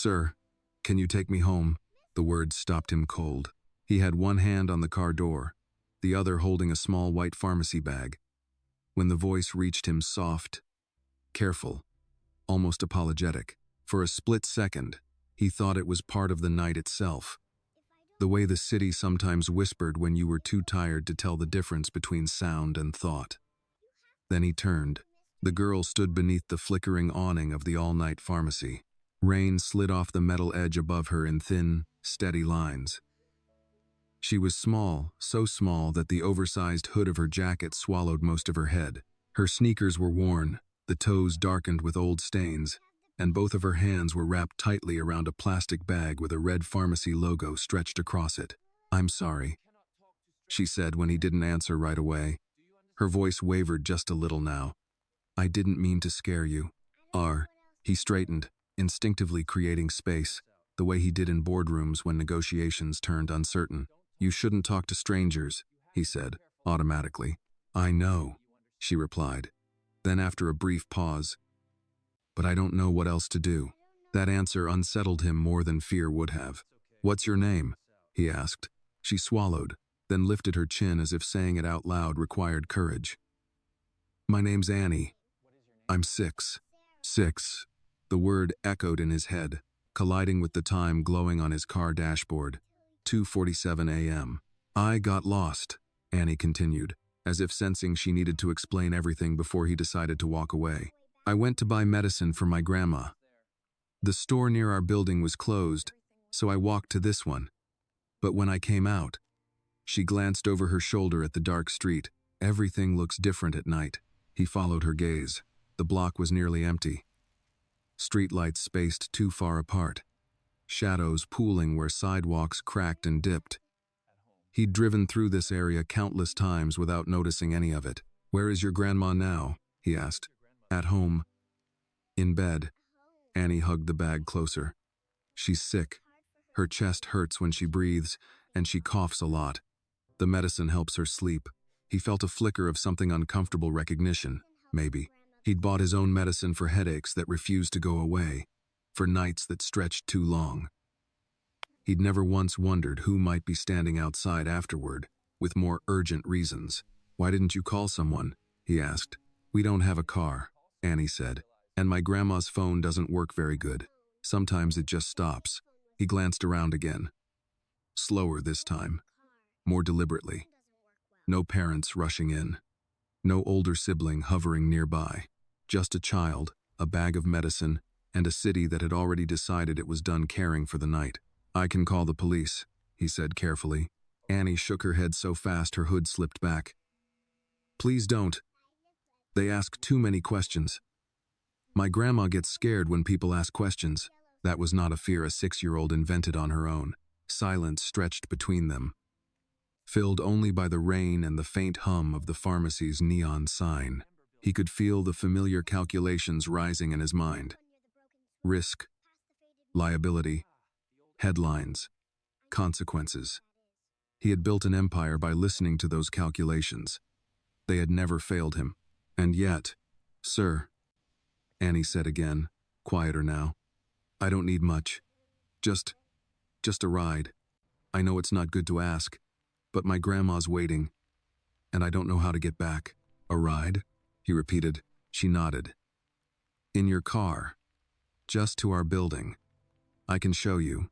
"Sir, can you take me home?" The words stopped him cold. He had one hand on the car door, the other holding a small white pharmacy bag. When the voice reached him, soft, careful, almost apologetic, for a split second, he thought it was part of the night itself. The way the city sometimes whispered when you were too tired to tell the difference between sound and thought. Then he turned. The girl stood beneath the flickering awning of the all-night pharmacy. Rain slid off the metal edge above her in thin, steady lines. She was small, so small that the oversized hood of her jacket swallowed most of her head. Her sneakers were worn, the toes darkened with old stains, and both of her hands were wrapped tightly around a plastic bag with a red pharmacy logo stretched across it. "I'm sorry," she said when he didn't answer right away. Her voice wavered just a little now. "I didn't mean to scare you." He straightened, instinctively creating space, the way he did in boardrooms when negotiations turned uncertain. "You shouldn't talk to strangers," he said, automatically. "I know," she replied. Then after a brief pause, "But I don't know what else to do." That answer unsettled him more than fear would have. "What's your name?" he asked. She swallowed, then lifted her chin as if saying it out loud required courage. "My name's Annie. I'm 6. 6. The word echoed in his head, colliding with the time glowing on his car dashboard. 2:47 a.m. "I got lost," Annie continued, as if sensing she needed to explain everything before he decided to walk away. "I went to buy medicine for my grandma. The store near our building was closed, so I walked to this one. But when I came out," she glanced over her shoulder at the dark street. "Everything looks different at night." He followed her gaze. The block was nearly empty. Streetlights spaced too far apart. Shadows pooling where sidewalks cracked and dipped. He'd driven through this area countless times without noticing any of it. "Where is your grandma now?" he asked. "At home. In bed." Annie hugged the bag closer. "She's sick. Her chest hurts when she breathes, and she coughs a lot. The medicine helps her sleep." He felt a flicker of something uncomfortable recognition, maybe. He'd bought his own medicine for headaches that refused to go away, for nights that stretched too long. He'd never once wondered who might be standing outside afterward, with more urgent reasons. "Why didn't you call someone?" he asked. "We don't have a car," Annie said, "and my grandma's phone doesn't work very good. Sometimes it just stops." He glanced around again. Slower this time, more deliberately. No parents rushing in. No older sibling hovering nearby. Just a child, a bag of medicine, and a city that had already decided it was done caring for the night. "I can call the police," he said carefully. Annie shook her head so fast her hood slipped back. "Please don't. They ask too many questions. My grandma gets scared when people ask questions." That was not a fear a 6-year-old invented on her own. Silence stretched between them, filled only by the rain and the faint hum of the pharmacy's neon sign. He could feel the familiar calculations rising in his mind. Risk, liability, headlines, consequences. He had built an empire by listening to those calculations. They had never failed him. And yet, "Sir," Annie said again, quieter now, "I don't need much. Just a ride. I know it's not good to ask, but my grandma's waiting, and I don't know how to get back." "A ride?" he repeated. She nodded. "In your car. Just to our building. I can show you.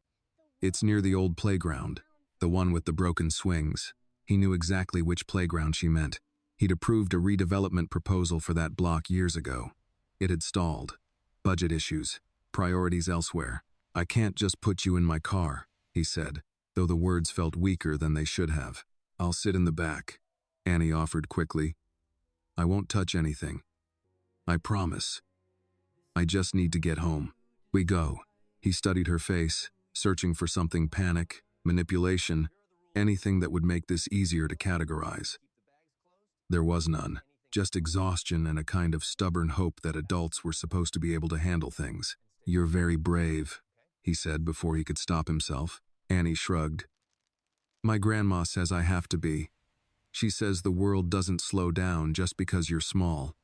It's near the old playground, the one with the broken swings." He knew exactly which playground she meant. He'd approved a redevelopment proposal for that block years ago. It had stalled. Budget issues. Priorities elsewhere. "I can't just put you in my car," he said, though the words felt weaker than they should have. "I'll sit in the back," Annie offered quickly. "I won't touch anything. I promise. I just need to get home." "We go." He studied her face, searching for something: panic, manipulation, anything that would make this easier to categorize. There was none, just exhaustion and a kind of stubborn hope that adults were supposed to be able to handle things. "You're very brave," he said before he could stop himself. Annie shrugged. "My grandma says I have to be. She says the world doesn't slow down just because you're small."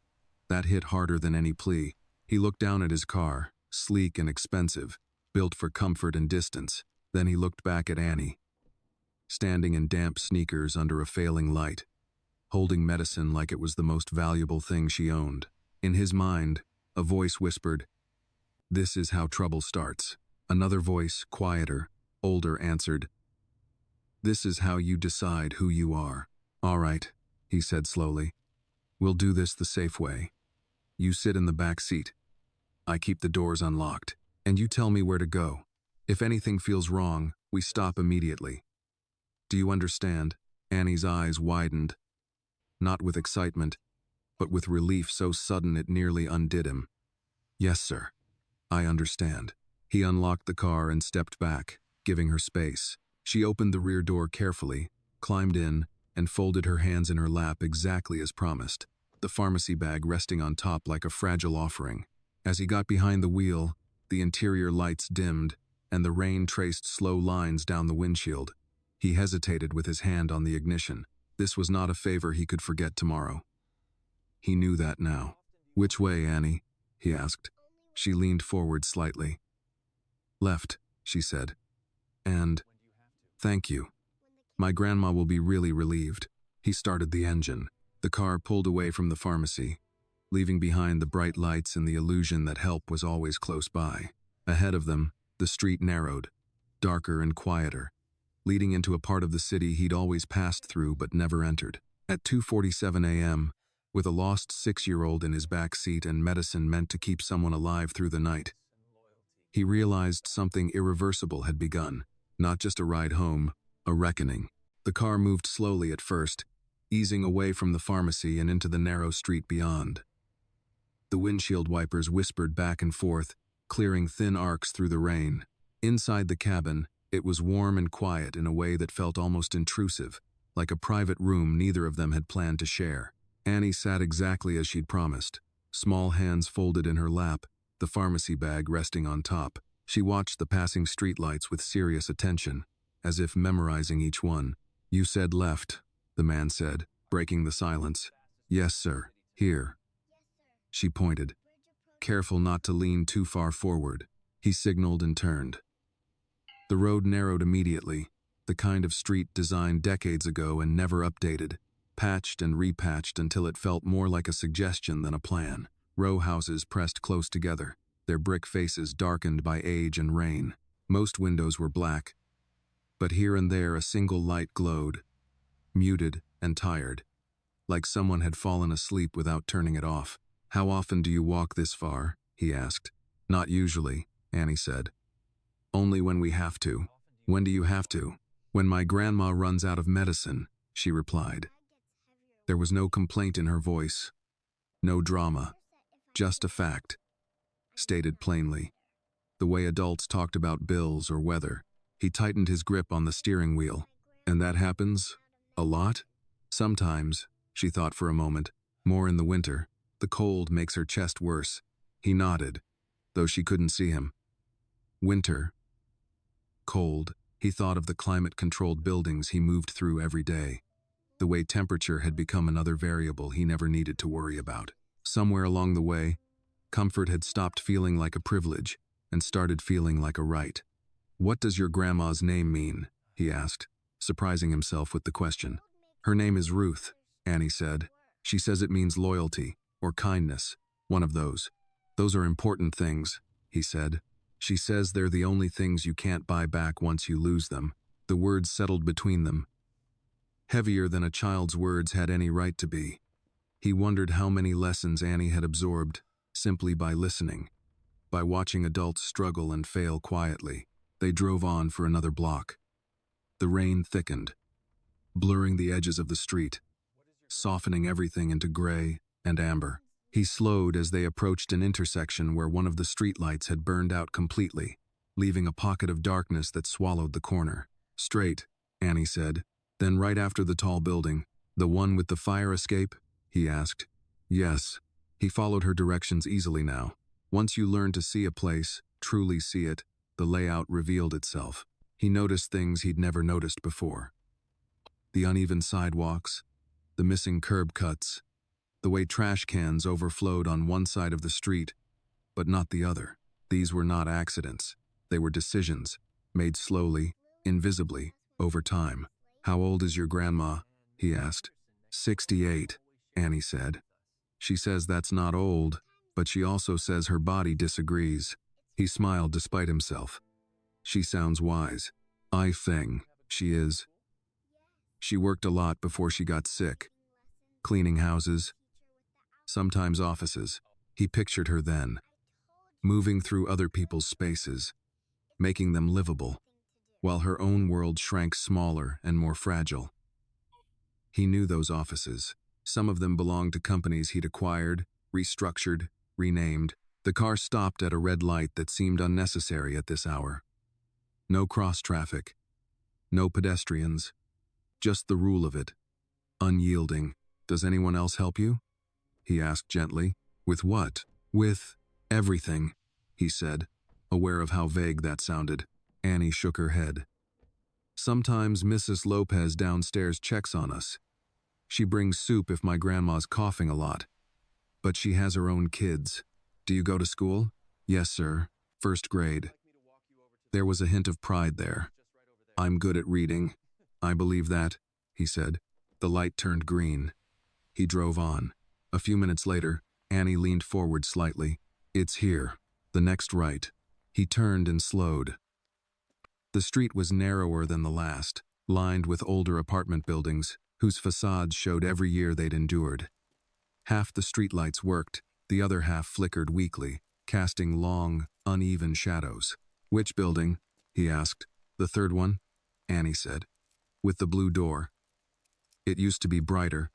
That hit harder than any plea. He looked down at his car, sleek and expensive, built for comfort and distance. Then he looked back at Annie, standing in damp sneakers under a failing light, holding medicine like it was the most valuable thing she owned. In his mind, a voice whispered, "This is how trouble starts." Another voice, quieter, older, answered, "This is how you decide who you are." "All right," he said slowly. "We'll do this the safe way. You sit in the back seat. I keep the doors unlocked, and you tell me where to go. If anything feels wrong, we stop immediately. Do you understand?" Annie's eyes widened, not with excitement, but with relief so sudden it nearly undid him. "Yes, sir. I understand." He unlocked the car and stepped back, giving her space. She opened the rear door carefully, climbed in, and folded her hands in her lap exactly as promised, the pharmacy bag resting on top like a fragile offering. As he got behind the wheel, the interior lights dimmed, and the rain traced slow lines down the windshield. He hesitated with his hand on the ignition. This was not a favor he could forget tomorrow. He knew that now. "Which way, Annie?" he asked. She leaned forward slightly. "Left," she said. "And thank you. My grandma will be really relieved." He started the engine. The car pulled away from the pharmacy, leaving behind the bright lights and the illusion that help was always close by. Ahead of them, the street narrowed, darker and quieter, leading into a part of the city he'd always passed through but never entered. At 2:47 a.m., with a lost 6-year-old in his back seat and medicine meant to keep someone alive through the night, he realized something irreversible had begun. Not just a ride home, a reckoning. The car moved slowly at first, easing away from the pharmacy and into the narrow street beyond. The windshield wipers whispered back and forth, clearing thin arcs through the rain. Inside the cabin, it was warm and quiet in a way that felt almost intrusive, like a private room neither of them had planned to share. Annie sat exactly as she'd promised, small hands folded in her lap, the pharmacy bag resting on top. She watched the passing streetlights with serious attention, as if memorizing each one. "You said left," the man said, breaking the silence. "Yes, sir. Here." She pointed, careful not to lean too far forward. He signaled and turned. The road narrowed immediately, the kind of street designed decades ago and never updated, patched and repatched until it felt more like a suggestion than a plan. Row houses pressed close together, their brick faces darkened by age and rain. Most windows were black, but here and there a single light glowed, muted and tired, like someone had fallen asleep without turning it off. "How often do you walk this far?" he asked. "Not usually," Annie said. "Only when we have to." "When do you have to?" "When my grandma runs out of medicine," she replied. There was no complaint in her voice, no drama, just a fact, stated plainly, the way adults talked about bills or weather. He tightened his grip on the steering wheel. "And that happens? A lot?" "Sometimes," she thought for a moment, "more in the winter. The cold makes her chest worse." He nodded, though she couldn't see him. Winter. Cold. He thought of the climate-controlled buildings he moved through every day. The way temperature had become another variable he never needed to worry about. Somewhere along the way, comfort had stopped feeling like a privilege and started feeling like a right. "What does your grandma's name mean?" he asked, surprising himself with the question. "Her name is Ruth," Annie said. "She says it means loyalty, or kindness, one of those. Those are important things," he said. "She says they're the only things you can't buy back once you lose them." The words settled between them, heavier than a child's words had any right to be. He wondered how many lessons Annie had absorbed simply by listening, by watching adults struggle and fail quietly. They drove on for another block. The rain thickened, blurring the edges of the street, softening everything into gray and amber. He slowed as they approached an intersection where one of the streetlights had burned out completely, leaving a pocket of darkness that swallowed the corner. "Straight," Annie said. "Then right after the tall building." "The one with the fire escape?" he asked. "Yes." He followed her directions easily now. Once you learn to see a place, truly see it, the layout revealed itself. He noticed things he'd never noticed before. The uneven sidewalks, the missing curb cuts, the way trash cans overflowed on one side of the street, but not the other. These were not accidents. They were decisions, made slowly, invisibly, over time. "How old is your grandma?" he asked. 68, Annie said. "She says that's not old, but she also says her body disagrees." He smiled despite himself. "She sounds wise. I think she is. She worked a lot before she got sick, cleaning houses, sometimes offices." He pictured her then, moving through other people's spaces, making them livable, while her own world shrank smaller and more fragile. He knew those offices. Some of them belonged to companies he'd acquired, restructured, renamed. The car stopped at a red light that seemed unnecessary at this hour. No cross traffic, no pedestrians, just the rule of it, unyielding. "Does anyone else help you?" he asked gently. "With what?" "With everything," he said, aware of how vague that sounded. Annie shook her head. "Sometimes Mrs. Lopez downstairs checks on us. She brings soup if my grandma's coughing a lot. But she has her own kids." "Do you go to school?" "Yes, sir. First grade." There was a hint of pride there. "I'm good at reading." "I believe that," he said. The light turned green. He drove on. A few minutes later, Annie leaned forward slightly. "It's here. The next right." He turned and slowed. The street was narrower than the last, lined with older apartment buildings, whose facades showed every year they'd endured. Half the streetlights worked, the other half flickered weakly, casting long, uneven shadows. "Which building?" he asked. "The third one," Annie said, "with the blue door. It used to be brighter,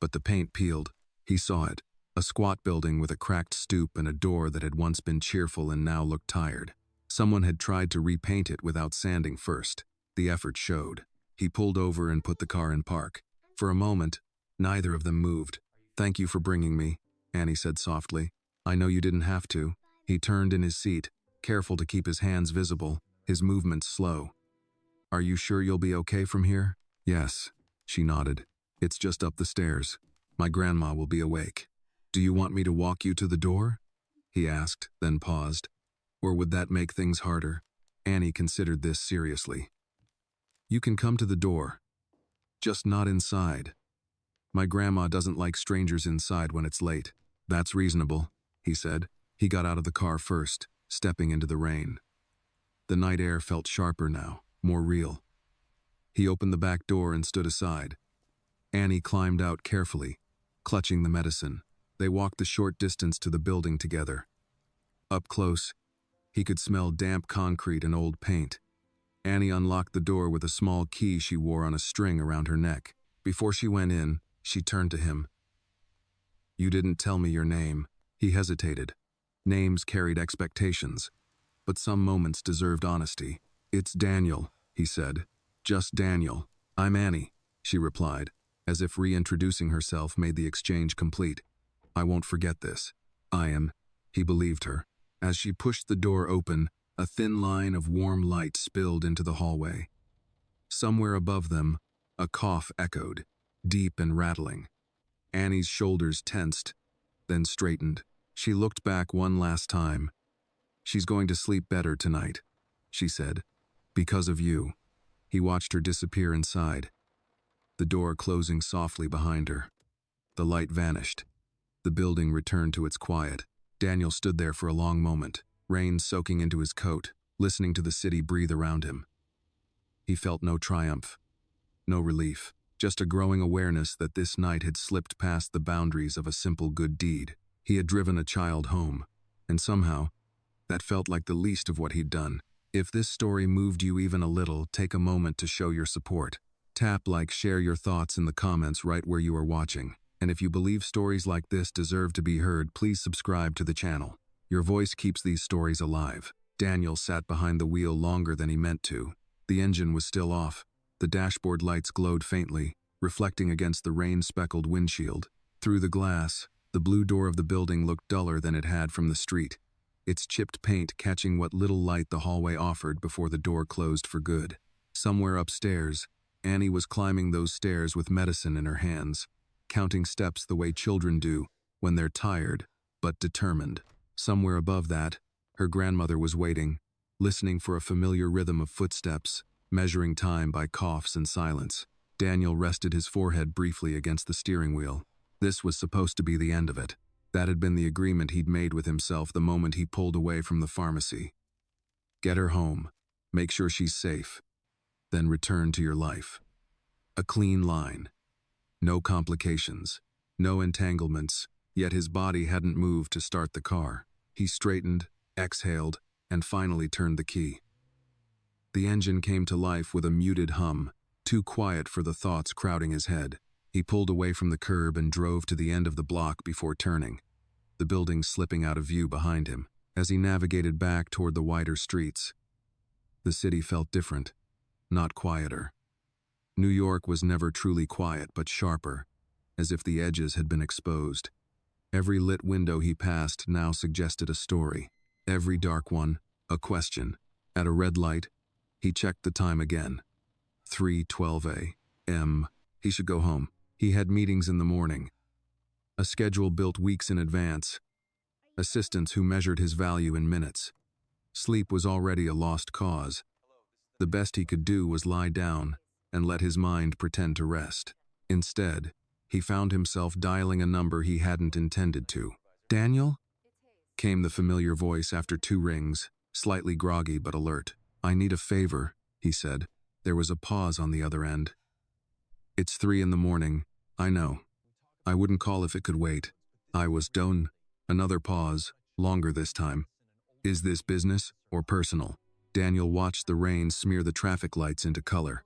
but the paint peeled." He saw it, a squat building with a cracked stoop and a door that had once been cheerful and now looked tired. Someone had tried to repaint it without sanding first. The effort showed. He pulled over and put the car in park. For a moment, neither of them moved. "Thank you for bringing me," Annie said softly. "I know you didn't have to." He turned in his seat, careful to keep his hands visible, his movements slow. "Are you sure you'll be okay from here?" "Yes," she nodded. "It's just up the stairs. My grandma will be awake." "Do you want me to walk you to the door?" he asked, then paused. "Or would that make things harder?" Annie considered this seriously. "You can come to the door, just not inside. My grandma doesn't like strangers inside when it's late." "That's reasonable," he said. He got out of the car first, stepping into the rain. The night air felt sharper now, more real. He opened the back door and stood aside. Annie climbed out carefully, clutching the medicine. They walked the short distance to the building together. Up close, he could smell damp concrete and old paint. Annie unlocked the door with a small key she wore on a string around her neck. Before she went in, she turned to him. "You didn't tell me your name." He hesitated. Names carried expectations, but some moments deserved honesty. "It's Daniel," he said. "Just Daniel." "I'm Annie," she replied, as if reintroducing herself made the exchange complete. "I won't forget this." "I am," he believed her. As she pushed the door open, a thin line of warm light spilled into the hallway. Somewhere above them, a cough echoed, deep and rattling. Annie's shoulders tensed, then straightened. She looked back one last time. "She's going to sleep better tonight," she said. "Because of you." He watched her disappear inside, the door closing softly behind her. The light vanished. The building returned to its quiet. Daniel stood there for a long moment, rain soaking into his coat, listening to the city breathe around him. He felt no triumph, no relief, just a growing awareness that this night had slipped past the boundaries of a simple good deed. He had driven a child home, and somehow, that felt like the least of what he'd done. If this story moved you even a little, take a moment to show your support. Tap like, share your thoughts in the comments right where you are watching. And if you believe stories like this deserve to be heard, please subscribe to the channel. Your voice keeps these stories alive. Daniel sat behind the wheel longer than he meant to. The engine was still off. The dashboard lights glowed faintly, reflecting against the rain-speckled windshield. Through the glass, the blue door of the building looked duller than it had from the street, its chipped paint catching what little light the hallway offered before the door closed for good. Somewhere upstairs, Annie was climbing those stairs with medicine in her hands, counting steps the way children do when they're tired, but determined. Somewhere above that, her grandmother was waiting, listening for a familiar rhythm of footsteps, measuring time by coughs and silence. Daniel rested his forehead briefly against the steering wheel. This was supposed to be the end of it. That had been the agreement he'd made with himself the moment he pulled away from the pharmacy. Get her home. Make sure she's safe. Then return to your life. A clean line. No complications. No entanglements, yet his body hadn't moved to start the car. He straightened, exhaled, and finally turned the key. The engine came to life with a muted hum, too quiet for the thoughts crowding his head. He pulled away from the curb and drove to the end of the block before turning, the buildings slipping out of view behind him. As he navigated back toward the wider streets, the city felt different, not quieter. New York was never truly quiet, but sharper, as if the edges had been exposed. Every lit window he passed now suggested a story. Every dark one, a question. At a red light, he checked the time again. 3:12 a.m. He should go home. He had meetings in the morning. A schedule built weeks in advance. Assistants who measured his value in minutes. Sleep was already a lost cause. The best he could do was lie down and let his mind pretend to rest. Instead, he found himself dialing a number he hadn't intended to. "Daniel?" came the familiar voice after 2 rings, slightly groggy but alert. "I need a favor," he said. There was a pause on the other end. "It's 3 in the morning. I know. I wouldn't call if it could wait. I was done." Another pause, longer this time. "Is this business or personal?" Daniel watched the rain smear the traffic lights into color.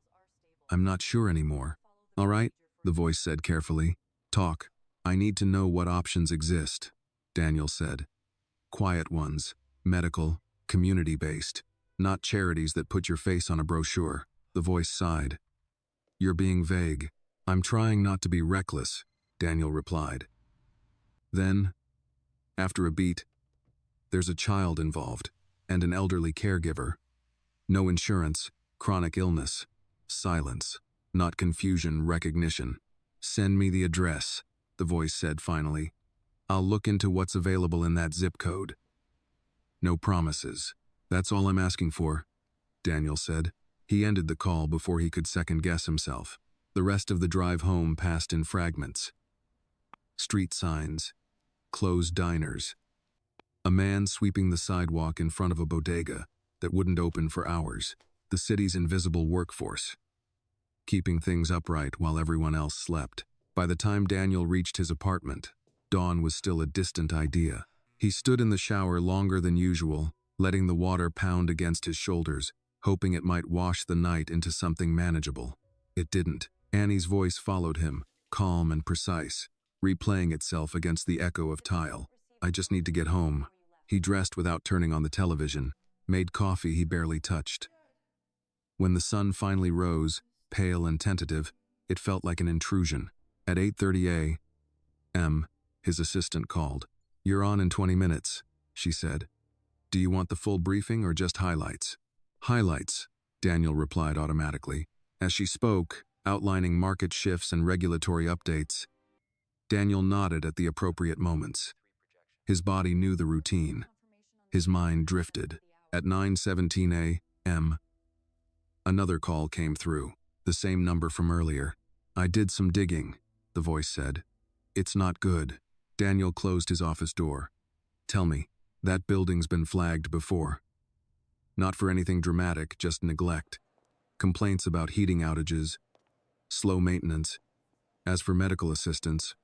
"I'm not sure anymore." "All right," the voice said carefully. "Talk. I need to know what options exist," Daniel said. "Quiet ones, medical, community-based, not charities that put your face on a brochure." The voice sighed. "You're being vague." "I'm trying not to be reckless," Daniel replied. Then, after a beat, "There's a child involved, and an elderly caregiver. No insurance, chronic illness, silence, not confusion, recognition. Send me the address," the voice said finally. "I'll look into what's available in that zip code." "No promises. That's all I'm asking for," Daniel said. He ended the call before he could second-guess himself. The rest of the drive home passed in fragments. Street signs, closed diners, a man sweeping the sidewalk in front of a bodega that wouldn't open for hours, the city's invisible workforce, keeping things upright while everyone else slept. By the time Daniel reached his apartment, dawn was still a distant idea. He stood in the shower longer than usual, letting the water pound against his shoulders, hoping it might wash the night into something manageable. It didn't. Annie's voice followed him, calm and precise, replaying itself against the echo of tile. "I just need to get home." He dressed without turning on the television, made coffee he barely touched. When the sun finally rose, pale and tentative, it felt like an intrusion. At 8:30 a.m., his assistant called. "You're on in 20 minutes, she said. "Do you want the full briefing or just highlights?" "Highlights," Daniel replied automatically. As she spoke, outlining market shifts and regulatory updates, Daniel nodded at the appropriate moments. His body knew the routine. His mind drifted. At 9:17 a.m., another call came through, the same number from earlier. "I did some digging," the voice said. "It's not good." Daniel closed his office door. "Tell me, that building's been flagged before." "Not for anything dramatic, just neglect. Complaints about heating outages, slow maintenance. As for medical assistance..."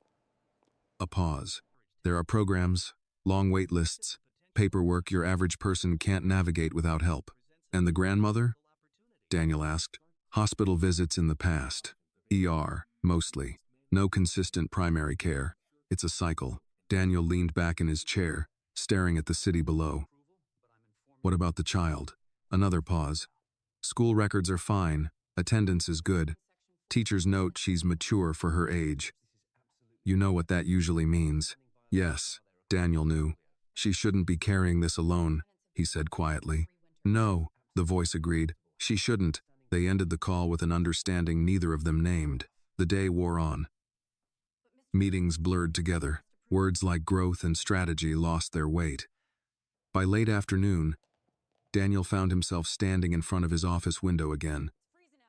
A pause. "There are programs, long wait lists, paperwork your average person can't navigate without help." "And the grandmother?" Daniel asked. "Hospital visits in the past. ER, mostly. No consistent primary care. It's a cycle." Daniel leaned back in his chair, staring at the city below. "What about the child?" Another pause. "School records are fine. Attendance is good. Teachers note she's mature for her age." "You know what that usually means." Yes, Daniel knew. "She shouldn't be carrying this alone," he said quietly. "No," the voice agreed. "She shouldn't." They ended the call with an understanding neither of them named. The day wore on. Meetings blurred together. Words like growth and strategy lost their weight. By late afternoon, Daniel found himself standing in front of his office window again,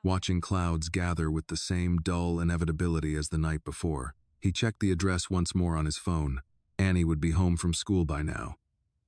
watching clouds gather with the same dull inevitability as the night before. He checked the address once more on his phone. Annie would be home from school by now.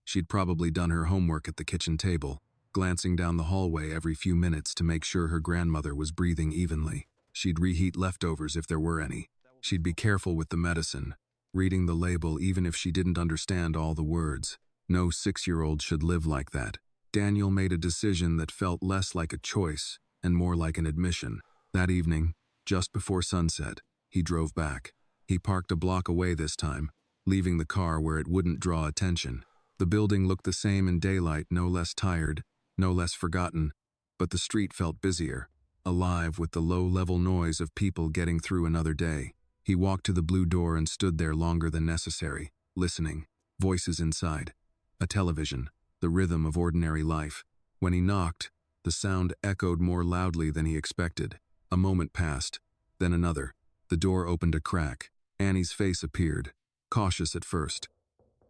She'd probably done her homework at the kitchen table, glancing down the hallway every few minutes to make sure her grandmother was breathing evenly. She'd reheat leftovers if there were any. She'd be careful with the medicine, reading the label even if she didn't understand all the words. No 6-year-old should live like that. Daniel made a decision that felt less like a choice and more like an admission. That evening, just before sunset, he drove back. He parked a block away this time, leaving the car where it wouldn't draw attention. The building looked the same in daylight, no less tired, no less forgotten, but the street felt busier, alive with the low-level noise of people getting through another day. He walked to the blue door and stood there longer than necessary, listening. Voices inside. A television. The rhythm of ordinary life. When he knocked, the sound echoed more loudly than he expected. A moment passed, then another. The door opened a crack. Annie's face appeared, cautious at first.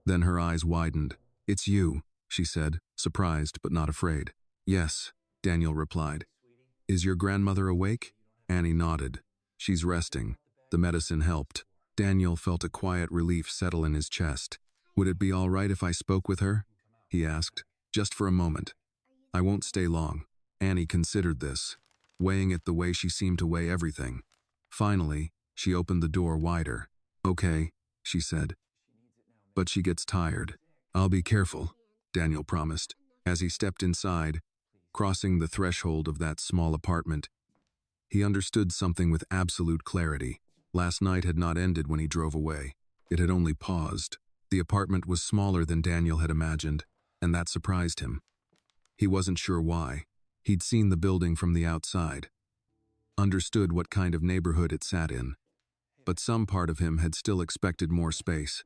Then her eyes widened. "It's you," she said, surprised but not afraid. "Yes," Daniel replied. "Is your grandmother awake?" Annie nodded. "She's resting." The medicine helped. Daniel felt a quiet relief settle in his chest. "Would it be all right if I spoke with her?" he asked. "Just for a moment." "I won't stay long." Annie considered this, weighing it the way she seemed to weigh everything. Finally, she opened the door wider. "Okay," she said. "But she gets tired." "I'll be careful," Daniel promised. As he stepped inside, crossing the threshold of that small apartment, he understood something with absolute clarity. Last night had not ended when he drove away. It had only paused. The apartment was smaller than Daniel had imagined, and that surprised him. He wasn't sure why. He'd seen the building from the outside, understood what kind of neighborhood it sat in, but some part of him had still expected more space,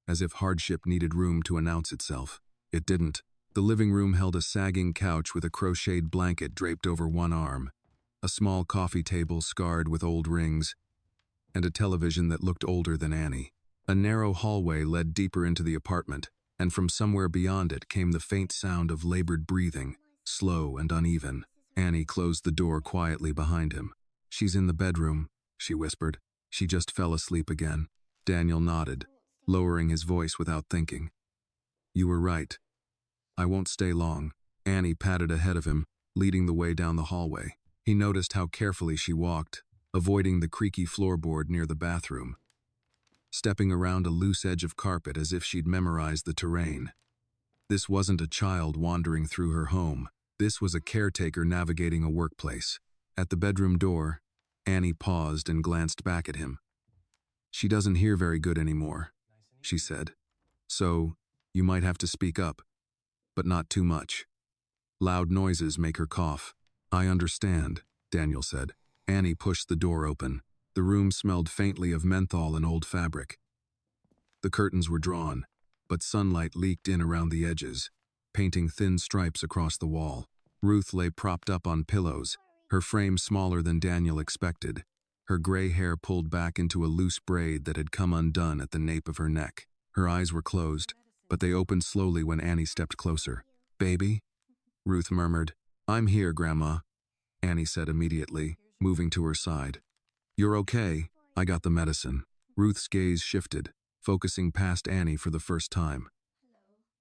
as if hardship needed room to announce itself. It didn't. The living room held a sagging couch with a crocheted blanket draped over one arm, a small coffee table scarred with old rings, and a television that looked older than Annie. A narrow hallway led deeper into the apartment, and from somewhere beyond it came the faint sound of labored breathing, slow and uneven. Annie closed the door quietly behind him. "She's in the bedroom," she whispered. "She just fell asleep again." Daniel nodded, lowering his voice without thinking. "You were right. I won't stay long." Annie padded ahead of him, leading the way down the hallway. He noticed how carefully she walked, avoiding the creaky floorboard near the bathroom, stepping around a loose edge of carpet as if she'd memorized the terrain. This wasn't a child wandering through her home. This was a caretaker navigating a workplace. At the bedroom door, Annie paused and glanced back at him. "She doesn't hear very good anymore," she said. "So, you might have to speak up, but not too much. Loud noises make her cough." "I understand," Daniel said. Annie pushed the door open. The room smelled faintly of menthol and old fabric. The curtains were drawn, but sunlight leaked in around the edges, painting thin stripes across the wall. Ruth lay propped up on pillows, her frame smaller than Daniel expected, her gray hair pulled back into a loose braid that had come undone at the nape of her neck. Her eyes were closed, but they opened slowly when Annie stepped closer. "Baby?" Ruth murmured. "I'm here, Grandma," Annie said immediately, moving to her side. "You're okay. I got the medicine." Ruth's gaze shifted, focusing past Annie for the first time.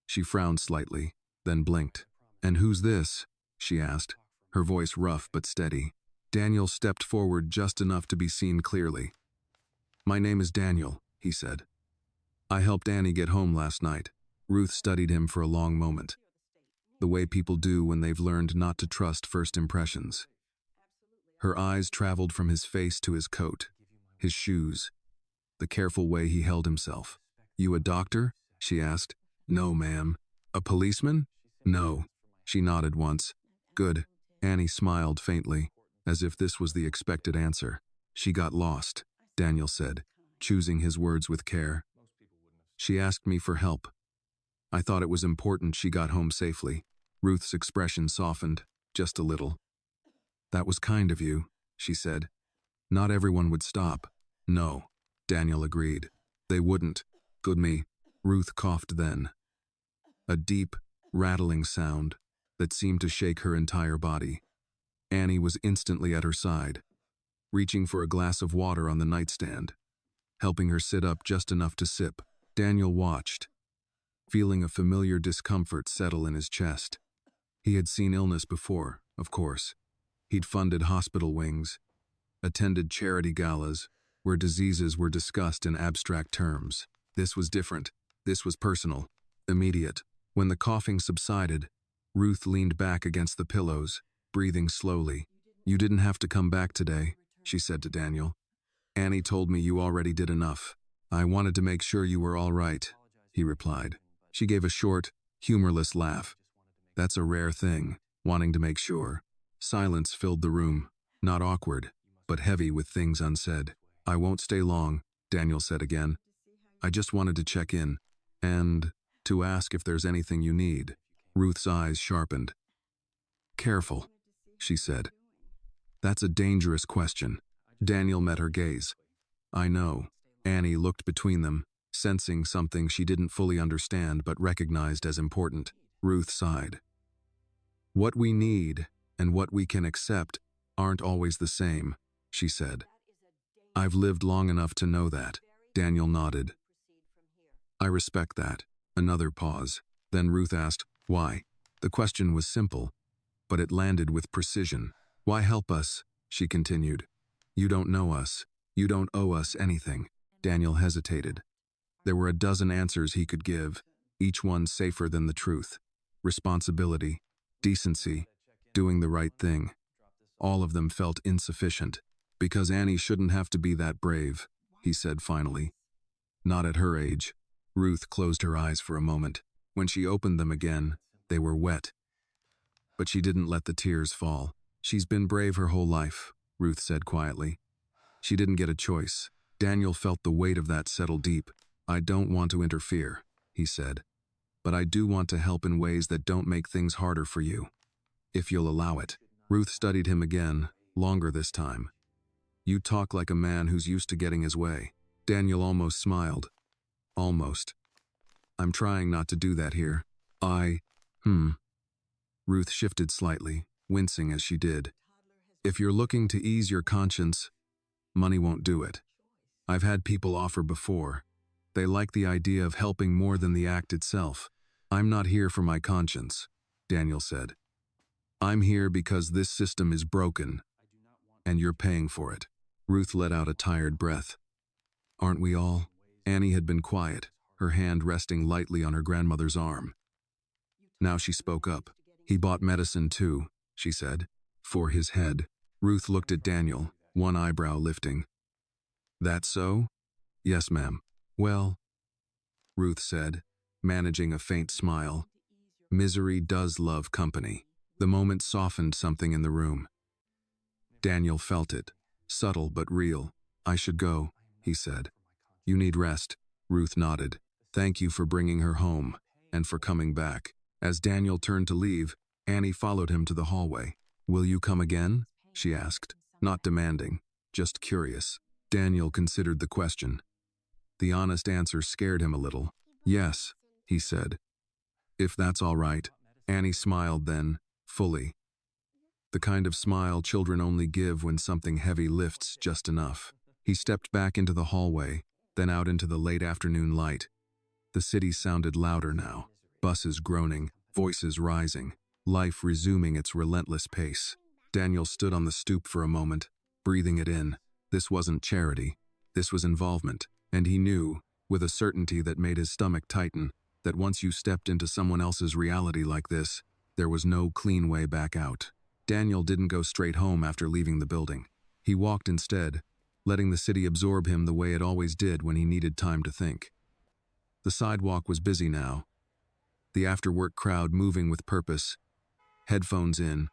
She frowned slightly, then blinked. "And who's this?" she asked, her voice rough but steady. Daniel stepped forward just enough to be seen clearly. "My name is Daniel," he said. "I helped Annie get home last night." Ruth studied him for a long moment, the way people do when they've learned not to trust first impressions. Her eyes traveled from his face to his coat, his shoes, the careful way he held himself. "You a doctor?" she asked. "No, ma'am." "A policeman?" "No." She nodded once. "Good." Annie smiled faintly, as if this was the expected answer. "She got lost," Daniel said, choosing his words with care. "She asked me for help. I thought it was important she got home safely." Ruth's expression softened, just a little. "That was kind of you," she said. "Not everyone would stop." "No," Daniel agreed. "They wouldn't. Good me." Ruth coughed then. A deep, rattling sound, that seemed to shake her entire body. Annie was instantly at her side, reaching for a glass of water on the nightstand, helping her sit up just enough to sip. Daniel watched, feeling a familiar discomfort settle in his chest. He had seen illness before, of course. He'd funded hospital wings, attended charity galas, where diseases were discussed in abstract terms. This was different. This was personal, immediate. When the coughing subsided, Ruth leaned back against the pillows, breathing slowly. "You didn't have to come back today," she said to Daniel. "Annie told me you already did enough. I wanted to make sure you were all right," he replied. She gave a short, humorless laugh. "That's a rare thing, wanting to make sure." Silence filled the room, not awkward, but heavy with things unsaid. "I won't stay long," Daniel said again. "I just wanted to check in, and to ask if there's anything you need." Ruth's eyes sharpened. "Careful," she said. "That's a dangerous question." Daniel met her gaze. "I know." Annie looked between them, sensing something she didn't fully understand but recognized as important. Ruth sighed. "What we need and what we can accept aren't always the same," she said. "I've lived long enough to know that." Daniel nodded. "I respect that." Another pause. Then Ruth asked, "Why?" The question was simple, but it landed with precision. "Why help us?" she continued. "You don't know us. You don't owe us anything." Daniel hesitated. There were a dozen answers he could give, each one safer than the truth. Responsibility, decency, doing the right thing. All of them felt insufficient. "Because Annie shouldn't have to be that brave," he said finally. "Not at her age." Ruth closed her eyes for a moment. When she opened them again, they were wet. But she didn't let the tears fall. "She's been brave her whole life," Ruth said quietly. "She didn't get a choice." Daniel felt the weight of that settle deep. "I don't want to interfere," he said. "But I do want to help in ways that don't make things harder for you. If you'll allow it." Ruth studied him again, longer this time. "You talk like a man who's used to getting his way." Daniel almost smiled. "Almost. I'm trying not to do that here." Ruth shifted slightly, wincing as she did. "If you're looking to ease your conscience, money won't do it. I've had people offer before. They like the idea of helping more than the act itself." "I'm not here for my conscience," Daniel said. "I'm here because this system is broken, and you're paying for it." Ruth let out a tired breath. "Aren't we all?" Annie had been quiet, her hand resting lightly on her grandmother's arm. Now she spoke up. "He bought medicine too," she said. "For his head." Ruth looked at Daniel, one eyebrow lifting. "That so?" "Yes, ma'am." "Well," Ruth said, managing a faint smile. "Misery does love company." The moment softened something in the room. Daniel felt it, subtle but real. "I should go," he said. "You need rest." Ruth nodded. "Thank you for bringing her home, and for coming back." As Daniel turned to leave, Annie followed him to the hallway. "Will you come again?" she asked, not demanding, just curious. Daniel considered the question. The honest answer scared him a little. "Yes," he said. "If that's all right." Annie smiled then, fully. The kind of smile children only give when something heavy lifts just enough. He stepped back into the hallway, then out into the late afternoon light. The city sounded louder now, buses groaning, voices rising, life resuming its relentless pace. Daniel stood on the stoop for a moment, breathing it in. This wasn't charity. This was involvement, and he knew, with a certainty that made his stomach tighten, that once you stepped into someone else's reality like this, there was no clean way back out. Daniel didn't go straight home after leaving the building. He walked instead, letting the city absorb him the way it always did when he needed time to think. The sidewalk was busy now, the after-work crowd moving with purpose, headphones in,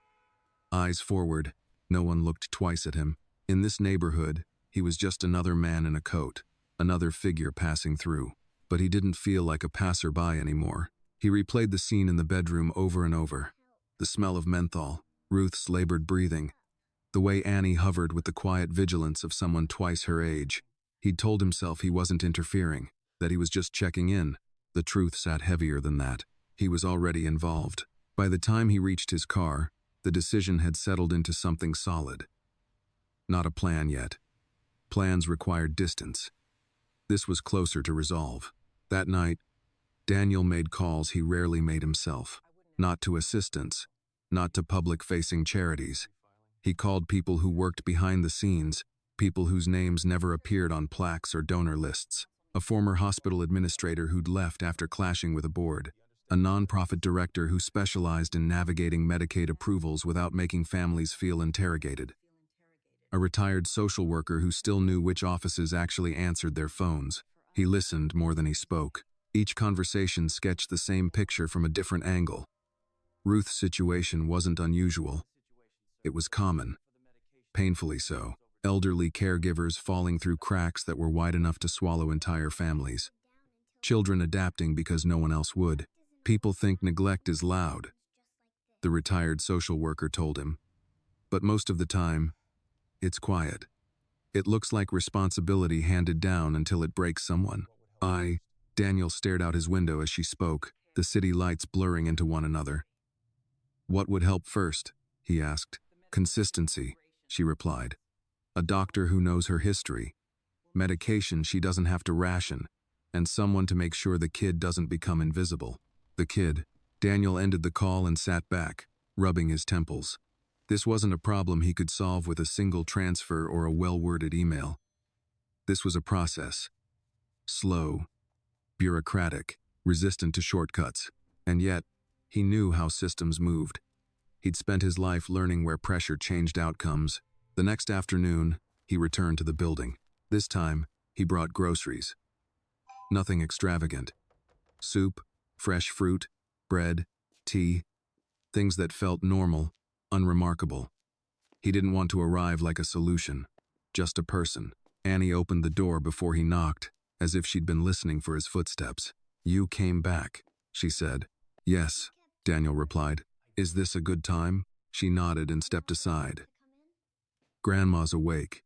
eyes forward. No one looked twice at him. In this neighborhood, he was just another man in a coat, another figure passing through. But he didn't feel like a passerby anymore. He replayed the scene in the bedroom over and over. The smell of menthol, Ruth's labored breathing, the way Annie hovered with the quiet vigilance of someone twice her age. He'd told himself he wasn't interfering, that he was just checking in. The truth sat heavier than that. He was already involved. By the time he reached his car, the decision had settled into something solid. Not a plan yet. Plans required distance. This was closer to resolve. That night, Daniel made calls he rarely made himself. Not to assistants, not to public-facing charities. He called people who worked behind the scenes, people whose names never appeared on plaques or donor lists. A former hospital administrator who'd left after clashing with a board. A nonprofit director who specialized in navigating Medicaid approvals without making families feel interrogated. A retired social worker who still knew which offices actually answered their phones. He listened more than he spoke. Each conversation sketched the same picture from a different angle. Ruth's situation wasn't unusual. It was common. Painfully so. Elderly caregivers falling through cracks that were wide enough to swallow entire families. Children adapting because no one else would. People think neglect is loud, the retired social worker told him. But most of the time, it's quiet. It looks like responsibility handed down until it breaks someone. Daniel stared out his window as she spoke, the city lights blurring into one another. What would help first? He asked. Consistency, she replied. A doctor who knows her history. Medication she doesn't have to ration. And someone to make sure the kid doesn't become invisible. The kid. Daniel ended the call and sat back, rubbing his temples. This wasn't a problem he could solve with a single transfer or a well-worded email. This was a process. Slow, bureaucratic, resistant to shortcuts. And yet, he knew how systems moved. He'd spent his life learning where pressure changed outcomes. The next afternoon, he returned to the building. This time, he brought groceries. Nothing extravagant. Soup, fresh fruit, bread, tea, things that felt normal, unremarkable. He didn't want to arrive like a solution, just a person. Annie opened the door before he knocked, as if she'd been listening for his footsteps. You came back, she said. Yes, Daniel replied. Is this a good time? She nodded and stepped aside. Grandma's awake.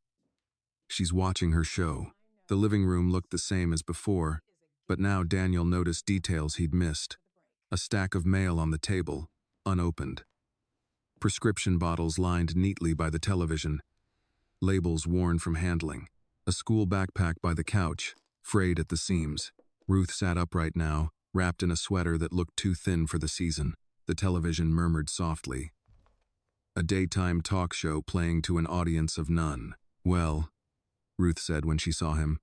She's watching her show. The living room looked the same as before, but now Daniel noticed details he'd missed. A stack of mail on the table, unopened. Prescription bottles lined neatly by the television. Labels worn from handling. A school backpack by the couch, frayed at the seams. Ruth sat upright now, wrapped in a sweater that looked too thin for the season. The television murmured softly. A daytime talk show playing to an audience of none. Well, Ruth said when she saw him.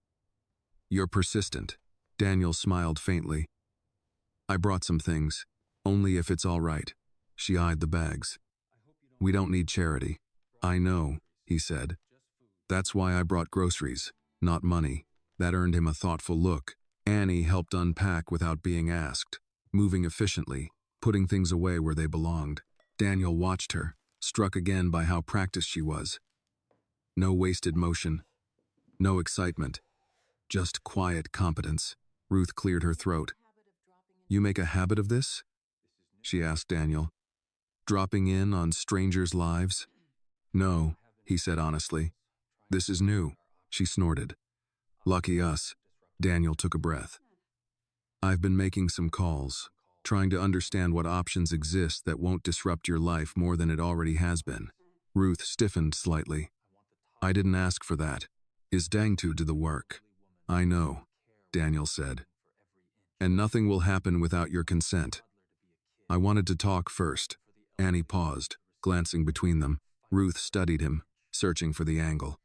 You're persistent. Daniel smiled faintly. I brought some things, only if it's all right. She eyed the bags. We don't need charity. I know, he said. That's why I brought groceries, not money. That earned him a thoughtful look. Annie helped unpack without being asked, moving efficiently, putting things away where they belonged. Daniel watched her, struck again by how practiced she was. No wasted motion, no excitement, just quiet competence. Ruth cleared her throat. You make a habit of this? She asked Daniel. Dropping in on strangers' lives? No, he said honestly. This is new, she snorted. Lucky us. Daniel took a breath. I've been making some calls, trying to understand what options exist that won't disrupt your life more than it already has been. Ruth stiffened slightly. I didn't ask for that. Is Dang to do the work? I know, Daniel said. And nothing will happen without your consent. I wanted to talk first. Annie paused, glancing between them. Ruth studied him, searching for the angle.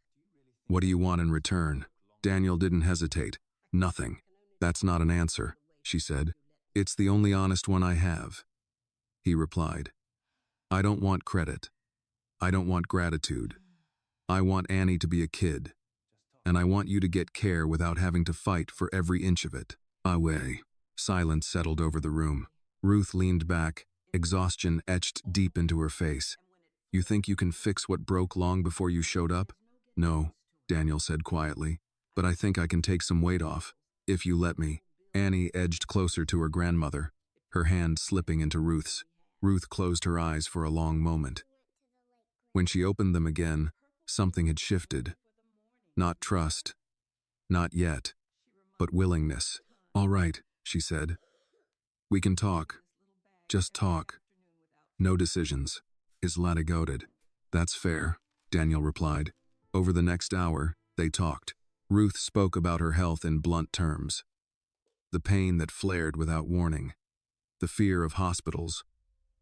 What do you want in return? Daniel didn't hesitate. Nothing. That's not an answer, she said. It's the only honest one I have. He replied. I don't want credit. I don't want gratitude. I want Annie to be a kid. And I want you to get care without having to fight for every inch of it. Away. Silence settled over the room. Ruth leaned back, exhaustion etched deep into her face. You think you can fix what broke long before you showed up? No, Daniel said quietly. But I think I can take some weight off, if you let me. Annie edged closer to her grandmother, her hand slipping into Ruth's. Ruth closed her eyes for a long moment. When she opened them again, something had shifted. Not trust. Not yet. But willingness. All right, she said. We can talk. Just talk. No decisions. Islata goaded. That's fair, Daniel replied. Over the next hour, they talked. Ruth spoke about her health in blunt terms. The pain that flared without warning. The fear of hospitals.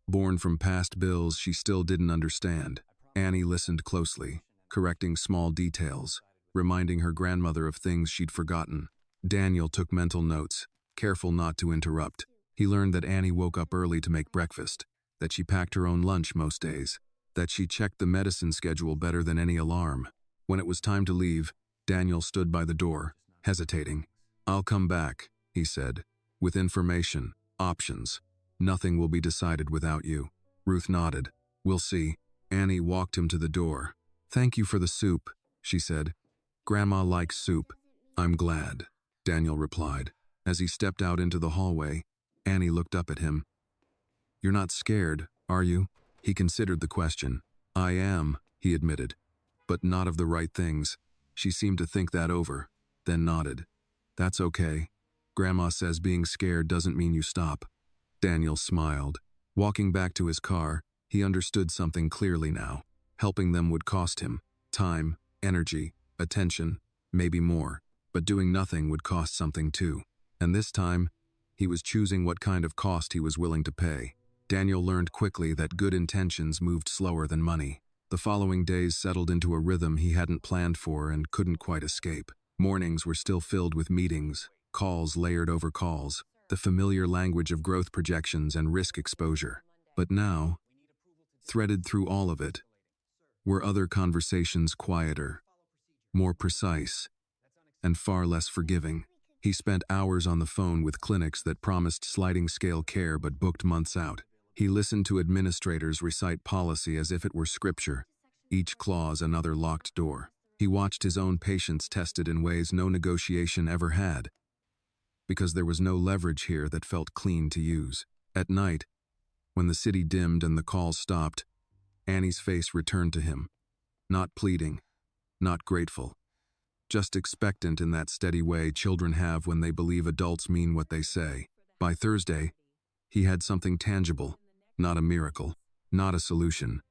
Born from past bills she still didn't understand. Annie listened closely, correcting small details, reminding her grandmother of things she'd forgotten. Daniel took mental notes, careful not to interrupt. He learned that Annie woke up early to make breakfast, that she packed her own lunch most days, that she checked the medicine schedule better than any alarm. When it was time to leave, Daniel stood by the door, hesitating. I'll come back, he said, with information, options. Nothing will be decided without you. Ruth nodded. We'll see. Annie walked him to the door. Thank you for the soup, she said. Grandma likes soup. I'm glad, Daniel replied. As he stepped out into the hallway, Annie looked up at him. You're not scared, are you? He considered the question. I am, he admitted. But not of the right things. She seemed to think that over, then nodded. That's okay. Grandma says being scared doesn't mean you stop. Daniel smiled. Walking back to his car, he understood something clearly now. Helping them would cost him time, energy, attention, maybe more. But doing nothing would cost something too. And this time, he was choosing what kind of cost he was willing to pay. Daniel learned quickly that good intentions moved slower than money. The following days settled into a rhythm he hadn't planned for and couldn't quite escape. Mornings were still filled with meetings, calls layered over calls, the familiar language of growth projections and risk exposure. But now, threaded through all of it, were other conversations quieter, more precise, and far less forgiving. He spent hours on the phone with clinics that promised sliding scale care but booked months out. He listened to administrators recite policy as if it were scripture, each clause another locked door. He watched his own patients tested in ways no negotiation ever had, because there was no leverage here that felt clean to use. At night, when the city dimmed and the calls stopped, Annie's face returned to him. Not pleading, not grateful, just expectant in that steady way children have when they believe adults mean what they say. By Thursday, he had something tangible, not a miracle, not a solution,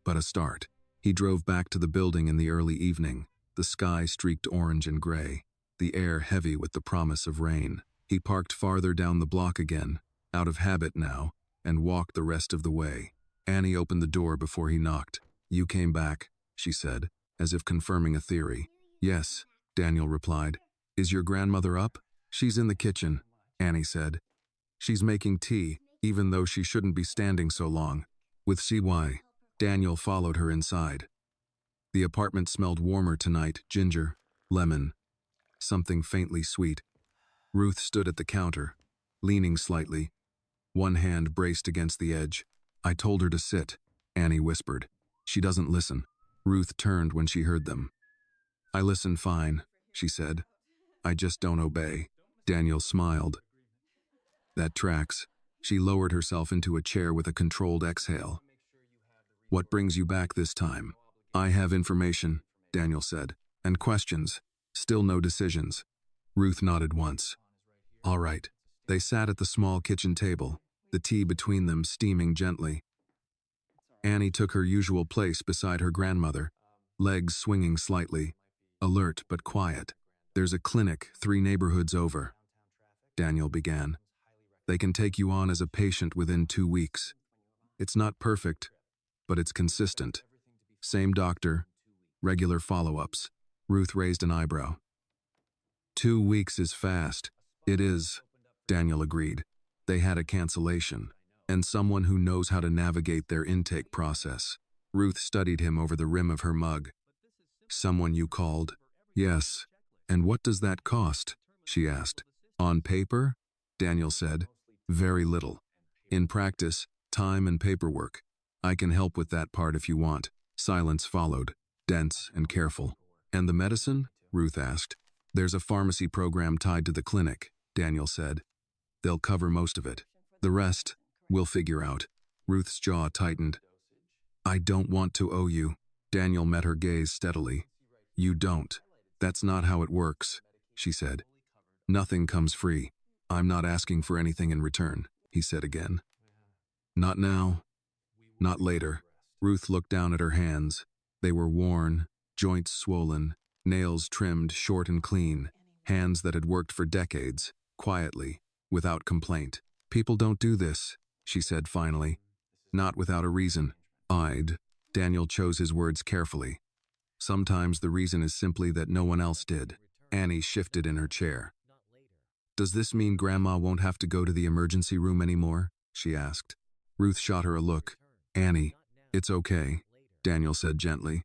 but a start. He drove back to the building in the early evening, the sky streaked orange and gray, the air heavy with the promise of rain. He parked farther down the block again, out of habit now, and walked the rest of the way. Annie opened the door before he knocked. You came back, she said, as if confirming a theory. Yes, Daniel replied. Is your grandmother up? She's in the kitchen, Annie said. She's making tea, even though she shouldn't be standing so long. With CY, Daniel followed her inside. The apartment smelled warmer tonight, ginger, lemon, something faintly sweet. Ruth stood at the counter, leaning slightly, one hand braced against the edge. I told her to sit, Annie whispered. She doesn't listen. Ruth turned when she heard them. I listen fine, she said. I just don't obey. Daniel smiled. That tracks. She lowered herself into a chair with a controlled exhale. What brings you back this time? I have information, Daniel said, and questions. Still no decisions. Ruth nodded once. All right. They sat at the small kitchen table, the tea between them steaming gently. Annie took her usual place beside her grandmother, legs swinging slightly, alert but quiet. There's a clinic 3 neighborhoods over, Daniel began. They can take you on as a patient within 2 weeks. It's not perfect, but it's consistent. Same doctor, regular follow-ups. Ruth raised an eyebrow. 2 weeks is fast. It is, Daniel agreed. They had a cancellation, and someone who knows how to navigate their intake process. Ruth studied him over the rim of her mug. Someone you called? Yes. And what does that cost? She asked. On paper? Daniel said. Very little. In practice, time and paperwork. I can help with that part if you want. Silence followed, dense and careful. And the medicine? Ruth asked. There's a pharmacy program tied to the clinic, Daniel said. They'll cover most of it. The rest, we'll figure out. Ruth's jaw tightened. I don't want to owe you. Daniel met her gaze steadily. You don't. That's not how it works, she said. Nothing comes free. I'm not asking for anything in return, he said again. Not now. Not later. Ruth looked down at her hands. They were worn, joints swollen, nails trimmed short and clean, hands that had worked for decades, quietly, without complaint. "People don't do this," she said finally. "Not without a reason." Daniel chose his words carefully. "Sometimes the reason is simply that no one else did." Annie shifted in her chair. "Does this mean Grandma won't have to go to the emergency room anymore?" she asked. Ruth shot her a look. "Annie, it's okay," Daniel said gently.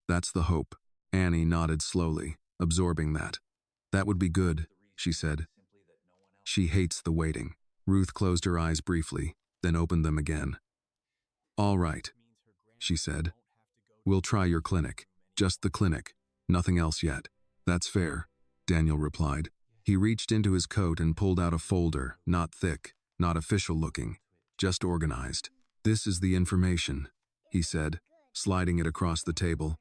"That's the hope." Annie nodded slowly, absorbing that. "That would be good," she said. "She hates the waiting." Ruth closed her eyes briefly, then opened them again. "All right," she said. "We'll try your clinic. Just the clinic. Nothing else yet." "That's fair," Daniel replied. He reached into his coat and pulled out a folder, not thick, not official looking, just organized. "This is the information," he said, sliding it across the table.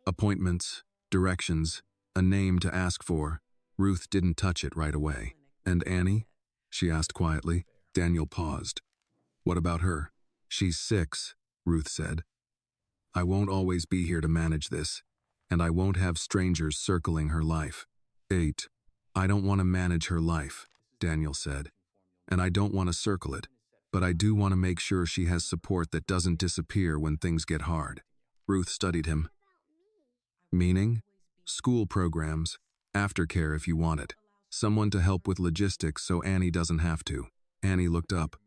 "Appointments, directions, a name to ask for." Ruth didn't touch it right away. "And Annie?" she asked quietly. Daniel paused. "What about her?" "She's 6, Ruth said. "I won't always be here to manage this, and I won't have strangers circling her life." 8. "I don't want to manage her life," Daniel said. "And I don't want to circle it, but I do want to make sure she has support that doesn't disappear when things get hard." Ruth studied him. "Meaning?" "School programs, aftercare if you want it. Someone to help with logistics so Annie doesn't have to." Annie looked up.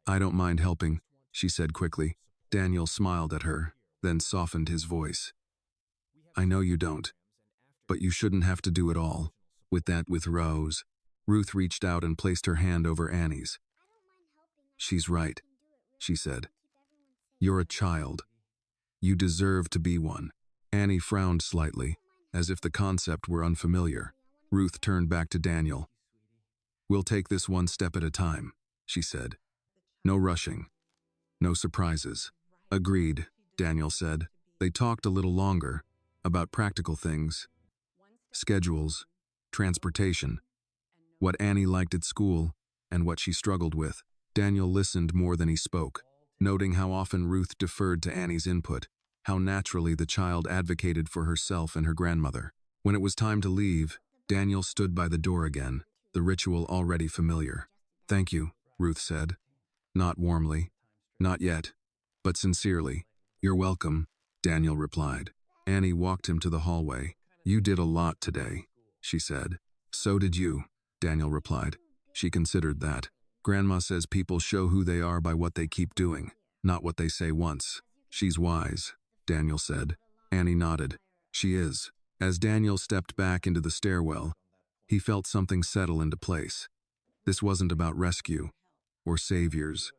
"I don't mind helping," she said quickly. Daniel smiled at her, then softened his voice. "I know you don't, but you shouldn't have to do it all." With Rose, Ruth reached out and placed her hand over Annie's. "She's right," she said. "You're a child. You deserve to be one." Annie frowned slightly, as if the concept were unfamiliar. Ruth turned back to Daniel. "We'll take this one step at a time," she said. "No rushing. No surprises." "Agreed," Daniel said. They talked a little longer, about practical things. Schedules, transportation, what Annie liked at school, and what she struggled with. Daniel listened more than he spoke, noting how often Ruth deferred to Annie's input, how naturally the child advocated for herself and her grandmother. When it was time to leave, Daniel stood by the door again, the ritual already familiar. "Thank you," Ruth said. Not warmly. Not yet. But sincerely. "You're welcome," Daniel replied. Annie walked him to the hallway. "You did a lot today," she said. "So did you," Daniel replied. She considered that. "Grandma says people show who they are by what they keep doing, not what they say once." "She's wise," Daniel said. Annie nodded. "She is." As Daniel stepped back into the stairwell, he felt something settle into place. This wasn't about rescue, or saviors,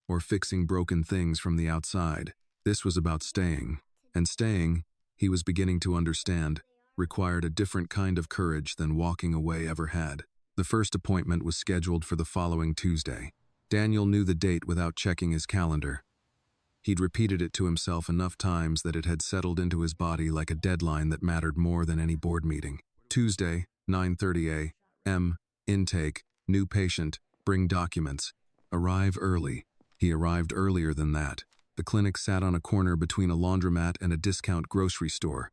or fixing broken things from the outside. This was about staying. And staying, he was beginning to understand, required a different kind of courage than walking away ever had. The first appointment was scheduled for the following Tuesday. Daniel knew the date without checking his calendar. He'd repeated it to himself enough times that it had settled into his body like a deadline that mattered more than any board meeting. Tuesday, 9:30 a.m., intake, new patient, bring documents, arrive early. He arrived earlier than that. The clinic sat on a corner between a laundromat and a discount grocery store,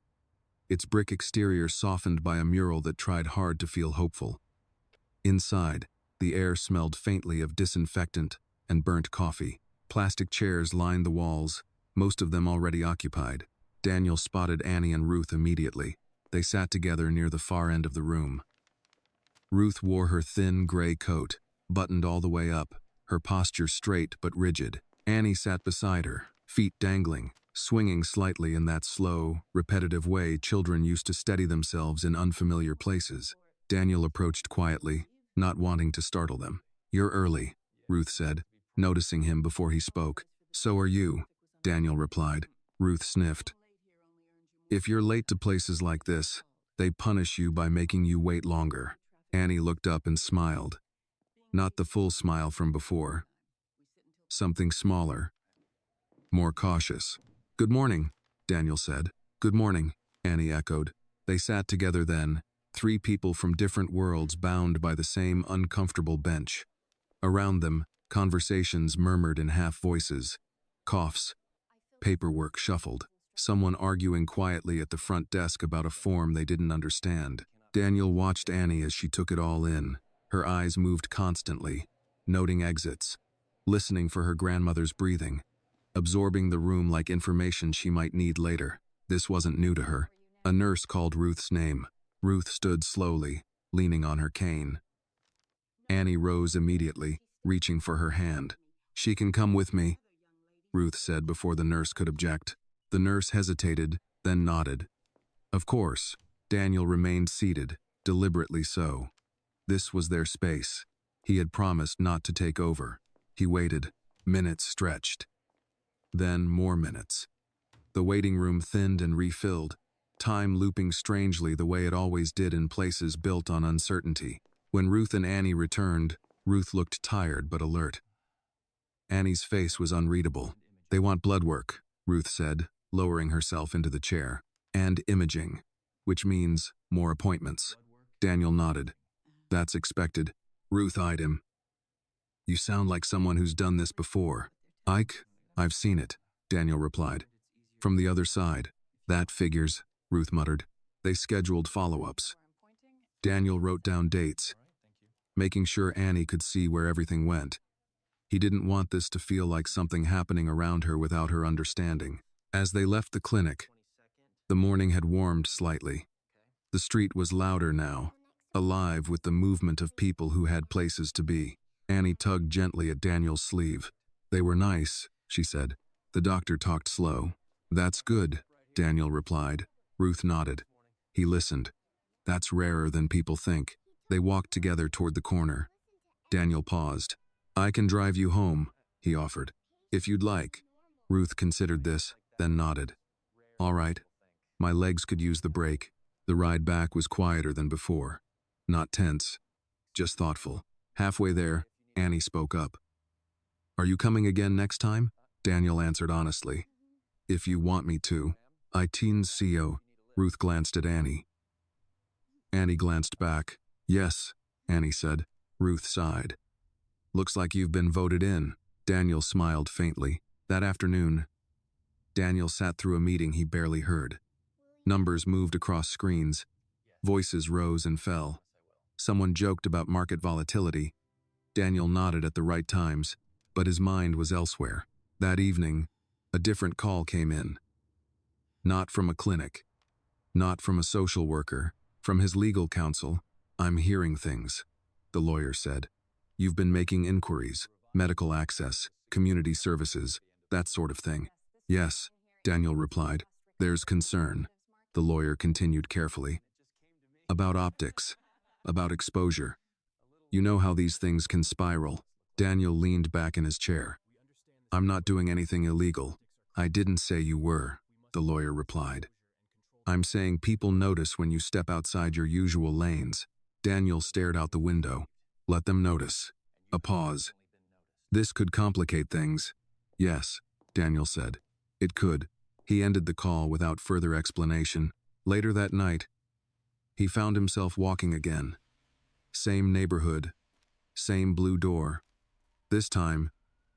its brick exterior softened by a mural that tried hard to feel hopeful. Inside, the air smelled faintly of disinfectant and burnt coffee. Plastic chairs lined the walls, most of them already occupied. Daniel spotted Annie and Ruth immediately. They sat together near the far end of the room. Ruth wore her thin gray coat, buttoned all the way up, her posture straight but rigid. Annie sat beside her, feet dangling, swinging slightly in that slow, repetitive way children used to steady themselves in unfamiliar places. Daniel approached quietly, not wanting to startle them. "You're early," Ruth said, noticing him before he spoke. "So are you," Daniel replied. Ruth sniffed. "If you're late to places like this, they punish you by making you wait longer." Annie looked up and smiled. Not the full smile from before. Something smaller, more cautious. "Good morning," Daniel said. "Good morning," Annie echoed. They sat together then, three people from different worlds bound by the same uncomfortable bench. Around them, conversations murmured in half voices, Coughs. Paperwork shuffled. Someone arguing quietly at the front desk about a form they didn't understand. Daniel watched Annie as she took it all in. Her eyes moved constantly, noting exits, listening for her grandmother's breathing, absorbing the room like information she might need later. This wasn't new to her. A nurse called Ruth's name. Ruth stood slowly, leaning on her cane. Annie rose immediately, reaching for her hand. "She can come with me," Ruth said before the nurse could object. The nurse hesitated, then nodded. Of course, Daniel remained seated, deliberately so. This was their space. He had promised not to take over. He waited. Minutes stretched. Then more minutes. The waiting room thinned and refilled, time looping strangely the way it always did in places built on uncertainty. When Ruth and Annie returned, Ruth looked tired but alert. Annie's face was unreadable. "They want blood work," Ruth said, lowering herself into the chair. "And imaging, which means more appointments." Daniel nodded. "That's expected." Ruth eyed him. "You sound like someone who's done this before." "Ike, I've seen it," Daniel replied. "From the other side." "That figures," Ruth muttered. They scheduled follow-ups. Daniel wrote down dates, making sure Annie could see where everything went. He didn't want this to feel like something happening around her without her understanding. As they left the clinic, the morning had warmed slightly. The street was louder now, alive with the movement of people who had places to be. Annie tugged gently at Daniel's sleeve. "They were nice," she said. The doctor talked slow. "That's good," Daniel replied. Ruth nodded. He listened. "That's rarer than people think." They walked together toward the corner. Daniel paused. "I can drive you home," he offered. "If you'd like." Ruth considered this, then nodded. "All right." My legs could use the break. The ride back was quieter than before. Not tense, just thoughtful. Halfway there, Annie spoke up. "Are you coming again next time?" Daniel answered honestly. "If you want me to." "I teens CEO." Ruth glanced at Annie. Annie glanced back. "Yes," Annie said. Ruth sighed. "Looks like you've been voted in." Daniel smiled faintly. That afternoon, Daniel sat through a meeting he barely heard. Numbers moved across screens. Voices rose and fell. Someone joked about market volatility. Daniel nodded at the right times, but his mind was elsewhere. That evening, a different call came in. Not from a clinic. Not from a social worker. From his legal counsel. "I'm hearing things," the lawyer said. "You've been making inquiries, medical access, community services, that sort of thing." "Yes," Daniel replied. "There's concern," the lawyer continued carefully. "About optics, about exposure. You know how these things can spiral." Daniel leaned back in his chair. "I'm not doing anything illegal." "I didn't say you were," the lawyer replied. "I'm saying people notice when you step outside your usual lanes." Daniel stared out the window. "Let them notice." A pause. "This could complicate things." "Yes," Daniel said. "It could." He ended the call without further explanation. Later that night, he found himself walking again. Same neighborhood, same blue door. This time,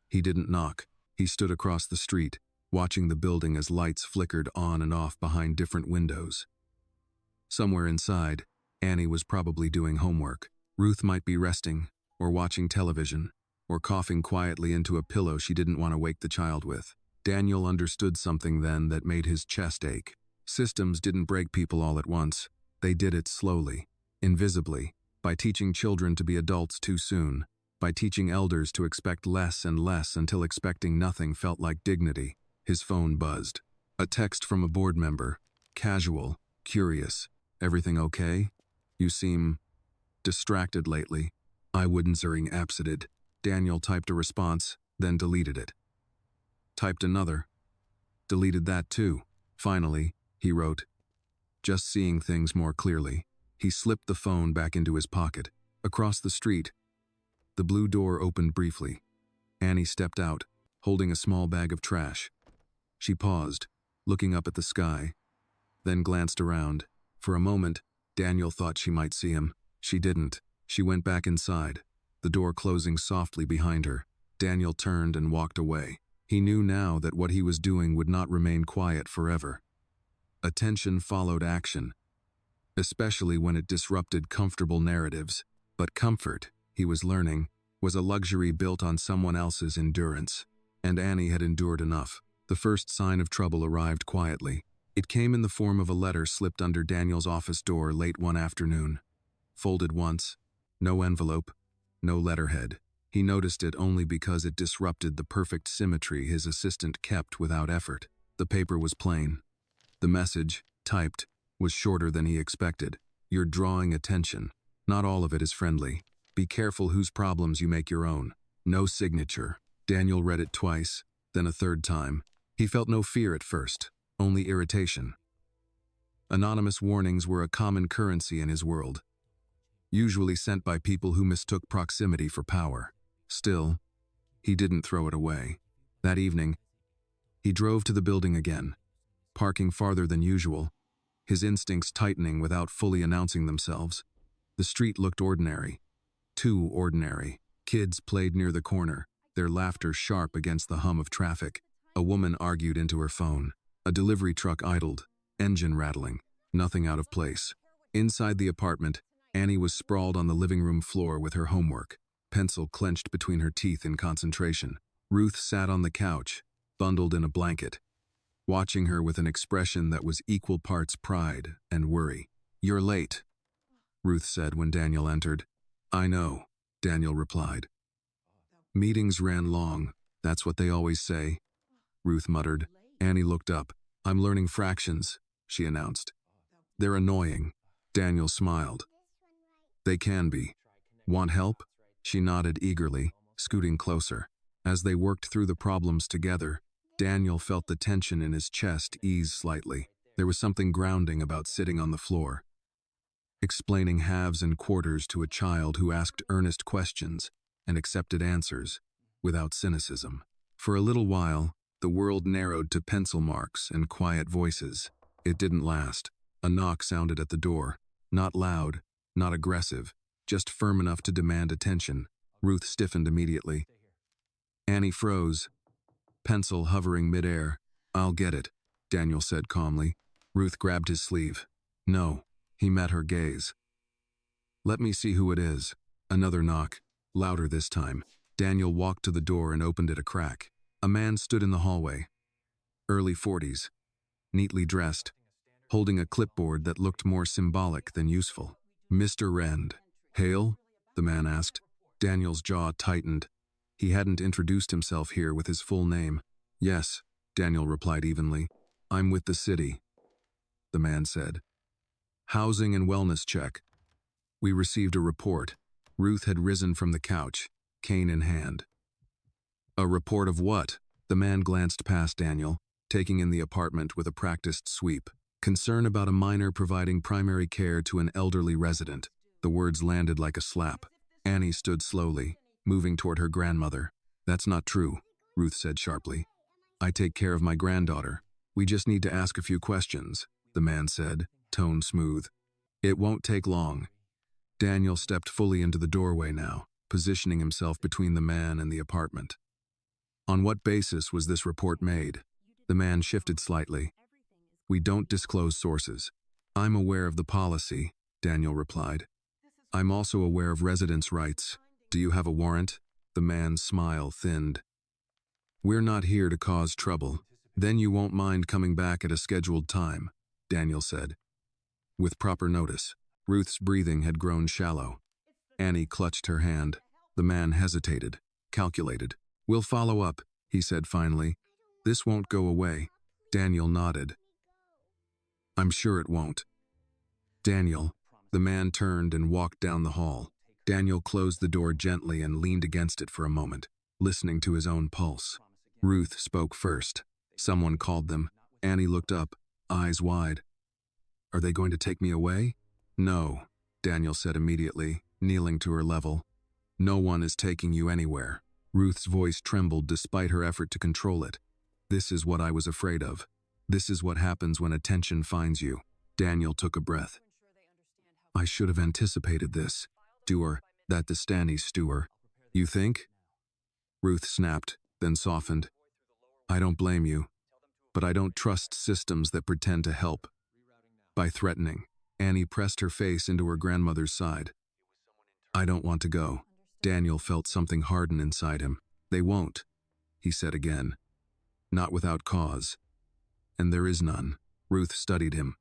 he didn't knock. He stood across the street, watching the building as lights flickered on and off behind different windows. Somewhere inside, Annie was probably doing homework. Ruth might be resting, or watching television, or coughing quietly into a pillow she didn't want to wake the child with. Daniel understood something then that made his chest ache. Systems didn't break people all at once. They did it slowly, invisibly, by teaching children to be adults too soon, by teaching elders to expect less and less until expecting nothing felt like dignity. His phone buzzed. A text from a board member. Casual, curious. "Everything okay? You seem distracted lately." "I wouldn't zering absited." Daniel typed a response, then deleted it. Typed another. Deleted that too. Finally, he wrote, "Just seeing things more clearly." He slipped the phone back into his pocket. Across the street, the blue door opened briefly. Annie stepped out, holding a small bag of trash. She paused, looking up at the sky, then glanced around. For a moment, Daniel thought she might see him. She didn't. She went back inside, the door closing softly behind her. Daniel turned and walked away. He knew now that what he was doing would not remain quiet forever. Attention followed action, especially when it disrupted comfortable narratives. But comfort, he was learning, was a luxury built on someone else's endurance. And Annie had endured enough. The first sign of trouble arrived quietly. It came in the form of a letter slipped under Daniel's office door late one afternoon. Folded once, no envelope, no letterhead. He noticed it only because it disrupted the perfect symmetry his assistant kept without effort. The paper was plain. The message, typed, was shorter than he expected. You're drawing attention. Not all of it is friendly. Be careful whose problems you make your own. No signature. Daniel read it twice, then a third time. He felt no fear at first, only irritation. Anonymous warnings were a common currency in his world, usually sent by people who mistook proximity for power. Still, he didn't throw it away. That evening, he drove to the building again, parking farther than usual, his instincts tightening without fully announcing themselves. The street looked ordinary. Too ordinary. Kids played near the corner, their laughter sharp against the hum of traffic. A woman argued into her phone. A delivery truck idled, engine rattling, nothing out of place. Inside the apartment, Annie was sprawled on the living room floor with her homework, pencil clenched between her teeth in concentration. Ruth sat on the couch, bundled in a blanket, watching her with an expression that was equal parts pride and worry. "You're late," Ruth said when Daniel entered. "I know," Daniel replied. "Meetings ran long, that's what they always say," Ruth muttered. Annie looked up. "I'm learning fractions," she announced. "They're annoying." Daniel smiled. "They can be. Want help?" She nodded eagerly, scooting closer. As they worked through the problems together, Daniel felt the tension in his chest ease slightly. There was something grounding about sitting on the floor, explaining halves and quarters to a child who asked earnest questions and accepted answers without cynicism. For a little while, the world narrowed to pencil marks and quiet voices. It didn't last. A knock sounded at the door. Not loud, not aggressive, just firm enough to demand attention. Ruth stiffened immediately. Annie froze, pencil hovering midair. "I'll get it," Daniel said calmly. Ruth grabbed his sleeve. "No." He met her gaze. "Let me see who it is." Another knock, louder this time. Daniel walked to the door and opened it a crack. A man stood in the hallway, early 40s, neatly dressed, holding a clipboard that looked more symbolic than useful. "Mr. Rand." "Hale?" the man asked. Daniel's jaw tightened. He hadn't introduced himself here with his full name. "Yes," Daniel replied evenly. "I'm with the city," the man said. "Housing and wellness check. We received a report." Ruth had risen from the couch, cane in hand. "A report of what?" The man glanced past Daniel, taking in the apartment with a practiced sweep. "Concern about a minor providing primary care to an elderly resident." The words landed like a slap. Annie stood slowly, moving toward her grandmother. "That's not true," Ruth said sharply. "I take care of my granddaughter. We just need to ask a few questions," the man said, tone smooth. "It won't take long." Daniel stepped fully into the doorway now, positioning himself between the man and the apartment. "On what basis was this report made?" The man shifted slightly. "We don't disclose sources." "I'm aware of the policy," Daniel replied. "I'm also aware of residents' rights. Do you have a warrant?" The man's smile thinned. "We're not here to cause trouble. Then you won't mind coming back at a scheduled time," Daniel said. "With proper notice." Ruth's breathing had grown shallow. Annie clutched her hand. The man hesitated, calculated. "We'll follow up," he said finally. "This won't go away." Daniel nodded. "I'm sure it won't." "Daniel." The man turned and walked down the hall. Daniel closed the door gently and leaned against it for a moment, listening to his own pulse. Ruth spoke first. Someone called them. Annie looked up, eyes wide. "Are they going to take me away?" "No," Daniel said immediately, kneeling to her level. "No one is taking you anywhere." Ruth's voice trembled despite her effort to control it. "This is what I was afraid of. This is what happens when attention finds you." Daniel took a breath. "I should have anticipated this. That the Stanny Stewer. You think?" Ruth snapped, then softened. I don't blame you, but I don't trust systems that pretend to help. By threatening, Annie pressed her face into her grandmother's side. I don't want to go. Daniel felt something harden inside him. They won't, he said again. Not without cause. And there is none. Ruth studied him.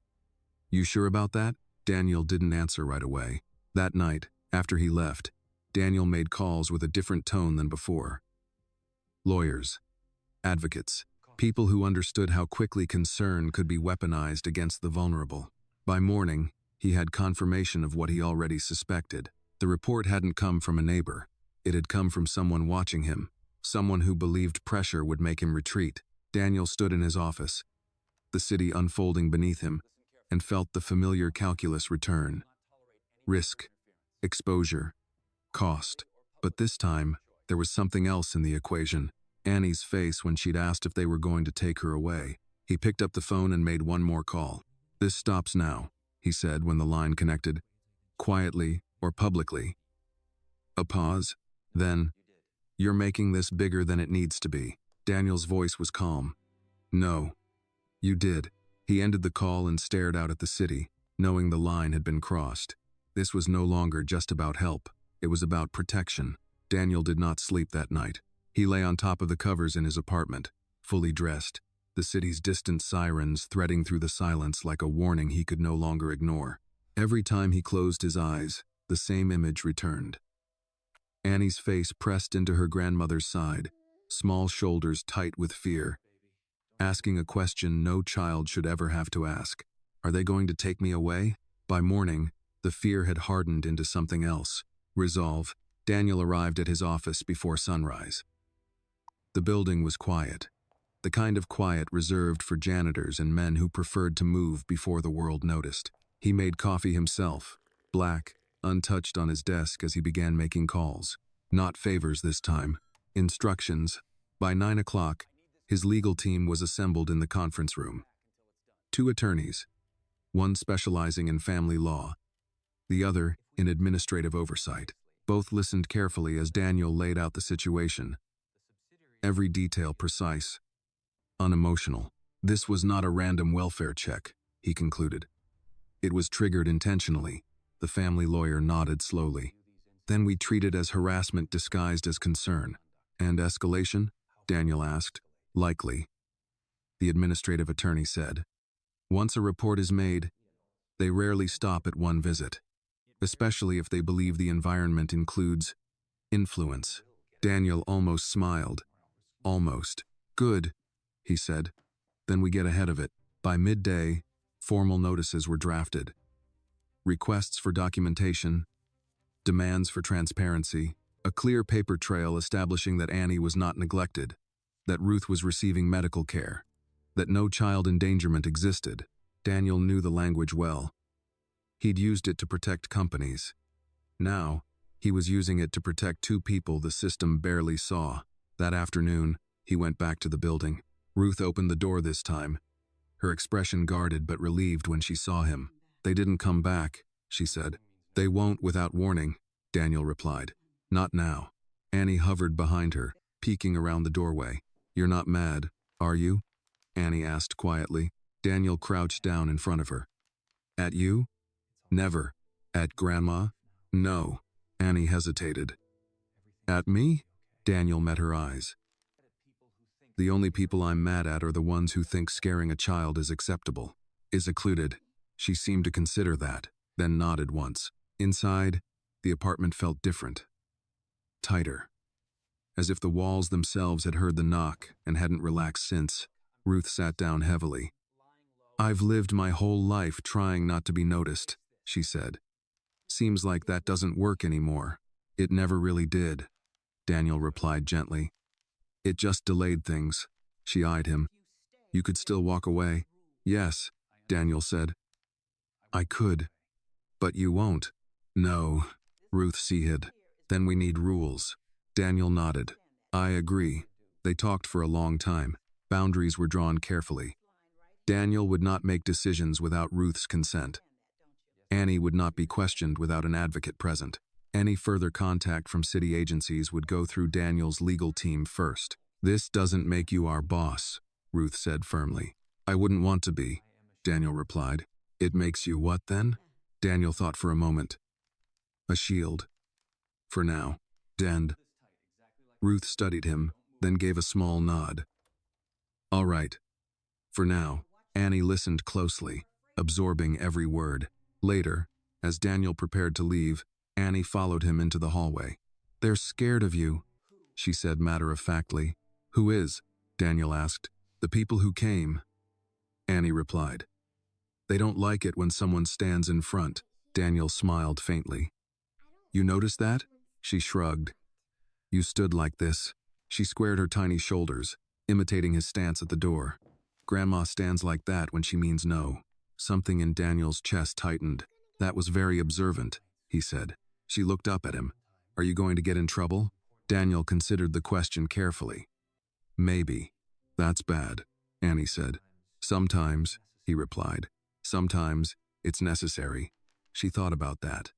You sure about that? Daniel didn't answer right away. That night, after he left, Daniel made calls with a different tone than before. Lawyers, advocates, people who understood how quickly concern could be weaponized against the vulnerable. By morning, he had confirmation of what he already suspected. The report hadn't come from a neighbor. It had come from someone watching him, someone who believed pressure would make him retreat. Daniel stood in his office, the city unfolding beneath him, and felt the familiar calculus return. Risk, exposure, cost. But this time, there was something else in the equation. Annie's face when she'd asked if they were going to take her away. He picked up the phone and made one more call. This stops now, he said when the line connected. Quietly or publicly. A pause. Then, you're making this bigger than it needs to be. Daniel's voice was calm. No. You did. He ended the call and stared out at the city, knowing the line had been crossed. This was no longer just about help. It was about protection. Daniel did not sleep that night. He lay on top of the covers in his apartment, fully dressed, the city's distant sirens threading through the silence like a warning he could no longer ignore. Every time he closed his eyes, the same image returned. Annie's face pressed into her grandmother's side, small shoulders tight with fear, asking a question no child should ever have to ask. Are they going to take me away? By morning, the fear had hardened into something else. Resolve. Daniel arrived at his office before sunrise. The building was quiet, the kind of quiet reserved for janitors and men who preferred to move before the world noticed. He made coffee himself, black, untouched on his desk as he began making calls. Not favors this time. Instructions. By 9 o'clock, his legal team was assembled in the conference room. 2 attorneys, one specializing in family law, the other in administrative oversight. Both listened carefully as Daniel laid out the situation. Every detail precise, unemotional. This was not a random welfare check, he concluded. It was triggered intentionally. The family lawyer nodded slowly. Then we treat it as harassment disguised as concern. And escalation? Daniel asked. Likely, the administrative attorney said. Once a report is made, they rarely stop at one visit, especially if they believe the environment includes influence. Daniel almost smiled. Almost. Good, he said. Then we get ahead of it. By midday, formal notices were drafted. Requests for documentation, demands for transparency, a clear paper trail establishing that Annie was not neglected, that Ruth was receiving medical care, that no child endangerment existed. Daniel knew the language well. He'd used it to protect companies. Now, he was using it to protect 2 people the system barely saw. That afternoon, he went back to the building. Ruth opened the door this time, her expression guarded but relieved when she saw him. They didn't come back, she said. They won't without warning, Daniel replied. Not now. Annie hovered behind her, peeking around the doorway. You're not mad, are you? Annie asked quietly. Daniel crouched down in front of her. At you? Never. At Grandma? No. Annie hesitated. At me? Daniel met her eyes. The only people I'm mad at are the ones who think scaring a child is acceptable. Is occluded. She seemed to consider that, then nodded once. Inside, the apartment felt different. Tighter. As if the walls themselves had heard the knock and hadn't relaxed since. Ruth sat down heavily. I've lived my whole life trying not to be noticed, she said. Seems like that doesn't work anymore. It never really did, Daniel replied gently. It just delayed things. She eyed him. You could still walk away? Yes, Daniel said. I could. But you won't. No, Ruth seahed. Then we need rules. Daniel nodded. I agree. They talked for a long time. Boundaries were drawn carefully. Daniel would not make decisions without Ruth's consent. Annie would not be questioned without an advocate present. Any further contact from city agencies would go through Daniel's legal team first. This doesn't make you our boss, Ruth said firmly. I wouldn't want to be, Daniel replied. It makes you what then? Daniel thought for a moment. A shield. For now. And Ruth studied him, then gave a small nod. All right. For now. Annie listened closely, absorbing every word. Later, as Daniel prepared to leave, Annie followed him into the hallway. They're scared of you, she said matter-of-factly. Who is? Daniel asked. The people who came. Annie replied. They don't like it when someone stands in front. Daniel smiled faintly. You noticed that? She shrugged. You stood like this. She squared her tiny shoulders, imitating his stance at the door. Grandma stands like that when she means no. Something in Daniel's chest tightened. That was very observant, he said. She looked up at him. Are you going to get in trouble? Daniel considered the question carefully. Maybe. That's bad, Annie said. Sometimes, he replied. Sometimes, it's necessary. She thought about that.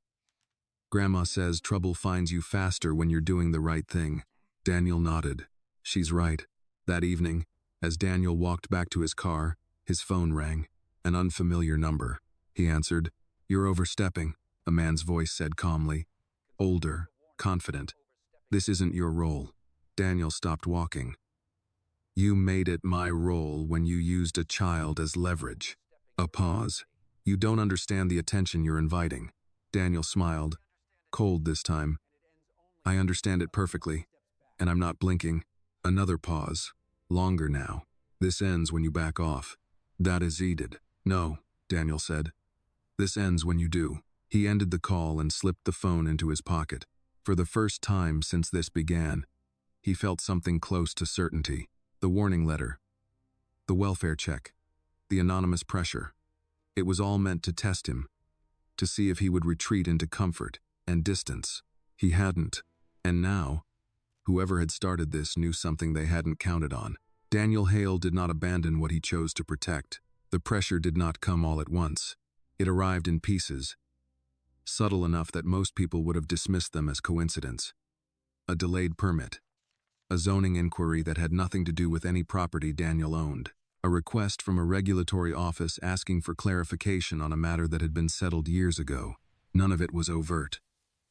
Grandma says trouble finds you faster when you're doing the right thing. Daniel nodded. She's right. That evening, as Daniel walked back to his car, his phone rang. An unfamiliar number. He answered. You're overstepping, a man's voice said calmly. Older, confident. This isn't your role. Daniel stopped walking. You made it my role when you used a child as leverage. A pause. You don't understand the attention you're inviting. Daniel smiled. Cold this time. I understand it perfectly. And I'm not blinking. Another pause. Longer now. This ends when you back off. That is heated. No, Daniel said. This ends when you do. He ended the call and slipped the phone into his pocket. For the first time since this began, he felt something close to certainty. The warning letter. The welfare check. The anonymous pressure. It was all meant to test him. To see if he would retreat into comfort and distance. He hadn't. And now, whoever had started this knew something they hadn't counted on. Daniel Hale did not abandon what he chose to protect. The pressure did not come all at once. It arrived in pieces, subtle enough that most people would have dismissed them as coincidence. A delayed permit. A zoning inquiry that had nothing to do with any property Daniel owned. A request from a regulatory office asking for clarification on a matter that had been settled years ago. None of it was overt.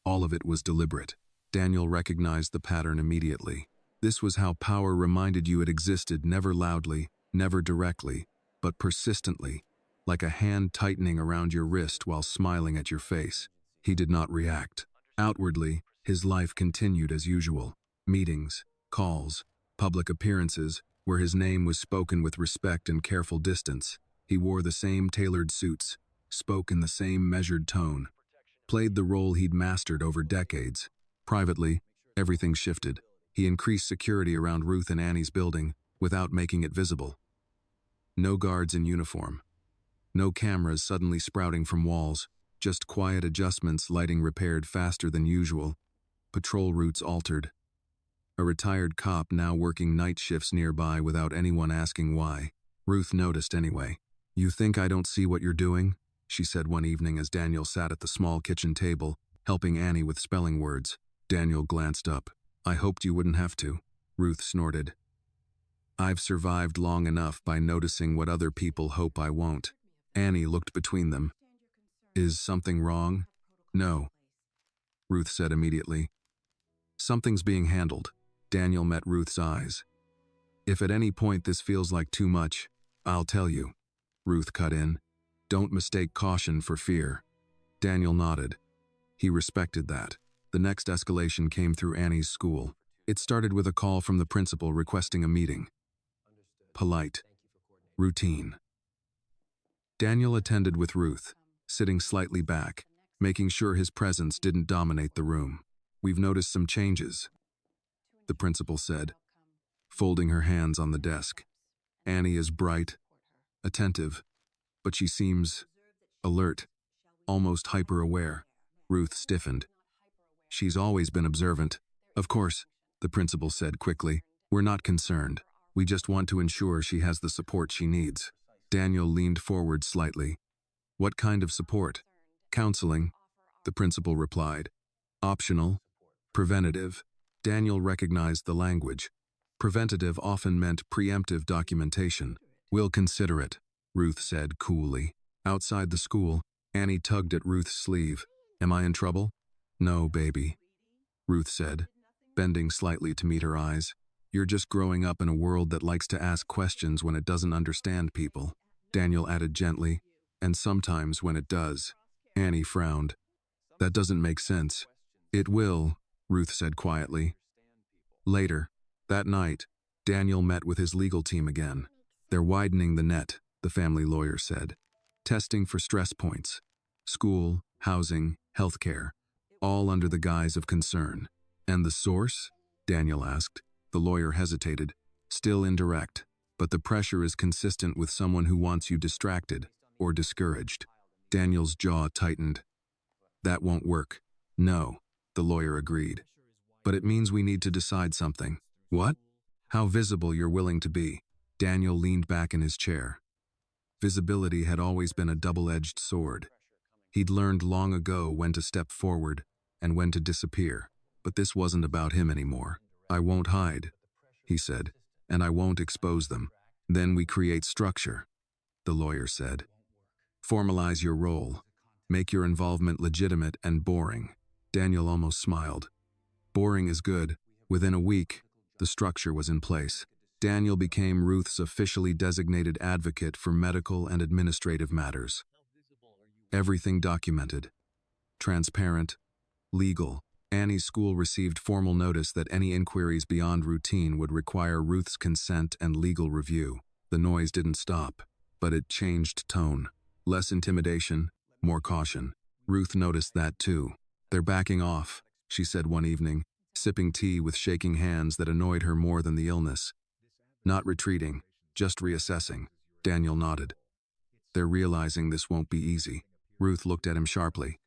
All of it was deliberate. Daniel recognized the pattern immediately. This was how power reminded you it existed, never loudly, never directly, but persistently, like a hand tightening around your wrist while smiling at your face. He did not react. Outwardly, his life continued as usual. Meetings, calls, public appearances, where his name was spoken with respect and careful distance. He wore the same tailored suits, spoke in the same measured tone, played the role he'd mastered over decades. Privately, everything shifted. He increased security around Ruth and Annie's building without making it visible. No guards in uniform. No cameras suddenly sprouting from walls, just quiet adjustments, lighting repaired faster than usual. Patrol routes altered. A retired cop now working night shifts nearby without anyone asking why. Ruth noticed anyway. You think I don't see what you're doing? She said one evening as Daniel sat at the small kitchen table, helping Annie with spelling words. Daniel glanced up. I hoped you wouldn't have to. Ruth snorted. I've survived long enough by noticing what other people hope I won't. Annie looked between them. Is something wrong? No, Ruth said immediately. Something's being handled. Daniel met Ruth's eyes. If at any point this feels like too much, I'll tell you. Ruth cut in. Don't mistake caution for fear. Daniel nodded. He respected that. The next escalation came through Annie's school. It started with a call from the principal requesting a meeting. Polite. Routine. Daniel attended with Ruth, sitting slightly back, making sure his presence didn't dominate the room. We've noticed some changes, the principal said, folding her hands on the desk. Annie is bright, attentive, but she seems alert, almost hyper-aware. Ruth stiffened. She's always been observant. Of course, the principal said quickly. We're not concerned. We just want to ensure she has the support she needs. Daniel leaned forward slightly. What kind of support? Counseling, the principal replied. Optional, preventative. Daniel recognized the language. Preventative often meant preemptive documentation. "We'll consider it," Ruth said coolly. Outside the school, Annie tugged at Ruth's sleeve. "Am I in trouble?" "No, baby," Ruth said, bending slightly to meet her eyes. "You're just growing up in a world that likes to ask questions when it doesn't understand people," Daniel added gently. "And sometimes when it does." Annie frowned. "That doesn't make sense." "It will," Ruth said quietly. Later, that night, Daniel met with his legal team again. "They're widening the net," the family lawyer said. "Testing for stress points. School, housing, healthcare, all under the guise of concern." "And the source?" Daniel asked. The lawyer hesitated. "Still indirect, but the pressure is consistent with someone who wants you distracted or discouraged." Daniel's jaw tightened. "That won't work." "No," the lawyer agreed. "But it means we need to decide something." "What?" "How visible you're willing to be." Daniel leaned back in his chair. Visibility had always been a double-edged sword. He'd learned long ago when to step forward and when to disappear, but this wasn't about him anymore. "I won't hide," he said, "and I won't expose them." "Then we create structure," the lawyer said. "Formalize your role. Make your involvement legitimate and boring." Daniel almost smiled. Boring is good. Within a week, the structure was in place. Daniel became Ruth's officially designated advocate for medical and administrative matters. Everything documented. Transparent. Legal. Annie's school received formal notice that any inquiries beyond routine would require Ruth's consent and legal review. The noise didn't stop, but it changed tone. Less intimidation, more caution. Ruth noticed that too. "They're backing off," she said one evening, sipping tea with shaking hands that annoyed her more than the illness. "Not retreating, just reassessing." Daniel nodded. "They're realizing this won't be easy." Ruth looked at him sharply.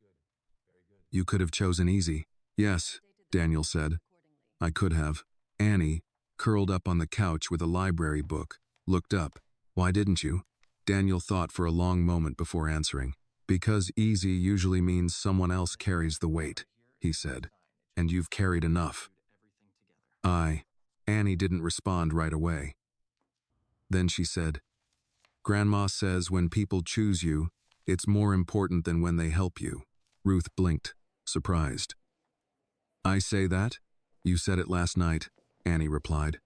"You could have chosen easy." "Yes," Daniel said. "I could have." Annie, curled up on the couch with a library book, looked up. "Why didn't you?" Daniel thought for a long moment before answering. "Because easy usually means someone else carries the weight," he said. "And you've carried enough." Annie didn't respond right away. Then she said, "Grandma says when people choose you, it's more important than when they help you." Ruth blinked, surprised. "I say that? You said it last night," Annie replied.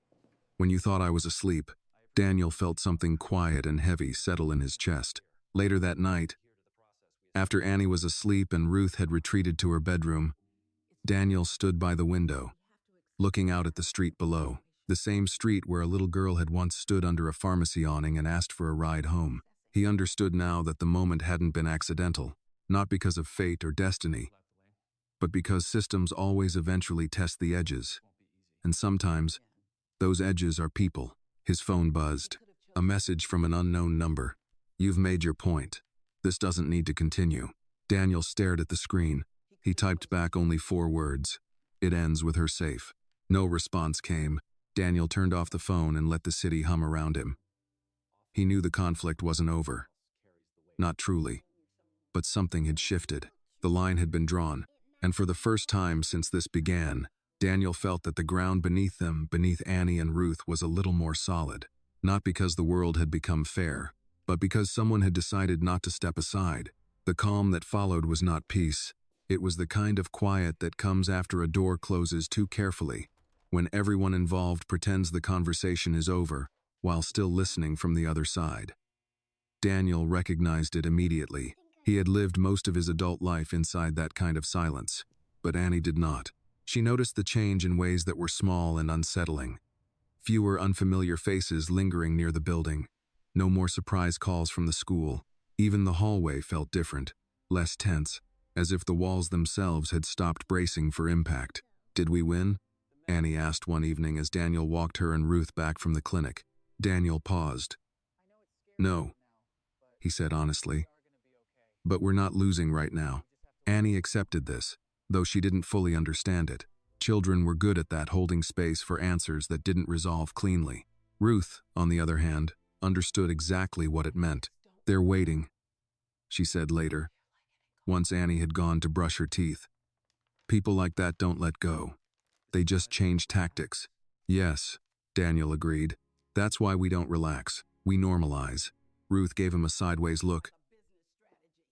"When you thought I was asleep." Daniel felt something quiet and heavy settle in his chest. Later that night, after Annie was asleep and Ruth had retreated to her bedroom, Daniel stood by the window, looking out at the street below, the same street where a little girl had once stood under a pharmacy awning and asked for a ride home. He understood now that the moment hadn't been accidental, not because of fate or destiny, but because systems always eventually test the edges. And sometimes, those edges are people. His phone buzzed. A message from an unknown number. "You've made your point. This doesn't need to continue." Daniel stared at the screen. He typed back only 4 words. "It ends with her safe." No response came. Daniel turned off the phone and let the city hum around him. He knew the conflict wasn't over. Not truly. But something had shifted. The line had been drawn. And for the first time since this began, Daniel felt that the ground beneath them, beneath Annie and Ruth, was a little more solid. Not because the world had become fair, but because someone had decided not to step aside. The calm that followed was not peace. It was the kind of quiet that comes after a door closes too carefully, when everyone involved pretends the conversation is over, while still listening from the other side. Daniel recognized it immediately. He had lived most of his adult life inside that kind of silence, but Annie did not. She noticed the change in ways that were small and unsettling. Fewer unfamiliar faces lingering near the building. No more surprise calls from the school. Even the hallway felt different, less tense, as if the walls themselves had stopped bracing for impact. "Did we win?" Annie asked one evening as Daniel walked her and Ruth back from the clinic. Daniel paused. "No," he said honestly. "But we're not losing right now." Annie accepted this, though she didn't fully understand it. Children were good at that, holding space for answers that didn't resolve cleanly. Ruth, on the other hand, understood exactly what it meant. "They're waiting," she said later, once Annie had gone to brush her teeth. "People like that don't let go. They just change tactics." "Yes," Daniel agreed. That's why we don't relax. We normalize. Ruth gave him a sideways look.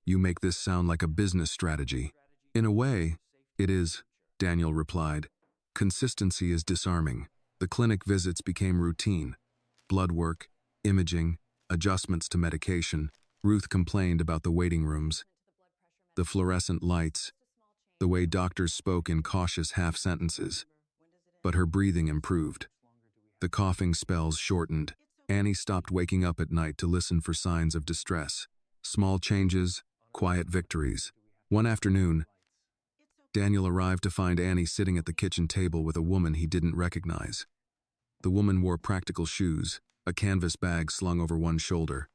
You make this sound like a business strategy. In a way, it is, Daniel replied. Consistency is disarming. The clinic visits became routine. Blood work, imaging, adjustments to medication. Ruth complained about the waiting rooms, the fluorescent lights, the way doctors spoke in cautious half-sentences. But her breathing improved. The coughing spells shortened. Annie stopped waking up at night to listen for signs of distress. Small changes, quiet victories. One afternoon, Daniel arrived to find Annie sitting at the kitchen table with a woman he didn't recognize. The woman wore practical shoes, a canvas bag slung over one shoulder.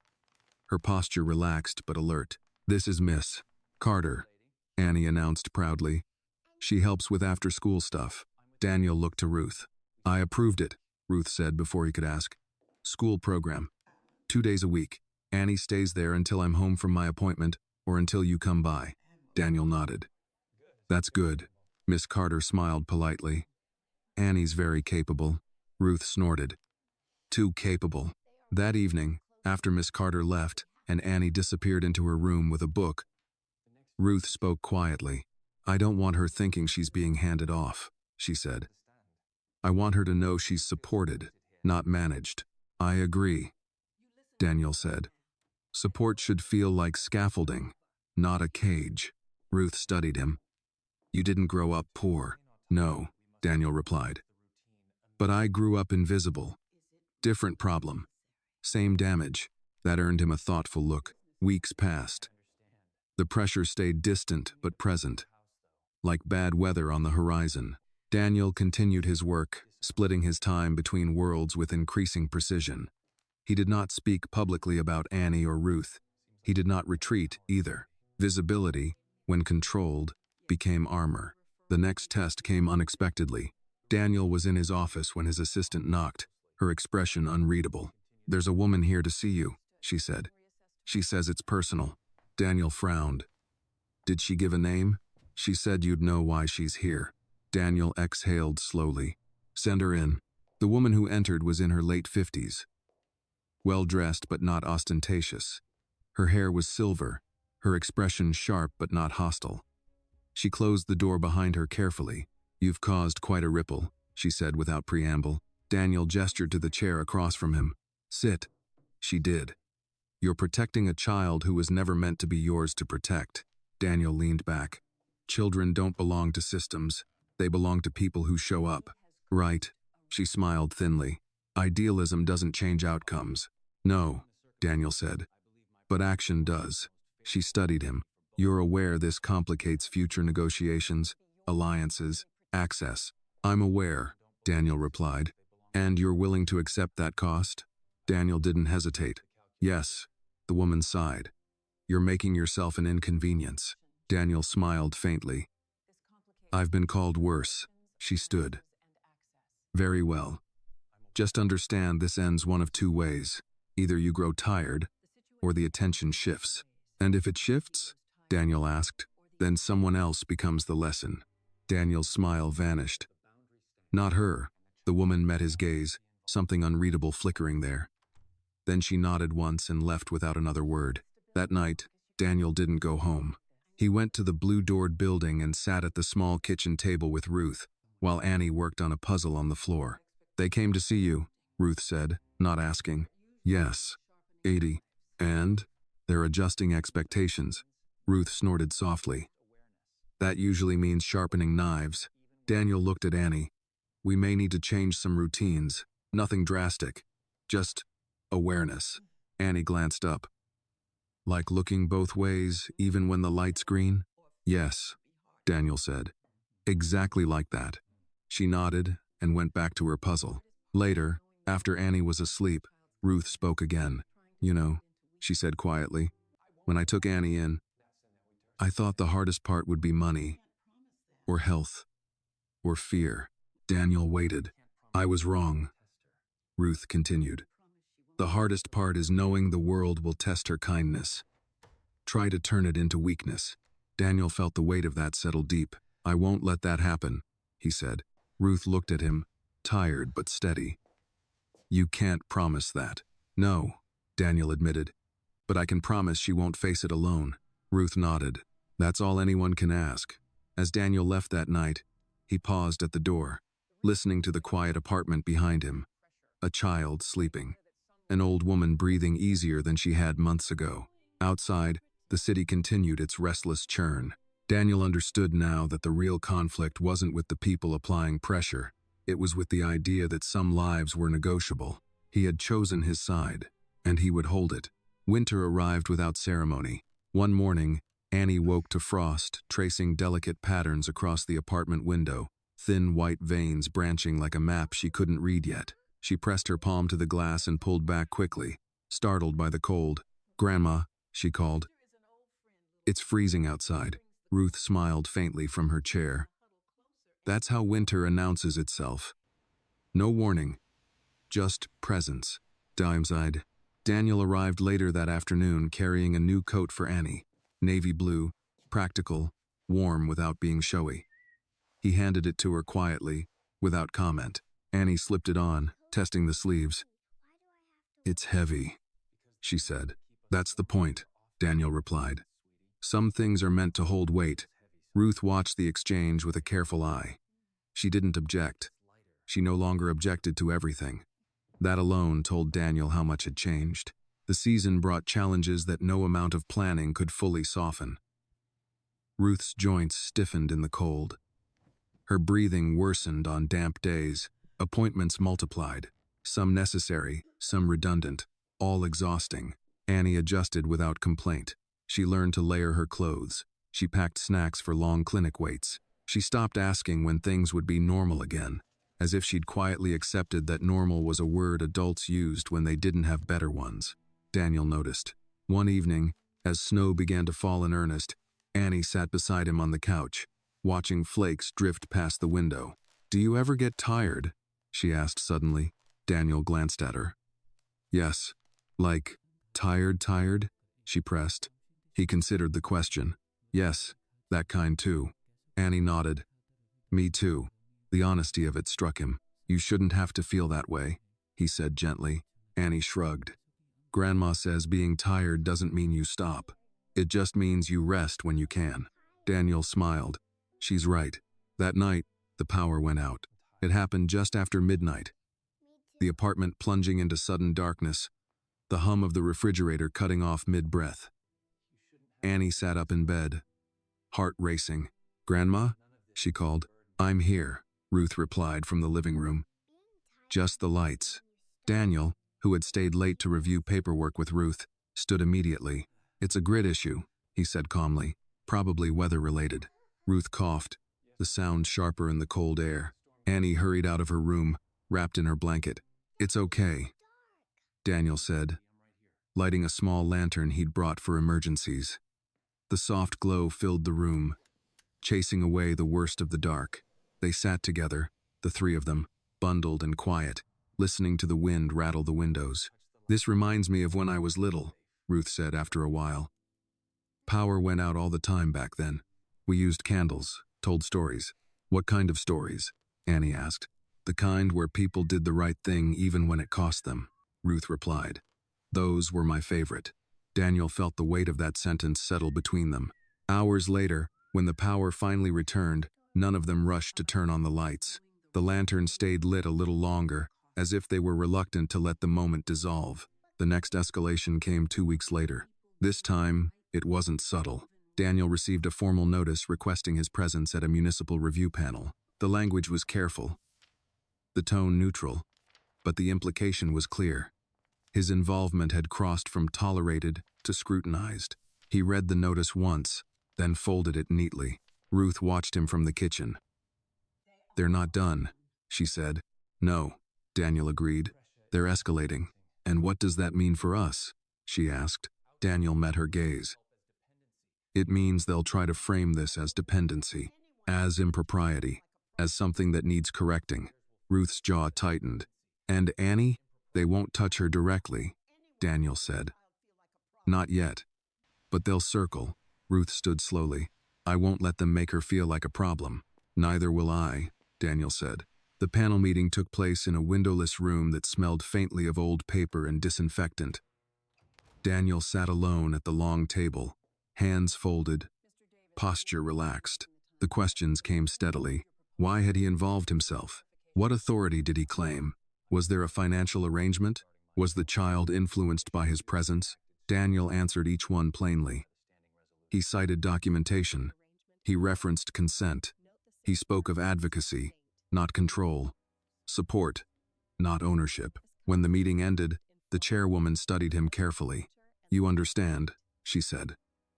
Her posture relaxed but alert. This is Miss Carter, Annie announced proudly. She helps with after-school stuff. Daniel looked to Ruth. I approved it, Ruth said before he could ask. School program. 2 days a week. Annie stays there until I'm home from my appointment or until you come by. Daniel nodded. That's good. Miss Carter smiled politely. Annie's very capable. Ruth snorted. Too capable. That evening, after Miss Carter left and Annie disappeared into her room with a book, Ruth spoke quietly. I don't want her thinking she's being handed off, she said. I want her to know she's supported, not managed. I agree, Daniel said. Support should feel like scaffolding, not a cage. Ruth studied him. You didn't grow up poor. No, Daniel replied. But I grew up invisible. Different problem. Same damage. That earned him a thoughtful look. Weeks passed. The pressure stayed distant but present, like bad weather on the horizon. Daniel continued his work, splitting his time between worlds with increasing precision. He did not speak publicly about Annie or Ruth. He did not retreat either. Visibility, when controlled, became armor. The next test came unexpectedly. Daniel was in his office when his assistant knocked, her expression unreadable. There's a woman here to see you, she said. She says it's personal. Daniel frowned. Did she give a name? She said you'd know why she's here. Daniel exhaled slowly. Send her in. The woman who entered was in her late 50s. Well-dressed but not ostentatious. Her hair was silver, her expression sharp but not hostile. She closed the door behind her carefully. You've caused quite a ripple, she said without preamble. Daniel gestured to the chair across from him. Sit. She did. You're protecting a child who was never meant to be yours to protect. Daniel leaned back. Children don't belong to systems. They belong to people who show up. Right, she smiled thinly. Idealism doesn't change outcomes. No, Daniel said. But action does. She studied him. You're aware this complicates future negotiations, alliances, access. I'm aware, Daniel replied. And you're willing to accept that cost? Daniel didn't hesitate. Yes, the woman sighed. You're making yourself an inconvenience. Daniel smiled faintly. I've been called worse. She stood. Very well. Just understand this ends one of two ways. Either you grow tired, or the attention shifts. And if it shifts, Daniel asked, then someone else becomes the lesson. Daniel's smile vanished. Not her. The woman met his gaze, something unreadable flickering there. Then she nodded once and left without another word. That night, Daniel didn't go home. He went to the blue-doored building and sat at the small kitchen table with Ruth, while Annie worked on a puzzle on the floor. They came to see you, Ruth said, not asking. Yes. 80. And? They're adjusting expectations. Ruth snorted softly. That usually means sharpening knives. Daniel looked at Annie. We may need to change some routines. Nothing drastic. Just awareness. Annie glanced up. Like looking both ways, even when the light's green? Yes, Daniel said. Exactly like that. She nodded and went back to her puzzle. Later, after Annie was asleep, Ruth spoke again. You know, she said quietly, when I took Annie in, I thought the hardest part would be money, or health, or fear. Daniel waited. I was wrong. Ruth continued. The hardest part is knowing the world will test her kindness. Try to turn it into weakness. Daniel felt the weight of that settle deep. I won't let that happen, he said. Ruth looked at him, tired but steady. You can't promise that. No, Daniel admitted. But I can promise she won't face it alone. Ruth nodded. That's all anyone can ask. As Daniel left that night, he paused at the door, listening to the quiet apartment behind him. A child sleeping. An old woman breathing easier than she had months ago. Outside, the city continued its restless churn. Daniel understood now that the real conflict wasn't with the people applying pressure. It was with the idea that some lives were negotiable. He had chosen his side, and he would hold it. Winter arrived without ceremony. One morning, Annie woke to frost, tracing delicate patterns across the apartment window, thin white veins branching like a map she couldn't read yet. She pressed her palm to the glass and pulled back quickly, startled by the cold. "Grandma," she called. "It's freezing outside." Ruth smiled faintly from her chair. That's how winter announces itself. No warning, just presence. Dime-eyed. Daniel arrived later that afternoon carrying a new coat for Annie. Navy blue, practical, warm without being showy. He handed it to her quietly, without comment. Annie slipped it on, testing the sleeves. "It's heavy," she said. "That's the point," Daniel replied. "Some things are meant to hold weight." Ruth watched the exchange with a careful eye. She didn't object. She no longer objected to everything. That alone told Daniel how much had changed. The season brought challenges that no amount of planning could fully soften. Ruth's joints stiffened in the cold. Her breathing worsened on damp days. Appointments multiplied, some necessary, some redundant, all exhausting. Annie adjusted without complaint. She learned to layer her clothes. She packed snacks for long clinic waits. She stopped asking when things would be normal again, as if she'd quietly accepted that normal was a word adults used when they didn't have better ones. Daniel noticed. One evening, as snow began to fall in earnest, Annie sat beside him on the couch, watching flakes drift past the window. "Do you ever get tired?" she asked suddenly. Daniel glanced at her. "Yes. Like, tired?" she pressed. He considered the question. "Yes, that kind too." Annie nodded. "Me too." The honesty of it struck him. "You shouldn't have to feel that way," he said gently. Annie shrugged. "Grandma says being tired doesn't mean you stop. It just means you rest when you can." Daniel smiled. "She's right." That night, the power went out. It happened just after midnight. The apartment plunging into sudden darkness, the hum of the refrigerator cutting off mid-breath. Annie sat up in bed, heart racing. "Grandma?" she called. "I'm here," Ruth replied from the living room. "Just the lights." Daniel, who had stayed late to review paperwork with Ruth, stood immediately. "It's a grid issue," he said calmly. "Probably weather-related." Ruth coughed, the sound sharper in the cold air. Annie hurried out of her room, wrapped in her blanket. "It's okay," Daniel said, lighting a small lantern he'd brought for emergencies. The soft glow filled the room, chasing away the worst of the dark. They sat together, the three of them, bundled and quiet, listening to the wind rattle the windows. "This reminds me of when I was little," Ruth said after a while. "Power went out all the time back then. We used candles, told stories." "What kind of stories?" Annie asked. "The kind where people did the right thing even when it cost them," Ruth replied. "Those were my favorite." Daniel felt the weight of that sentence settle between them. Hours later, when the power finally returned, none of them rushed to turn on the lights. The lantern stayed lit a little longer, as if they were reluctant to let the moment dissolve. The next escalation came 2 weeks later. This time, it wasn't subtle. Daniel received a formal notice requesting his presence at a municipal review panel. The language was careful, the tone neutral, but the implication was clear. His involvement had crossed from tolerated to scrutinized. He read the notice once, then folded it neatly. Ruth watched him from the kitchen. "They're not done," she said. "No," Daniel agreed. "They're escalating." "And what does that mean for us?" she asked. Daniel met her gaze. "It means they'll try to frame this as dependency, as impropriety, as something that needs correcting." Ruth's jaw tightened. "And Annie? They won't touch her directly," Daniel said. "Not yet. But they'll circle." Ruth stood slowly. "I won't let them make her feel like a problem." "Neither will I," Daniel said. The panel meeting took place in a windowless room that smelled faintly of old paper and disinfectant. Daniel sat alone at the long table, hands folded, posture relaxed. The questions came steadily. Why had he involved himself? What authority did he claim? Was there a financial arrangement? Was the child influenced by his presence? Daniel answered each one plainly. He cited documentation. He referenced consent. He spoke of advocacy, not control. Support, not ownership. When the meeting ended, the chairwoman studied him carefully. "You understand," she said,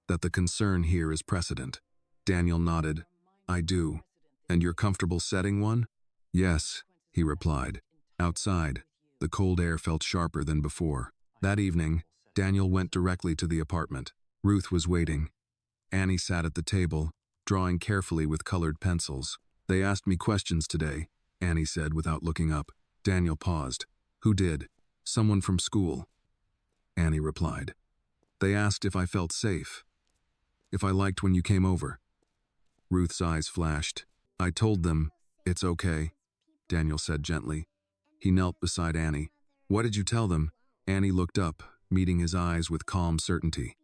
"that the concern here is precedent." Daniel nodded. "I do. And you're comfortable setting one?" "Yes," he replied. Outside, the cold air felt sharper than before. That evening, Daniel went directly to the apartment. Ruth was waiting. Annie sat at the table, drawing carefully with colored pencils. "They asked me questions today," Annie said without looking up. Daniel paused. "Who did?" "Someone from school," Annie replied. "They asked if I felt safe, if I liked when you came over." Ruth's eyes flashed. "I told them, it's okay," Daniel said gently. He knelt beside Annie. "What did you tell them?" Annie looked up, meeting his eyes with calm certainty.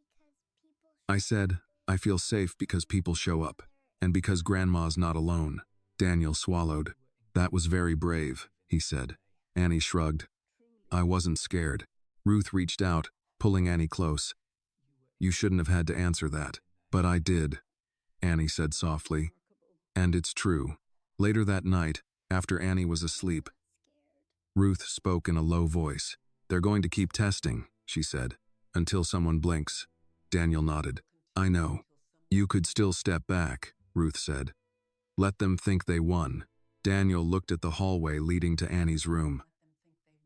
"I said, I feel safe because people show up, and because Grandma's not alone." Daniel swallowed. "That was very brave," he said. Annie shrugged. "I wasn't scared." Ruth reached out, pulling Annie close. "You shouldn't have had to answer that, but I did," Annie said softly. "And it's true." Later that night, after Annie was asleep, Ruth spoke in a low voice. "They're going to keep testing," she said, "until someone blinks." Daniel nodded. "I know. You could still step back," Ruth said. "Let them think they won." Daniel looked at the hallway leading to Annie's room.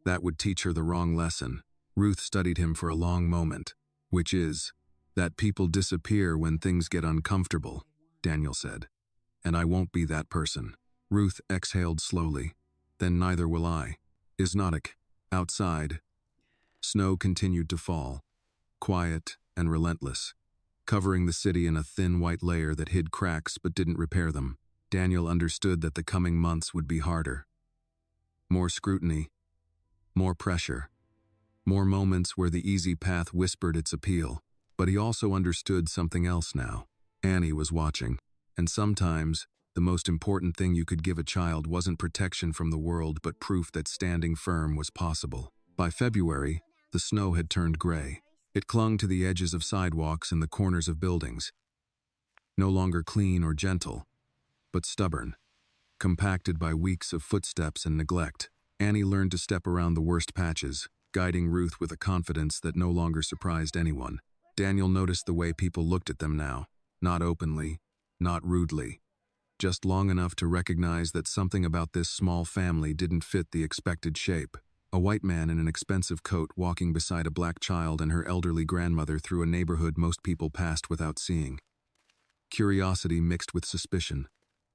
That would teach her the wrong lesson. Ruth studied him for a long moment. "Which is, that people disappear when things get uncomfortable," Daniel said. "And I won't be that person." Ruth exhaled slowly. "Then neither will I." Isnotic. Outside, snow continued to fall, quiet and relentless, covering the city in a thin white layer that hid cracks but didn't repair them. Daniel understood that the coming months would be harder. More scrutiny, more pressure, more moments where the easy path whispered its appeal. But he also understood something else now. Annie was watching, and sometimes the most important thing you could give a child wasn't protection from the world but proof that standing firm was possible. By February, the snow had turned gray. It clung to the edges of sidewalks and the corners of buildings. No longer clean or gentle, but stubborn, compacted by weeks of footsteps and neglect. Annie learned to step around the worst patches, guiding Ruth with a confidence that no longer surprised anyone. Daniel noticed the way people looked at them now, not openly, not rudely, just long enough to recognize that something about this small family didn't fit the expected shape. A white man in an expensive coat walking beside a black child and her elderly grandmother through a neighborhood most people passed without seeing. Curiosity mixed with suspicion.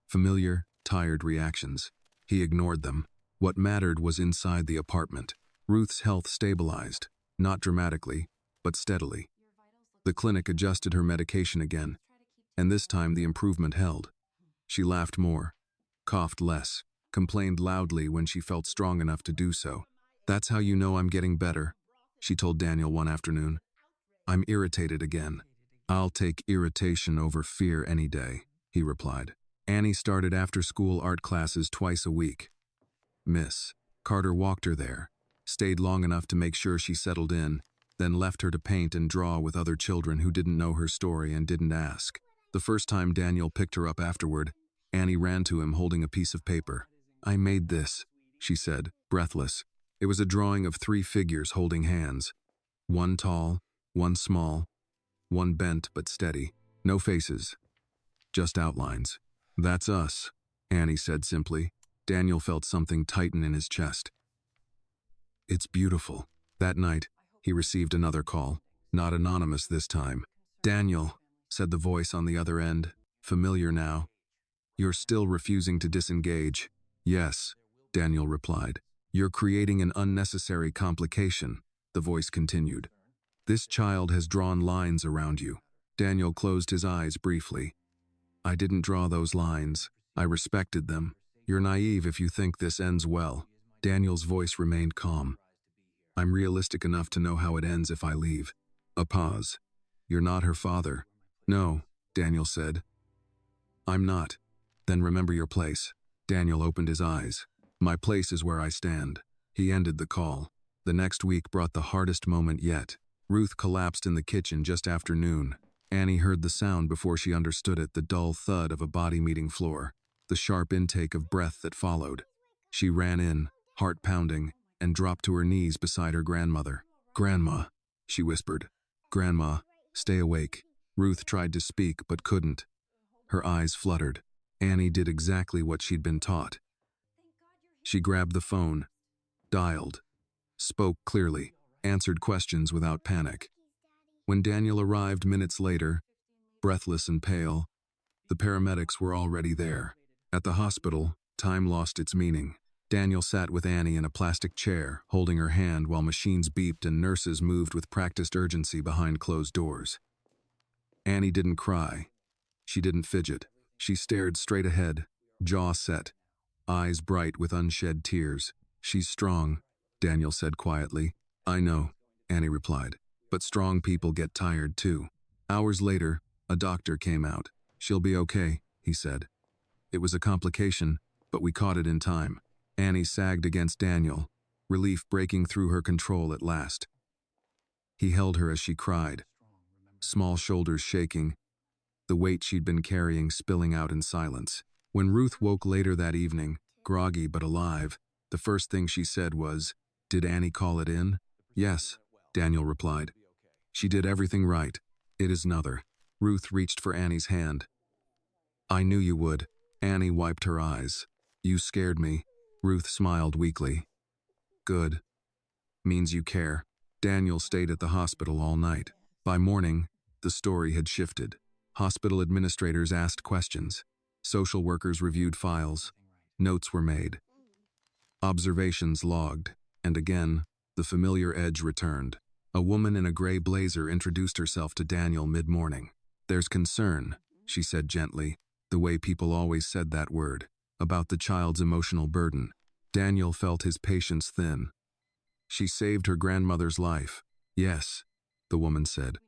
Familiar, tired reactions. He ignored them. What mattered was inside the apartment. Ruth's health stabilized, not dramatically, but steadily. The clinic adjusted her medication again, and this time the improvement held. She laughed more, coughed less, complained loudly when she felt strong enough to do so. "That's how you know I'm getting better," she told Daniel one afternoon. "I'm irritated again." "I'll take irritation over fear any day," he replied. Annie started after-school art classes twice a week. Miss Carter walked her there, stayed long enough to make sure she settled in, then left her to paint and draw with other children who didn't know her story and didn't ask. The first time Daniel picked her up afterward, Annie ran to him holding a piece of paper. "I made this," she said, breathless. It was a drawing of 3 figures holding hands. One tall, one small, one bent but steady. No faces, just outlines. "That's us," Annie said simply. Daniel felt something tighten in his chest. "It's beautiful." That night, he received another call, not anonymous this time. "Daniel," said the voice on the other end, familiar now. "You're still refusing to disengage." "Yes," Daniel replied. "You're creating an unnecessary complication," the voice continued. "This child has drawn lines around you." Daniel closed his eyes briefly. "I didn't draw those lines. I respected them. You're naive if you think this ends well. Daniel's voice remained calm. I'm realistic enough to know how it ends if I leave. A pause. You're not her father. No, Daniel said. I'm not. Then remember your place. Daniel opened his eyes. My place is where I stand. He ended the call. The next week brought the hardest moment yet. Ruth collapsed in the kitchen just after noon. Annie heard the sound before she understood it, the dull thud of a body meeting floor, the sharp intake of breath that followed. She ran in, heart pounding, and dropped to her knees beside her grandmother. Grandma, she whispered. Grandma, stay awake. Ruth tried to speak but couldn't. Her eyes fluttered. Annie did exactly what she'd been taught. She grabbed the phone, dialed, spoke clearly, answered questions without panic. When Daniel arrived minutes later, breathless and pale, the paramedics were already there. At the hospital, time lost its meaning. Daniel sat with Annie in a plastic chair, holding her hand while machines beeped and nurses moved with practiced urgency behind closed doors. Annie didn't cry. She didn't fidget. She stared straight ahead, jaw set, eyes bright with unshed tears. She's strong, Daniel said quietly. I know, Annie replied. But strong people get tired too. Hours later, a doctor came out. She'll be okay, he said. It was a complication, but we caught it in time. Annie sagged against Daniel, relief breaking through her control at last. He held her as she cried, small shoulders shaking, the weight she'd been carrying spilling out in silence. When Ruth woke later that evening, groggy but alive, the first thing she said was, "Did Annie call it in?" "Yes," Daniel replied. "She did everything right. It is another." Ruth reached for Annie's hand. "I knew you would." Annie wiped her eyes. "You scared me." Ruth smiled weakly. "Good. Means you care." Daniel stayed at the hospital all night. By morning, the story had shifted. Hospital administrators asked questions. Social workers reviewed files. Notes were made. Observations logged. And again, the familiar edge returned. A woman in a gray blazer introduced herself to Daniel mid-morning. "There's concern," she said gently, the way people always said that word, about the child's emotional burden. Daniel felt his patience thin. "She saved her grandmother's life." "Yes," the woman said.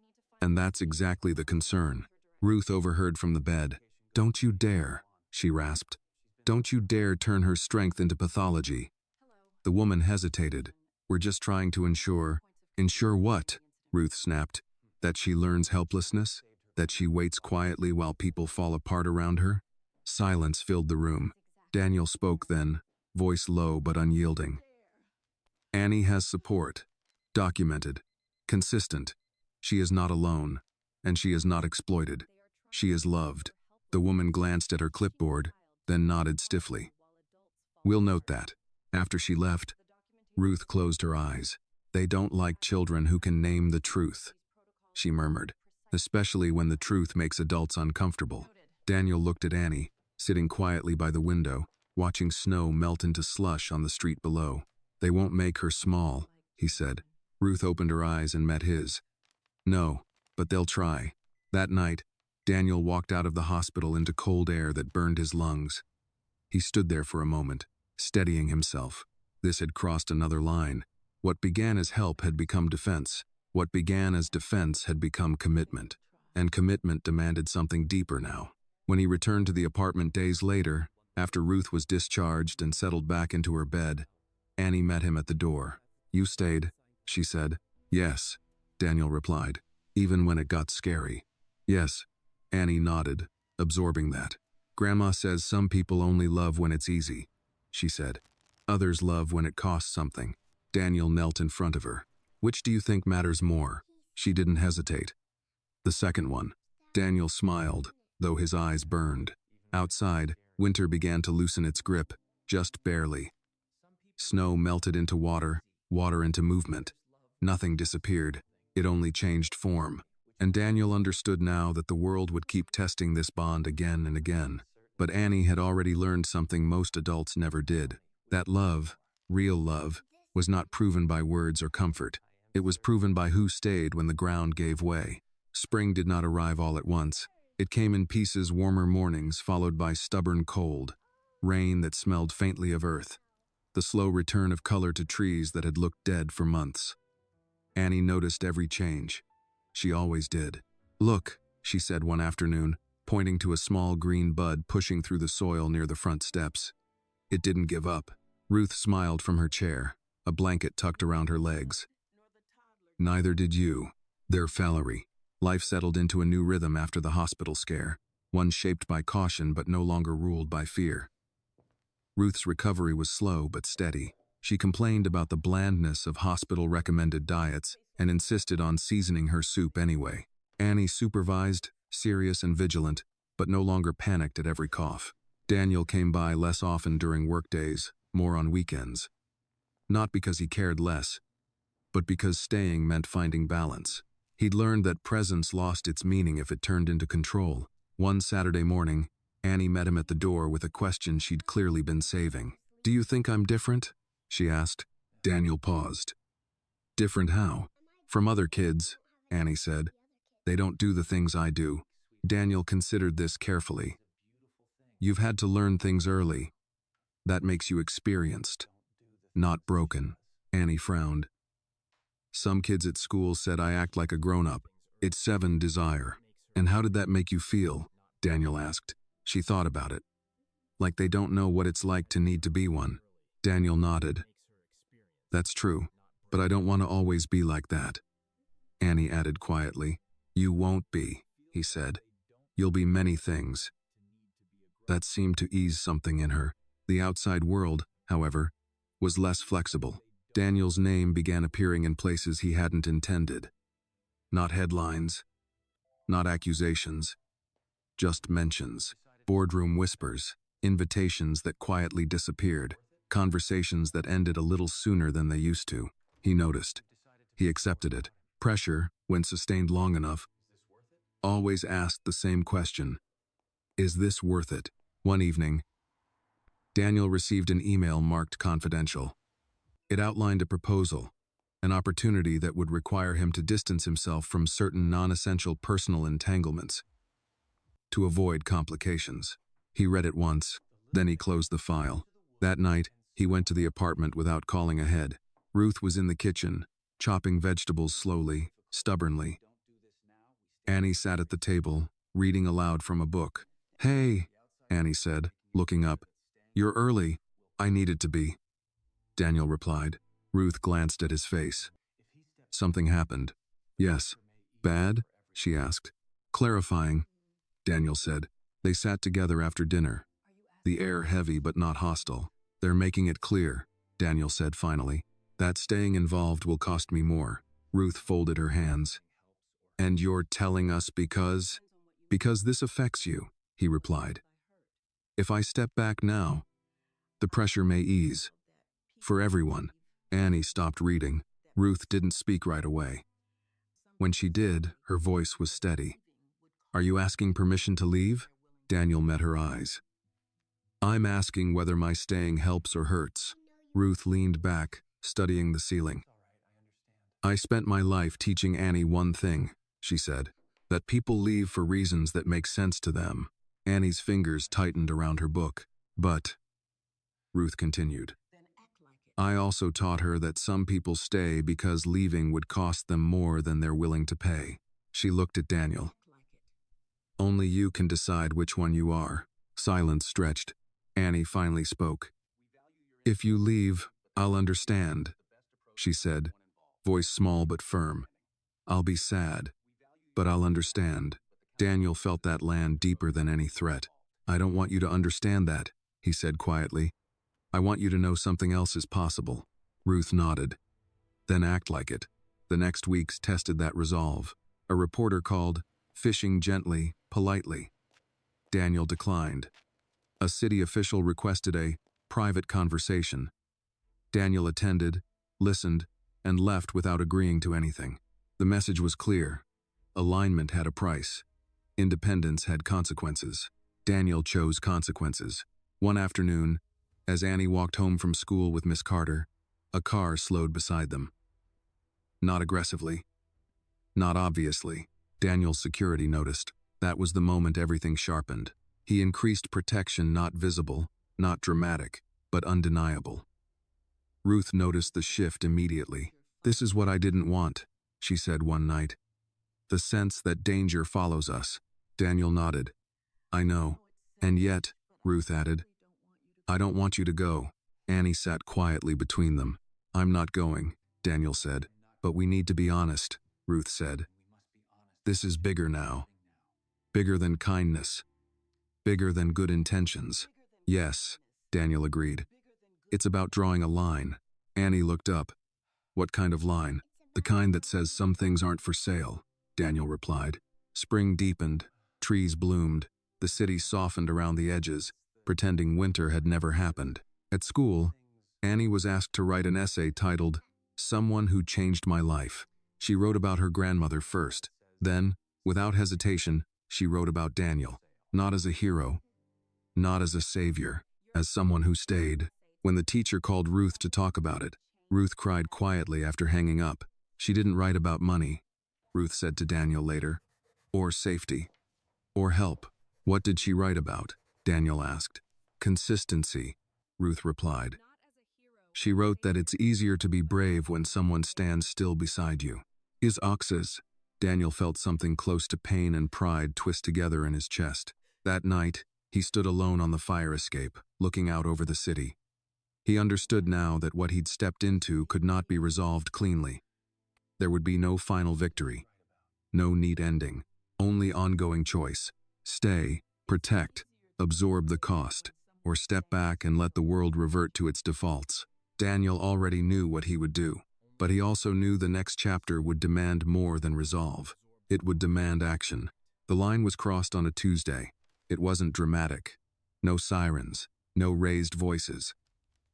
"And that's exactly the concern." Ruth overheard from the bed. "Don't you dare," she rasped. "Don't you dare turn her strength into pathology." The woman hesitated. "We're just trying to ensure." "Ensure what?" Ruth snapped. "That she learns helplessness? That she waits quietly while people fall apart around her?" Silence filled the room. Daniel spoke then, voice low but unyielding. "Annie has support. Documented. Consistent. She is not alone. And she is not exploited. She is loved." The woman glanced at her clipboard, then nodded stiffly. "We'll note that." After she left, Ruth closed her eyes. "They don't like children who can name the truth," she murmured, "especially when the truth makes adults uncomfortable." Daniel looked at Annie, sitting quietly by the window, watching snow melt into slush on the street below. "They won't make her small," he said. Ruth opened her eyes and met his. "No, but they'll try." That night, Daniel walked out of the hospital into cold air that burned his lungs. He stood there for a moment, steadying himself. This had crossed another line. What began as help had become defense. What began as defense had become commitment. And commitment demanded something deeper now. When he returned to the apartment days later, after Ruth was discharged and settled back into her bed, Annie met him at the door. "You stayed," she said. "Yes," Daniel replied, "even when it got scary." "Yes," Annie nodded, absorbing that. "Grandma says some people only love when it's easy," she said. "Others love when it costs something." Daniel knelt in front of her. "Which do you think matters more?" She didn't hesitate. "The second one." Daniel smiled, though his eyes burned. Outside, winter began to loosen its grip, just barely. Snow melted into water, water into movement. Nothing disappeared. It only changed form. And Daniel understood now that the world would keep testing this bond again and again. But Annie had already learned something most adults never did. That love, real love, was not proven by words or comfort. It was proven by who stayed when the ground gave way. Spring did not arrive all at once. It came in pieces, warmer mornings followed by stubborn cold. rain that smelled faintly of earth, the slow return of color to trees that had looked dead for months. Annie noticed every change. She always did. "Look," she said one afternoon, pointing to a small green bud pushing through the soil near the front steps. It didn't give up. Ruth smiled from her chair, a blanket tucked around her legs. "Neither did you. They're fallery." Life settled into a new rhythm after the hospital scare, one shaped by caution but no longer ruled by fear. Ruth's recovery was slow but steady. She complained about the blandness of hospital-recommended diets and insisted on seasoning her soup anyway. Annie supervised, serious and vigilant, but no longer panicked at every cough. Daniel came by less often during workdays, more on weekends. Not because he cared less, but because staying meant finding balance. He'd learned that presence lost its meaning if it turned into control. One Saturday morning, Annie met him at the door with a question she'd clearly been saving. "Do you think I'm different?" she asked. Daniel paused. "Different how?" "From other kids," Annie said. "They don't do the things I do." Daniel considered this carefully. "You've had to learn things early. That makes you experienced, not broken." Annie frowned. "Some kids at school said I act like a grown-up. It's 7 desire." "And how did that make you feel?" Daniel asked. She thought about it. "Like they don't know what it's like to need to be one." Daniel nodded. "That's true, but I don't want to always be like that." Annie added quietly. "You won't be," he said. "You'll be many things." That seemed to ease something in her. The outside world, however, was less flexible. Daniel's name began appearing in places he hadn't intended. Not headlines, not accusations, just mentions. Boardroom whispers, invitations that quietly disappeared, conversations that ended a little sooner than they used to. He noticed. He accepted it. Pressure, when sustained long enough, always asked the same question. Is this worth it? One evening, Daniel received an email marked confidential. It outlined a proposal, an opportunity that would require him to distance himself from certain non-essential personal entanglements, to avoid complications. He read it once, then he closed the file. That night, he went to the apartment without calling ahead. Ruth was in the kitchen, chopping vegetables slowly, stubbornly. Annie sat at the table, reading aloud from a book. "Hey," Annie said, looking up. "You're early." "I needed to be," Daniel replied. Ruth glanced at his face. "Something happened." "Yes." "Bad?" she asked. "Clarifying," Daniel said. They sat together after dinner, the air heavy but not hostile. "They're making it clear," Daniel said finally. "That staying involved will cost me more." Ruth folded her hands. "And you're telling us because?" "Because this affects you," he replied. "If I step back now, the pressure may ease. For everyone." Annie stopped reading. Ruth didn't speak right away. When she did, her voice was steady. "Are you asking permission to leave?" Daniel met her eyes. "I'm asking whether my staying helps or hurts." Ruth leaned back, studying the ceiling. "I spent my life teaching Annie one thing," she said, "that people leave for reasons that make sense to them." Annie's fingers tightened around her book. "But," Ruth continued, "I also taught her that some people stay because leaving would cost them more than they're willing to pay." She looked at Daniel. "Only you can decide which one you are." Silence stretched. Annie finally spoke. "If you leave, I'll understand," she said, voice small but firm. "I'll be sad, but I'll understand." Daniel felt that land deeper than any threat. "I don't want you to understand that," he said quietly. "I want you to know something else is possible." Ruth nodded. "Then act like it." The next weeks tested that resolve. A reporter called, fishing gently, politely. Daniel declined. A city official requested a private conversation. Daniel attended, listened, and left without agreeing to anything. The message was clear. Alignment had a price. Independence had consequences. Daniel chose consequences. One afternoon, as Annie walked home from school with Miss Carter, a car slowed beside them. Not aggressively. Not obviously. Daniel's security noticed. That was the moment everything sharpened. He increased protection not visible, not dramatic, but undeniable. Ruth noticed the shift immediately. "This is what I didn't want," she said one night. "The sense that danger follows us." Daniel nodded. "I know. And yet," Ruth added, "I don't want you to go." Annie sat quietly between them. "I'm not going," Daniel said. "But we need to be honest," Ruth said. "This is bigger now. Bigger than kindness. Bigger than good intentions." "Yes," Daniel agreed. "It's about drawing a line." Annie looked up. "What kind of line?" "The kind that says some things aren't for sale," Daniel replied. Spring deepened, trees bloomed, the city softened around the edges, pretending winter had never happened. At school, Annie was asked to write an essay titled, "Someone Who Changed My Life." She wrote about her grandmother first. Then, without hesitation, she wrote about Daniel. Not as a hero, not as a savior, as someone who stayed. When the teacher called Ruth to talk about it, Ruth cried quietly after hanging up. She didn't write about money, Ruth said to Daniel later, or safety, or help. "What did she write about?" Daniel asked. "Consistency," Ruth replied. "She wrote that it's easier to be brave when someone stands still beside you." "Is Oxus?" Daniel felt something close to pain and pride twist together in his chest. That night, he stood alone on the fire escape, looking out over the city. He understood now that what he'd stepped into could not be resolved cleanly. There would be no final victory, no neat ending, only ongoing choice. Stay, protect, absorb the cost, or step back and let the world revert to its defaults. Daniel already knew what he would do, but he also knew the next chapter would demand more than resolve. It would demand action. The line was crossed on a Tuesday. It wasn't dramatic. No sirens, no raised voices.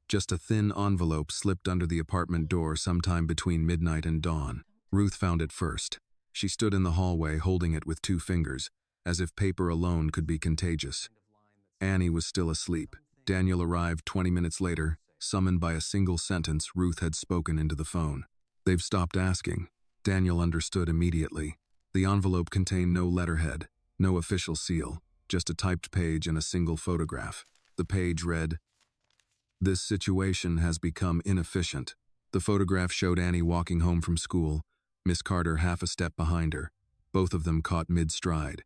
Just a thin envelope slipped under the apartment door sometime between midnight and dawn. Ruth found it first. She stood in the hallway holding it with 2 fingers, as if paper alone could be contagious. Annie was still asleep. Daniel arrived 20 minutes later, summoned by a single sentence Ruth had spoken into the phone. "They've stopped asking." Daniel understood immediately. The envelope contained no letterhead, no official seal, just a typed page and a single photograph. The page read, "This situation has become inefficient." The photograph showed Annie walking home from school, Miss Carter half a step behind her, both of them caught mid-stride.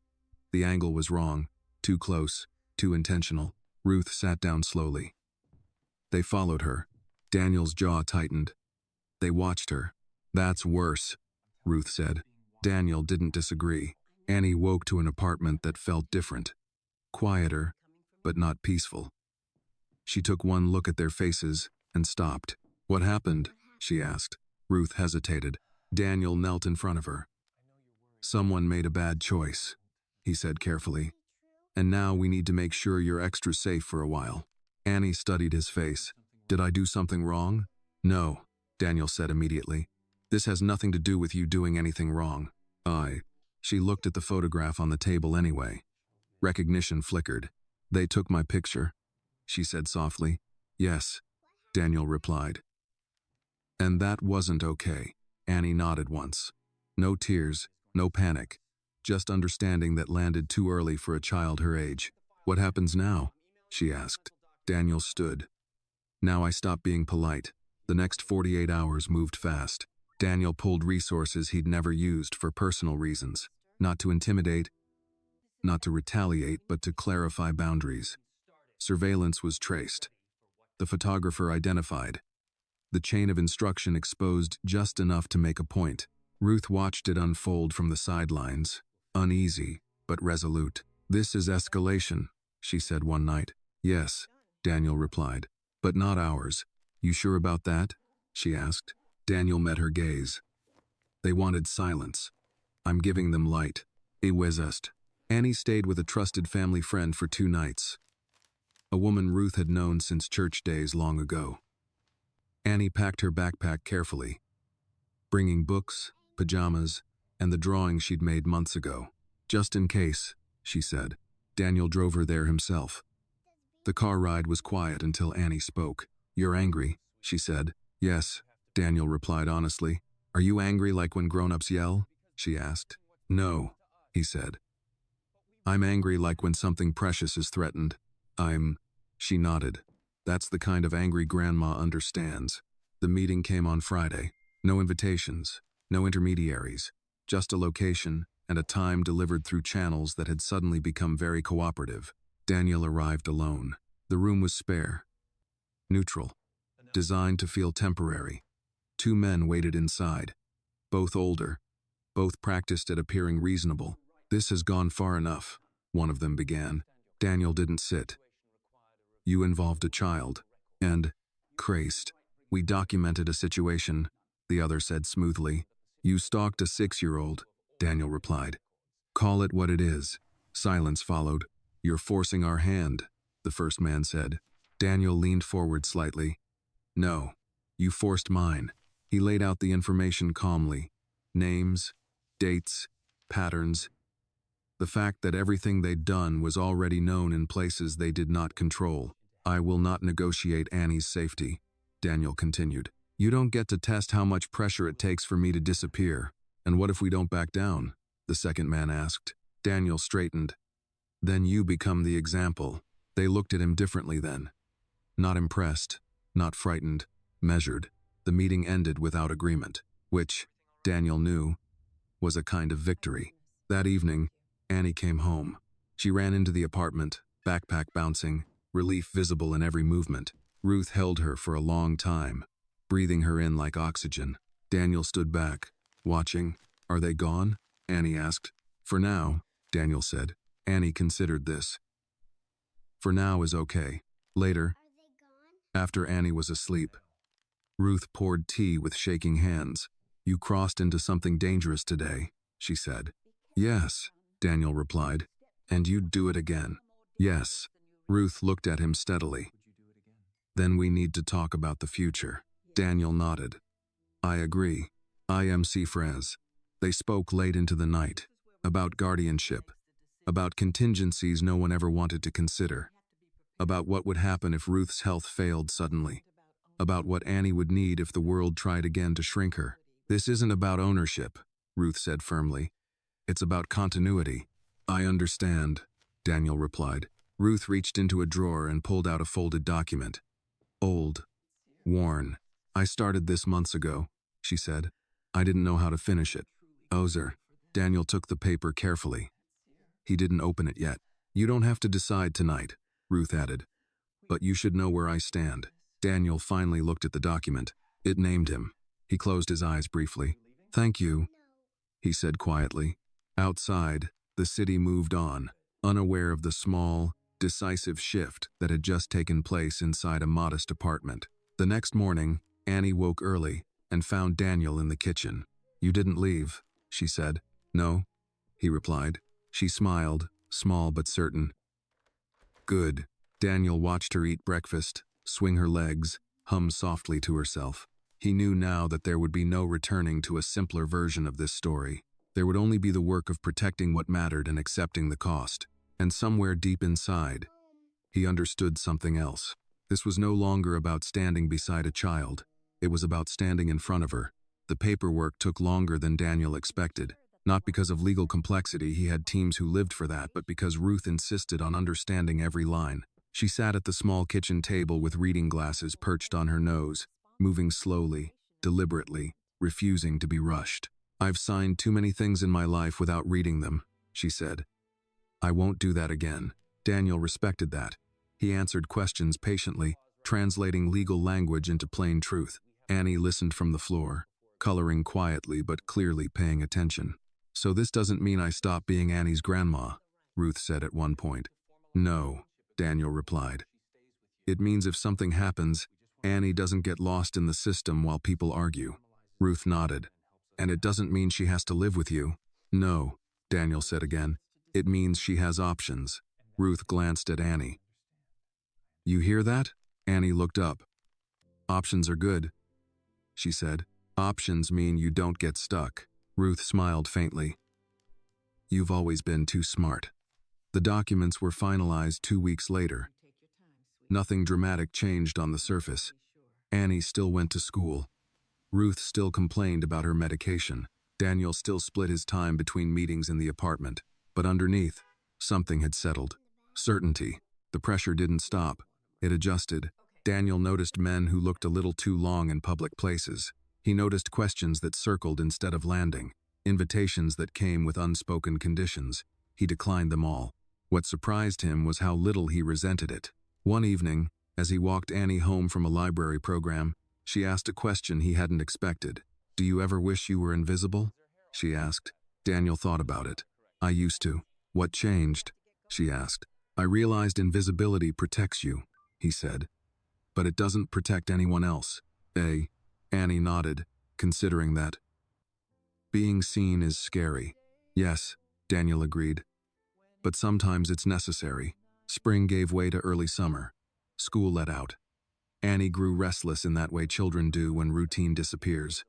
The angle was wrong, too close, too intentional. Ruth sat down slowly. They followed her. Daniel's jaw tightened. They watched her. "That's worse," Ruth said. Daniel didn't disagree. Annie woke to an apartment that felt different. Quieter, but not peaceful. She took one look at their faces and stopped. "What happened?" she asked. Ruth hesitated. Daniel knelt in front of her. "Someone made a bad choice," he said carefully. "And now we need to make sure you're extra safe for a while." Annie studied his face. "Did I do something wrong?" "No," Daniel said immediately. "This has nothing to do with you doing anything wrong." She looked at the photograph on the table anyway. Recognition flickered. "They took my picture," she said softly. "Yes," Daniel replied. "And that wasn't okay." Annie nodded once. No tears, no panic, just understanding that landed too early for a child her age. "What happens now?" she asked. Daniel stood. "Now I stop being polite." The next 48 hours moved fast. Daniel pulled resources he'd never used for personal reasons. Not to intimidate, not to retaliate, but to clarify boundaries. Surveillance was traced. The photographer identified. The chain of instruction exposed just enough to make a point. Ruth watched it unfold from the sidelines, uneasy, but resolute. "This is escalation," she said one night. "Yes," Daniel replied. "But not ours." "You sure about that?" she asked. Daniel met her gaze. "They wanted silence. I'm giving them light." "Iwezest." Annie stayed with a trusted family friend for 2 nights. A woman Ruth had known since church days long ago. Annie packed her backpack carefully, bringing books, pajamas, and the drawing she'd made months ago. "Just in case," she said. Daniel drove her there himself. The car ride was quiet until Annie spoke. "You're angry," she said. "Yes," Daniel replied honestly. "Are you angry like when grown-ups yell?" she asked. "No," he said. "I'm angry like when something precious is threatened. She nodded. That's the kind of angry grandma understands. The meeting came on Friday. No invitations, no intermediaries, just a location and a time delivered through channels that had suddenly become very cooperative. Daniel arrived alone. The room was spare, neutral, designed to feel temporary. Two men waited inside, both older, both practiced at appearing reasonable. This has gone far enough, one of them began. Daniel didn't sit. You involved a child, and, crazed, we documented a situation, the other said smoothly. You stalked a 6-year-old, Daniel replied. Call it what it is. Silence followed. You're forcing our hand, the first man said. Daniel leaned forward slightly. No, you forced mine. He laid out the information calmly. Names, dates, patterns. The fact that everything they'd done was already known in places they did not control. I will not negotiate Annie's safety, Daniel continued. You don't get to test how much pressure it takes for me to disappear. And what if we don't back down? The second man asked. Daniel straightened. Then you become the example. They looked at him differently then. Not impressed, not frightened, measured. The meeting ended without agreement, which, Daniel knew, was a kind of victory. That evening, Annie came home. She ran into the apartment, backpack bouncing, relief visible in every movement. Ruth held her for a long time, breathing her in like oxygen. Daniel stood back, watching. Are they gone? Annie asked. For now, Daniel said. Annie considered this. For now is okay. Later, after Annie was asleep, Ruth poured tea with shaking hands. You crossed into something dangerous today, she said. Yes, Daniel replied. And you'd do it again. Yes. Ruth looked at him steadily. Then we need to talk about the future. Daniel nodded. I agree. I am Cifres. They spoke late into the night. About guardianship. About contingencies no one ever wanted to consider. About what would happen if Ruth's health failed suddenly. About what Annie would need if the world tried again to shrink her. This isn't about ownership, Ruth said firmly. It's about continuity. I understand, Daniel replied. Ruth reached into a drawer and pulled out a folded document. Old. Worn. I started this months ago, she said. I didn't know how to finish it. Ozer. Daniel took the paper carefully. He didn't open it yet. You don't have to decide tonight, Ruth added. But you should know where I stand. Daniel finally looked at the document. It named him. He closed his eyes briefly. Thank you, he said quietly. Outside, the city moved on, unaware of the small, decisive shift that had just taken place inside a modest apartment. The next morning, Annie woke early and found Daniel in the kitchen. You didn't leave, she said. No, he replied. She smiled, small but certain. Good. Daniel watched her eat breakfast, swing her legs, hum softly to herself. He knew now that there would be no returning to a simpler version of this story. There would only be the work of protecting what mattered and accepting the cost. And somewhere deep inside, he understood something else. This was no longer about standing beside a child. It was about standing in front of her. The paperwork took longer than Daniel expected. Not because of legal complexity, he had teams who lived for that, but because Ruth insisted on understanding every line. She sat at the small kitchen table with reading glasses perched on her nose, moving slowly, deliberately, refusing to be rushed. I've signed too many things in my life without reading them, she said. I won't do that again. Daniel respected that. He answered questions patiently, translating legal language into plain truth. Annie listened from the floor, coloring quietly but clearly paying attention. So this doesn't mean I stop being Annie's grandma, Ruth said at one point. No, Daniel replied. It means if something happens, Annie doesn't get lost in the system while people argue. Ruth nodded. And it doesn't mean she has to live with you. No, Daniel said again. It means she has options. Ruth glanced at Annie. You hear that? Annie looked up. Options are good, she said. Options mean you don't get stuck. Ruth smiled faintly. You've always been too smart. The documents were finalized 2 weeks later. Nothing dramatic changed on the surface. Annie still went to school. Ruth still complained about her medication. Daniel still split his time between meetings in the apartment. But underneath, something had settled. Certainty. The pressure didn't stop. It adjusted. Daniel noticed men who looked a little too long in public places. He noticed questions that circled instead of landing, invitations that came with unspoken conditions. He declined them all. What surprised him was how little he resented it. One evening, as he walked Annie home from a library program, she asked a question he hadn't expected. "Do you ever wish you were invisible?" she asked. Daniel thought about it. "I used to." "What changed?" she asked. "I realized invisibility protects you," he said. "But it doesn't protect anyone else." Annie nodded, considering that. "Being seen is scary." "Yes," Daniel agreed. "But sometimes it's necessary." Spring gave way to early summer. School let out. Annie grew restless in that way children do when routine disappears.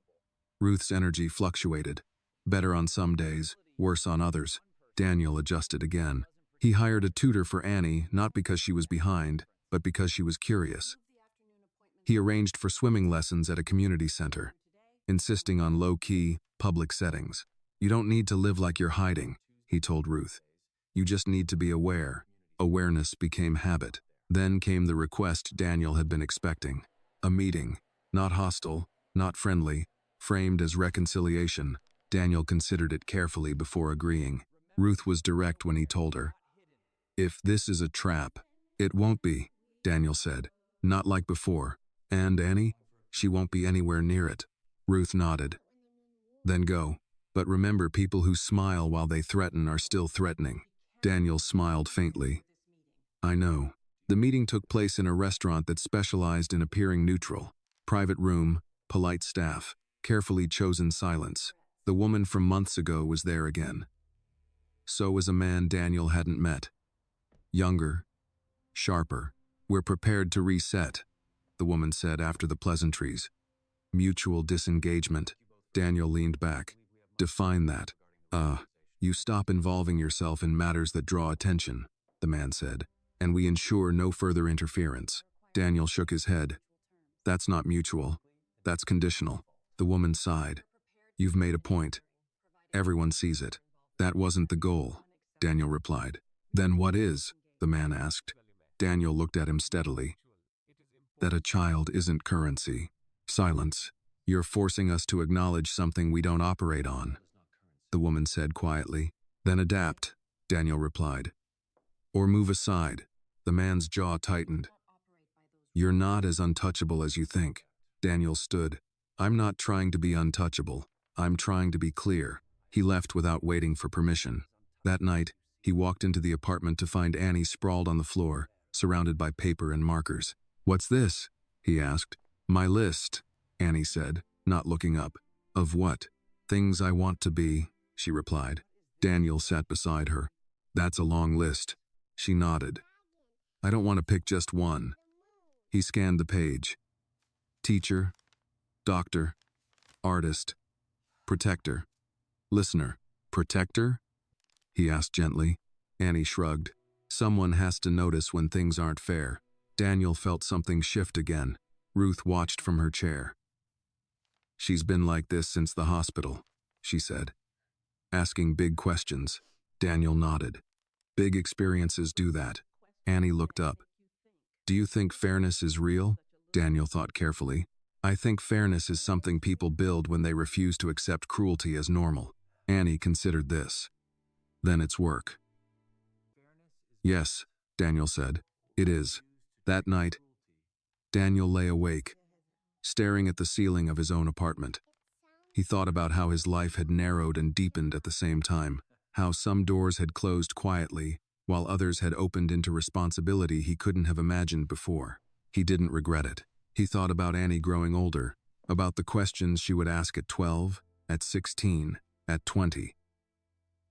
Ruth's energy fluctuated. Better on some days, worse on others. Daniel adjusted again. He hired a tutor for Annie, not because she was behind, but because she was curious. He arranged for swimming lessons at a community center, insisting on low-key, public settings. "You don't need to live like you're hiding," he told Ruth. "You just need to be aware." Awareness became habit. Then came the request Daniel had been expecting. A meeting, not hostile, not friendly, framed as reconciliation. Daniel considered it carefully before agreeing. Ruth was direct when he told her. "If this is a trap, it won't be," Daniel said. "Not like before. And Annie? She won't be anywhere near it." Ruth nodded. "Then go. But remember, people who smile while they threaten are still threatening." Daniel smiled faintly. "I know." The meeting took place in a restaurant that specialized in appearing neutral. Private room, polite staff, carefully chosen silence. The woman from months ago was there again. So was a man Daniel hadn't met. Younger, sharper. "We're prepared to reset," the woman said after the pleasantries. Mutual disengagement. Daniel leaned back. "Define that." You stop involving yourself in matters that draw attention," the man said, "and we ensure no further interference." Daniel shook his head. "That's not mutual. That's conditional." The woman sighed. "You've made a point. Everyone sees it." "That wasn't the goal," Daniel replied. "Then what is?" the man asked. Daniel looked at him steadily. "That a child isn't currency." Silence. "You're forcing us to acknowledge something we don't operate on," the woman said quietly. "Then adapt," Daniel replied. "Or move aside." The man's jaw tightened. "You're not as untouchable as you think." Daniel stood. "I'm not trying to be untouchable. I'm trying to be clear." He left without waiting for permission. That night, he walked into the apartment to find Annie sprawled on the floor, surrounded by paper and markers. "What's this?" he asked. "My list," Annie said, not looking up. "Of what?" "Things I want to be," she replied. Daniel sat beside her. "That's a long list." She nodded. "I don't want to pick just one." He scanned the page. Teacher, doctor, artist, protector, listener. "Protector?" he asked gently. Annie shrugged. "Someone has to notice when things aren't fair." Daniel felt something shift again. Ruth watched from her chair. "She's been like this since the hospital," she said. "Asking big questions." Daniel nodded. "Big experiences do that." Annie looked up. "Do you think fairness is real?" Daniel thought carefully. "I think fairness is something people build when they refuse to accept cruelty as normal." Annie considered this. "Then it's work." "Yes," Daniel said. "It is." That night, Daniel lay awake, staring at the ceiling of his own apartment. He thought about how his life had narrowed and deepened at the same time, how some doors had closed quietly, while others had opened into responsibility he couldn't have imagined before. He didn't regret it. He thought about Annie growing older, about the questions she would ask at 12, at 16, at 20.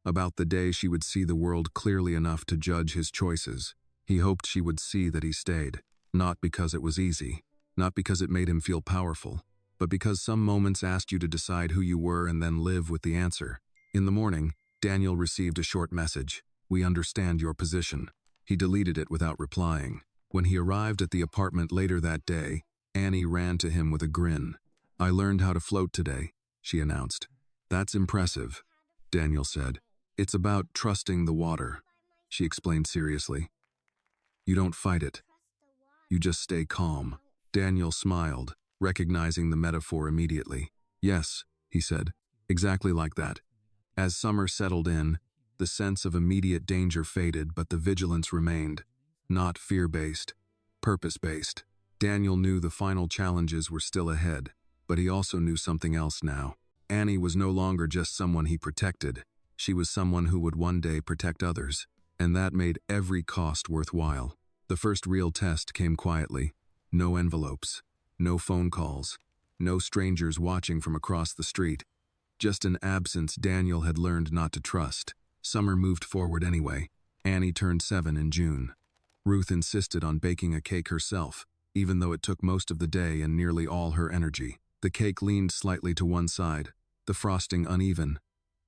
About the day she would see the world clearly enough to judge his choices. He hoped she would see that he stayed, not because it was easy, not because it made him feel powerful, but because some moments asked you to decide who you were and then live with the answer. In the morning, Daniel received a short message. "We understand your position." He deleted it without replying. When he arrived at the apartment later that day, Annie ran to him with a grin. "I learned how to float today," she announced. "That's impressive," Daniel said. "It's about trusting the water," she explained seriously. "You don't fight it. You just stay calm. Daniel smiled, recognizing the metaphor immediately. Yes, he said, exactly like that. As summer settled in, the sense of immediate danger faded, but the vigilance remained. Not fear-based, purpose-based. Daniel knew the final challenges were still ahead, but he also knew something else now. Annie was no longer just someone he protected. She was someone who would one day protect others, and that made every cost worthwhile. The first real test came quietly. No envelopes, no phone calls, no strangers watching from across the street. Just an absence Daniel had learned not to trust. Summer moved forward anyway. Annie turned 7 in June. Ruth insisted on baking a cake herself, even though it took most of the day and nearly all her energy. The cake leaned slightly to one side, the frosting uneven,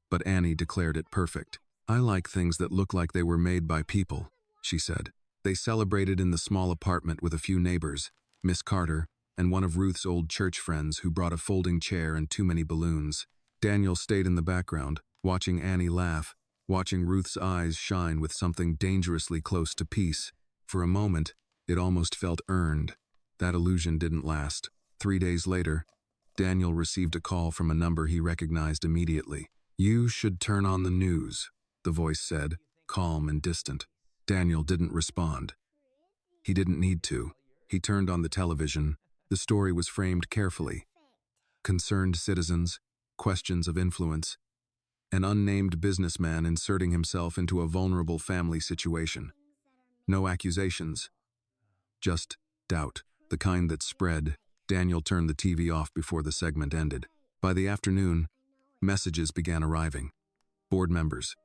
but Annie declared it perfect. I like things that look like they were made by people, she said. They celebrated in the small apartment with a few neighbors, Miss Carter, and one of Ruth's old church friends who brought a folding chair and too many balloons. Daniel stayed in the background, watching Annie laugh, watching Ruth's eyes shine with something dangerously close to peace. For a moment, it almost felt earned. That illusion didn't last. 3 days later, Daniel received a call from a number he recognized immediately. You should turn on the news, the voice said, calm and distant. Daniel didn't respond. He didn't need to. He turned on the television. The story was framed carefully. Concerned citizens, questions of influence, an unnamed businessman inserting himself into a vulnerable family situation. No accusations, just doubt, the kind that spread. Daniel turned the TV off before the segment ended. By the afternoon, messages began arriving. Board members,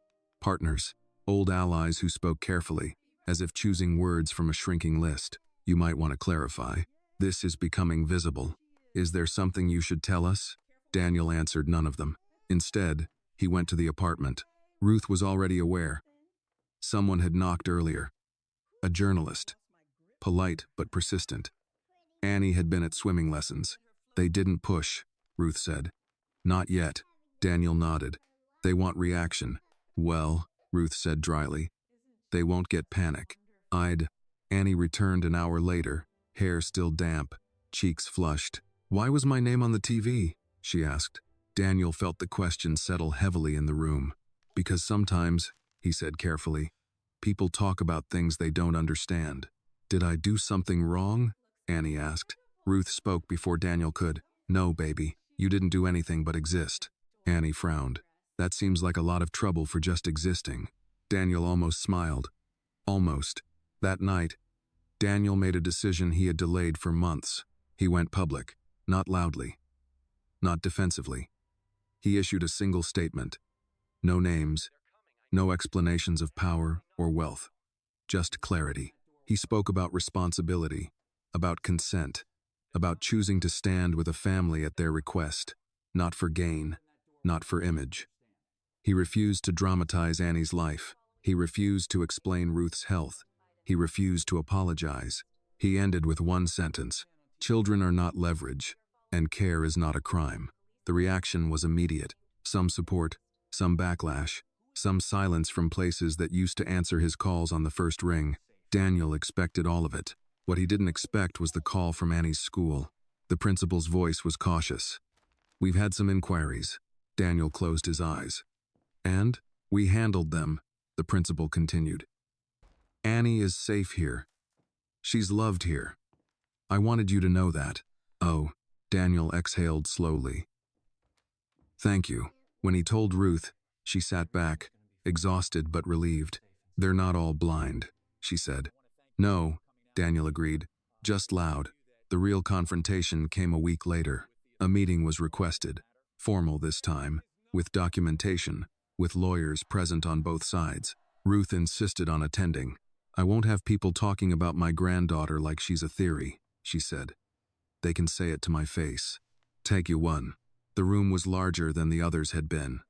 partners, old allies who spoke carefully, as if choosing words from a shrinking list. You might want to clarify. This is becoming visible. Is there something you should tell us? Daniel answered none of them. Instead, he went to the apartment. Ruth was already aware. Someone had knocked earlier. A journalist. Polite but persistent. Annie had been at swimming lessons. They didn't push, Ruth said. Not yet. Daniel nodded. They want reaction. Well, Ruth said dryly, they won't get panic. Annie returned an hour later, hair still damp, cheeks flushed. Why was my name on the TV? She asked. Daniel felt the question settle heavily in the room. Because sometimes, he said carefully, people talk about things they don't understand. Did I do something wrong? Annie asked. Ruth spoke before Daniel could. No, baby, you didn't do anything but exist. Annie frowned. That seems like a lot of trouble for just existing. Daniel almost smiled. Almost. That night, Daniel made a decision he had delayed for months. He went public, not loudly, not defensively. He issued a single statement. No names, no explanations of power or wealth, just clarity. He spoke about responsibility, about consent, about choosing to stand with a family at their request, not for gain, not for image. He refused to dramatize Annie's life. He refused to explain Ruth's health. He refused to apologize. He ended with one sentence. Children are not leverage, and care is not a crime. The reaction was immediate. Some support, some backlash, some silence from places that used to answer his calls on the first ring. Daniel expected all of it. What he didn't expect was the call from Annie's school. The principal's voice was cautious. We've had some inquiries. Daniel closed his eyes. And we handled them, the principal continued. Annie is safe here. She's loved here. I wanted you to know that. Oh, Daniel exhaled slowly. Thank you. When he told Ruth, she sat back, exhausted but relieved. They're not all blind, she said. No, Daniel agreed, just loud. The real confrontation came a week later. A meeting was requested, formal this time, with documentation, with lawyers present on both sides. Ruth insisted on attending. I won't have people talking about my granddaughter like she's a theory, she said. They can say it to my face. Take you one. The room was larger than the others had been.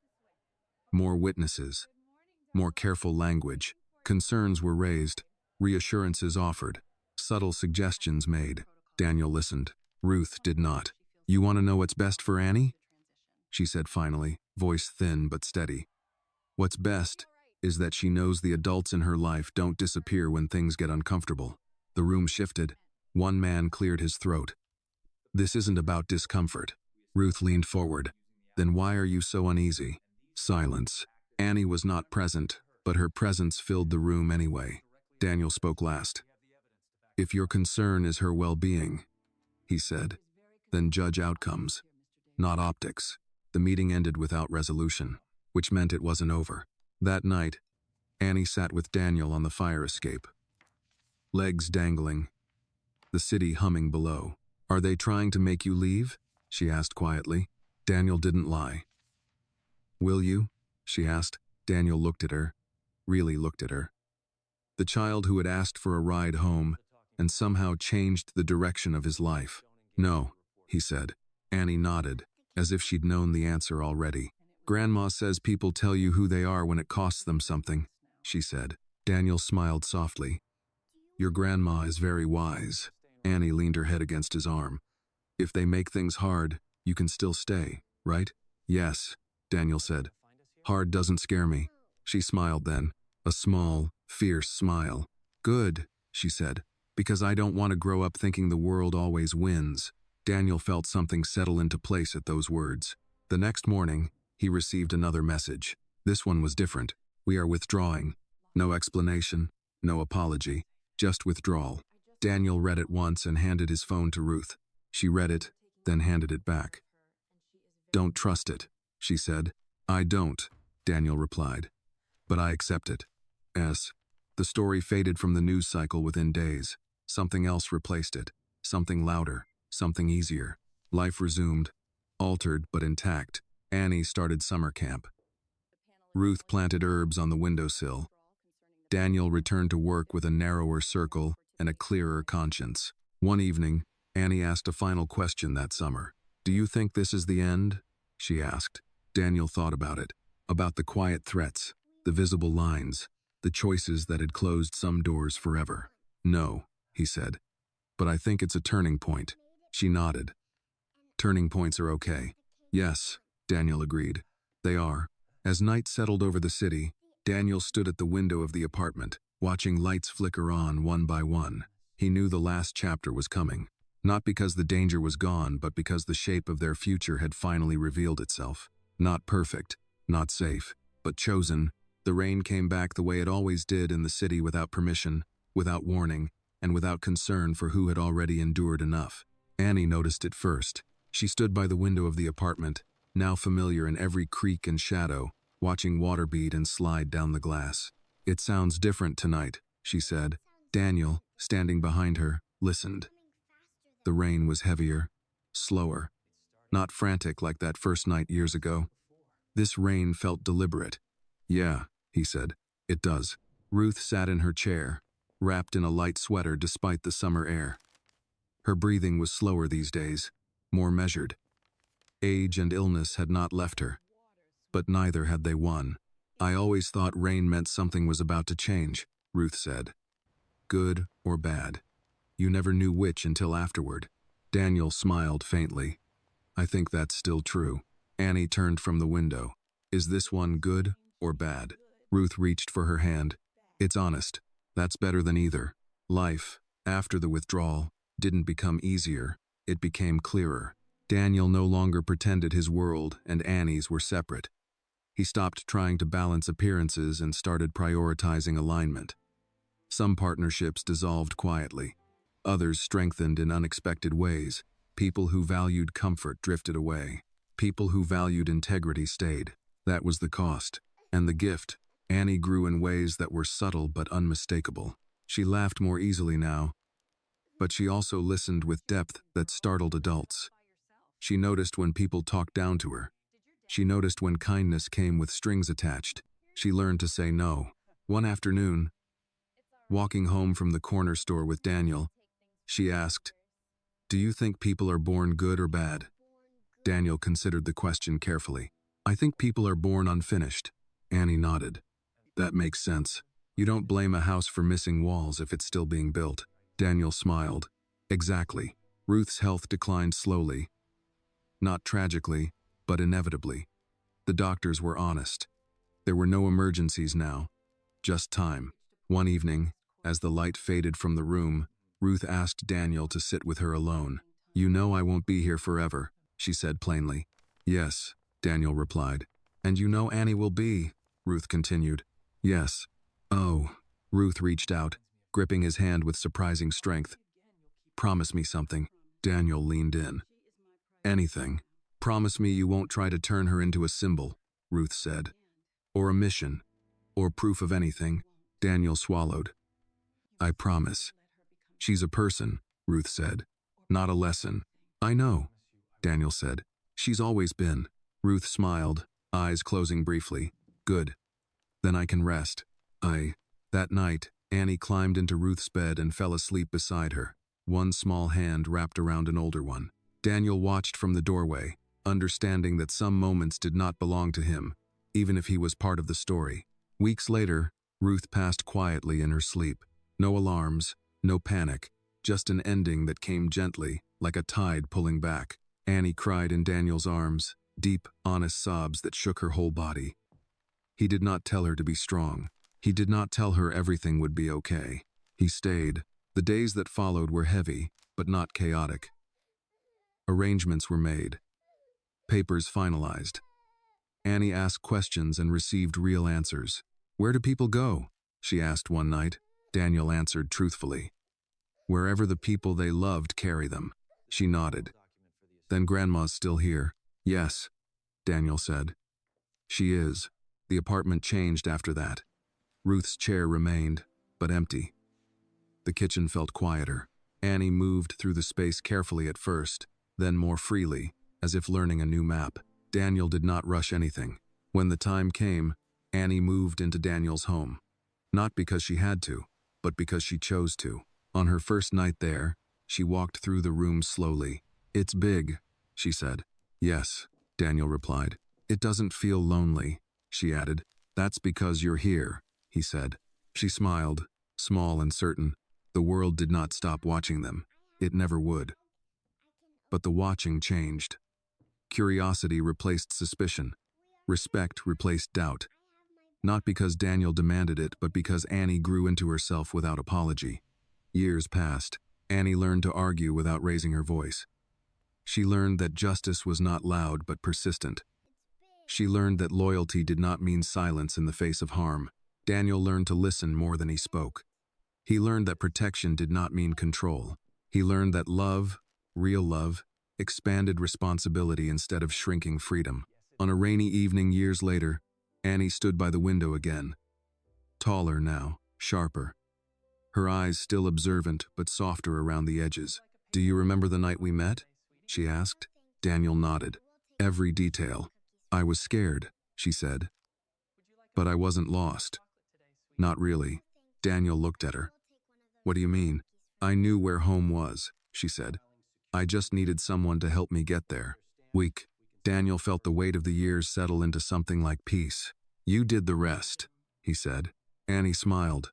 More witnesses. More careful language. Concerns were raised. Reassurances offered. Subtle suggestions made. Daniel listened. Ruth did not. You want to know what's best for Annie? She said finally, voice thin but steady. What's best is that she knows the adults in her life don't disappear when things get uncomfortable. The room shifted. One man cleared his throat. "This isn't about discomfort." Ruth leaned forward. "Then why are you so uneasy?" Silence. Annie was not present, but her presence filled the room anyway. Daniel spoke last. "If your concern is her well-being," he said, "then judge outcomes, not optics." The meeting ended without resolution, which meant it wasn't over. That night, Annie sat with Daniel on the fire escape. Legs dangling, the city humming below. "Are they trying to make you leave?" she asked quietly. Daniel didn't lie. "Will you?" she asked. Daniel looked at her, really looked at her. The child who had asked for a ride home and somehow changed the direction of his life. "No," he said. Annie nodded, as if she'd known the answer already. "Grandma says people tell you who they are when it costs them something," she said. Daniel smiled softly. "Your grandma is very wise." Annie leaned her head against his arm. "If they make things hard, you can still stay, right?" "Yes," Daniel said. "Hard doesn't scare me." She smiled then, a small, fierce smile. "Good," she said, "because I don't want to grow up thinking the world always wins." Daniel felt something settle into place at those words. The next morning, he received another message. This one was different. "We are withdrawing." No explanation, no apology, just withdrawal. Daniel read it once and handed his phone to Ruth. She read it, then handed it back. "Don't trust it," she said. "I don't," Daniel replied. "But I accept it." The story faded from the news cycle within days. Something else replaced it. Something louder, something easier. Life resumed, altered but intact. Annie started summer camp. Ruth planted herbs on the windowsill. Daniel returned to work with a narrower circle and a clearer conscience. One evening, Annie asked a final question that summer. "Do you think this is the end?" she asked. Daniel thought about it, about the quiet threats, the visible lines, the choices that had closed some doors forever. "No," he said, "but I think it's a turning point." She nodded. "Turning points are okay." "Yes," Daniel agreed. "They are." As night settled over the city, Daniel stood at the window of the apartment, watching lights flicker on one by one. He knew the last chapter was coming, not because the danger was gone, but because the shape of their future had finally revealed itself. Not perfect, not safe, but chosen. The rain came back the way it always did in the city, without permission, without warning, and without concern for who had already endured enough. Annie noticed it first. She stood by the window of the apartment, now familiar in every creak and shadow, watching water bead and slide down the glass. "It sounds different tonight," she said. Daniel, standing behind her, listened. The rain was heavier, slower, not frantic like that first night years ago. This rain felt deliberate. "Yeah," he said, "it does." Ruth sat in her chair, wrapped in a light sweater despite the summer air. Her breathing was slower these days, more measured. Age and illness had not left her, but neither had they won. "I always thought rain meant something was about to change," Ruth said. "Good or bad. You never knew which until afterward." Daniel smiled faintly. "I think that's still true." Annie turned from the window. "Is this one good or bad?" Ruth reached for her hand. "It's honest. That's better than either." Life, after the withdrawal, didn't become easier. It became clearer. Daniel no longer pretended his world and Annie's were separate. He stopped trying to balance appearances and started prioritizing alignment. Some partnerships dissolved quietly. Others strengthened in unexpected ways. People who valued comfort drifted away. People who valued integrity stayed. That was the cost. And the gift. Annie grew in ways that were subtle but unmistakable. She laughed more easily now, but she also listened with depth that startled adults. She noticed when people talked down to her. She noticed when kindness came with strings attached. She learned to say no. One afternoon, walking home from the corner store with Daniel, she asked, "Do you think people are born good or bad?" Daniel considered the question carefully. "I think people are born unfinished." Annie nodded. "That makes sense. You don't blame a house for missing walls if it's still being built." Daniel smiled. "Exactly." Ruth's health declined slowly. Not tragically, but inevitably. The doctors were honest. There were no emergencies now, just time. One evening, as the light faded from the room, Ruth asked Daniel to sit with her alone. "You know I won't be here forever," she said plainly. "Yes," Daniel replied. "And you know Annie will be," Ruth continued. "Yes." "Oh." Ruth reached out, gripping his hand with surprising strength. "Promise me something." Daniel leaned in. "Anything. Promise me you won't try to turn her into a symbol," Ruth said. "Or a mission. Or proof of anything." Daniel swallowed. "I promise." "She's a person," Ruth said. "Not a lesson." "I know," Daniel said. "She's always been." Ruth smiled, eyes closing briefly. "Good. Then I can rest." That night, Annie climbed into Ruth's bed and fell asleep beside her, one small hand wrapped around an older one. Daniel watched from the doorway, understanding that some moments did not belong to him, even if he was part of the story. Weeks later, Ruth passed quietly in her sleep. No alarms, no panic, just an ending that came gently, like a tide pulling back. Annie cried in Daniel's arms, deep, honest sobs that shook her whole body. He did not tell her to be strong. He did not tell her everything would be okay. He stayed. The days that followed were heavy, but not chaotic. Arrangements were made. Papers finalized. Annie asked questions and received real answers. "Where do people go?" she asked one night. Daniel answered truthfully. "Wherever the people they loved carry them." She nodded. "Then Grandma's still here." "Yes," Daniel said. "She is." The apartment changed after that. Ruth's chair remained, but empty. The kitchen felt quieter. Annie moved through the space carefully at first, then more freely, as if learning a new map. Daniel did not rush anything. When the time came, Annie moved into Daniel's home. Not because she had to, but because she chose to. On her first night there, she walked through the room slowly. "It's big," she said. "Yes," Daniel replied. "It doesn't feel lonely," she added. "That's because you're here," he said. She smiled, small and certain. The world did not stop watching them. It never would. But the watching changed. Curiosity replaced suspicion. Respect replaced doubt. Not because Daniel demanded it, but because Annie grew into herself without apology. Years passed. Annie learned to argue without raising her voice. She learned that justice was not loud but persistent. She learned that loyalty did not mean silence in the face of harm. Daniel learned to listen more than he spoke. He learned that protection did not mean control. He learned that love, real love, expanded responsibility instead of shrinking freedom. On a rainy evening years later, Annie stood by the window again. Taller now, sharper. Her eyes still observant but softer around the edges. "Do you remember the night we met?" she asked. Daniel nodded. "Every detail." "I was scared," she said. "But I wasn't lost." "Not really." Daniel looked at her. "What do you mean?" "I knew where home was," she said. "I just needed someone to help me get there." Weak. Daniel felt the weight of the years settle into something like peace. "You did the rest," he said. Annie smiled.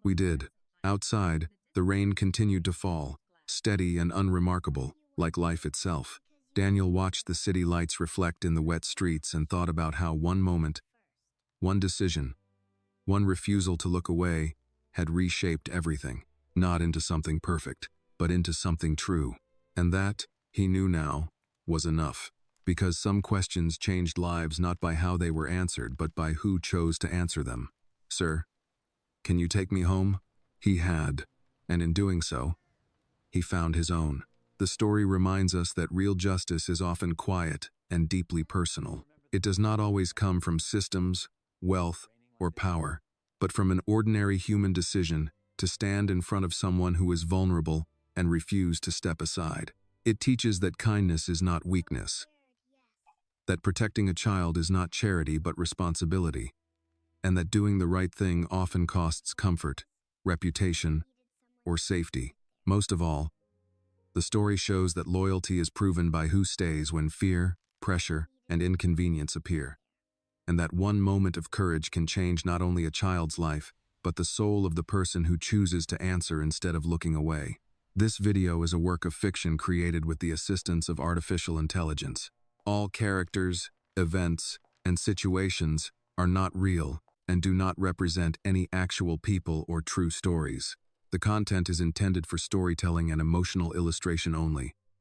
"We did." Outside, the rain continued to fall, steady and unremarkable, like life itself. Daniel watched the city lights reflect in the wet streets and thought about how one moment, one decision, one refusal to look away had reshaped everything, not into something perfect, but into something true. And that, he knew now, was enough. Because some questions changed lives not by how they were answered, but by who chose to answer them. "Sir, can you take me home?" He had, and in doing so, he found his own. The story reminds us that real justice is often quiet and deeply personal. It does not always come from systems, wealth, or power, but from an ordinary human decision to stand in front of someone who is vulnerable and refuse to step aside. It teaches that kindness is not weakness, that protecting a child is not charity but responsibility, and that doing the right thing often costs comfort, reputation, or safety. Most of all, the story shows that loyalty is proven by who stays when fear, pressure, and inconvenience appear, and that one moment of courage can change not only a child's life, but the soul of the person who chooses to answer instead of looking away. This video is a work of fiction created with the assistance of artificial intelligence. All characters, events, and situations are not real and do not represent any actual people or true stories. The content is intended for storytelling and emotional illustration only.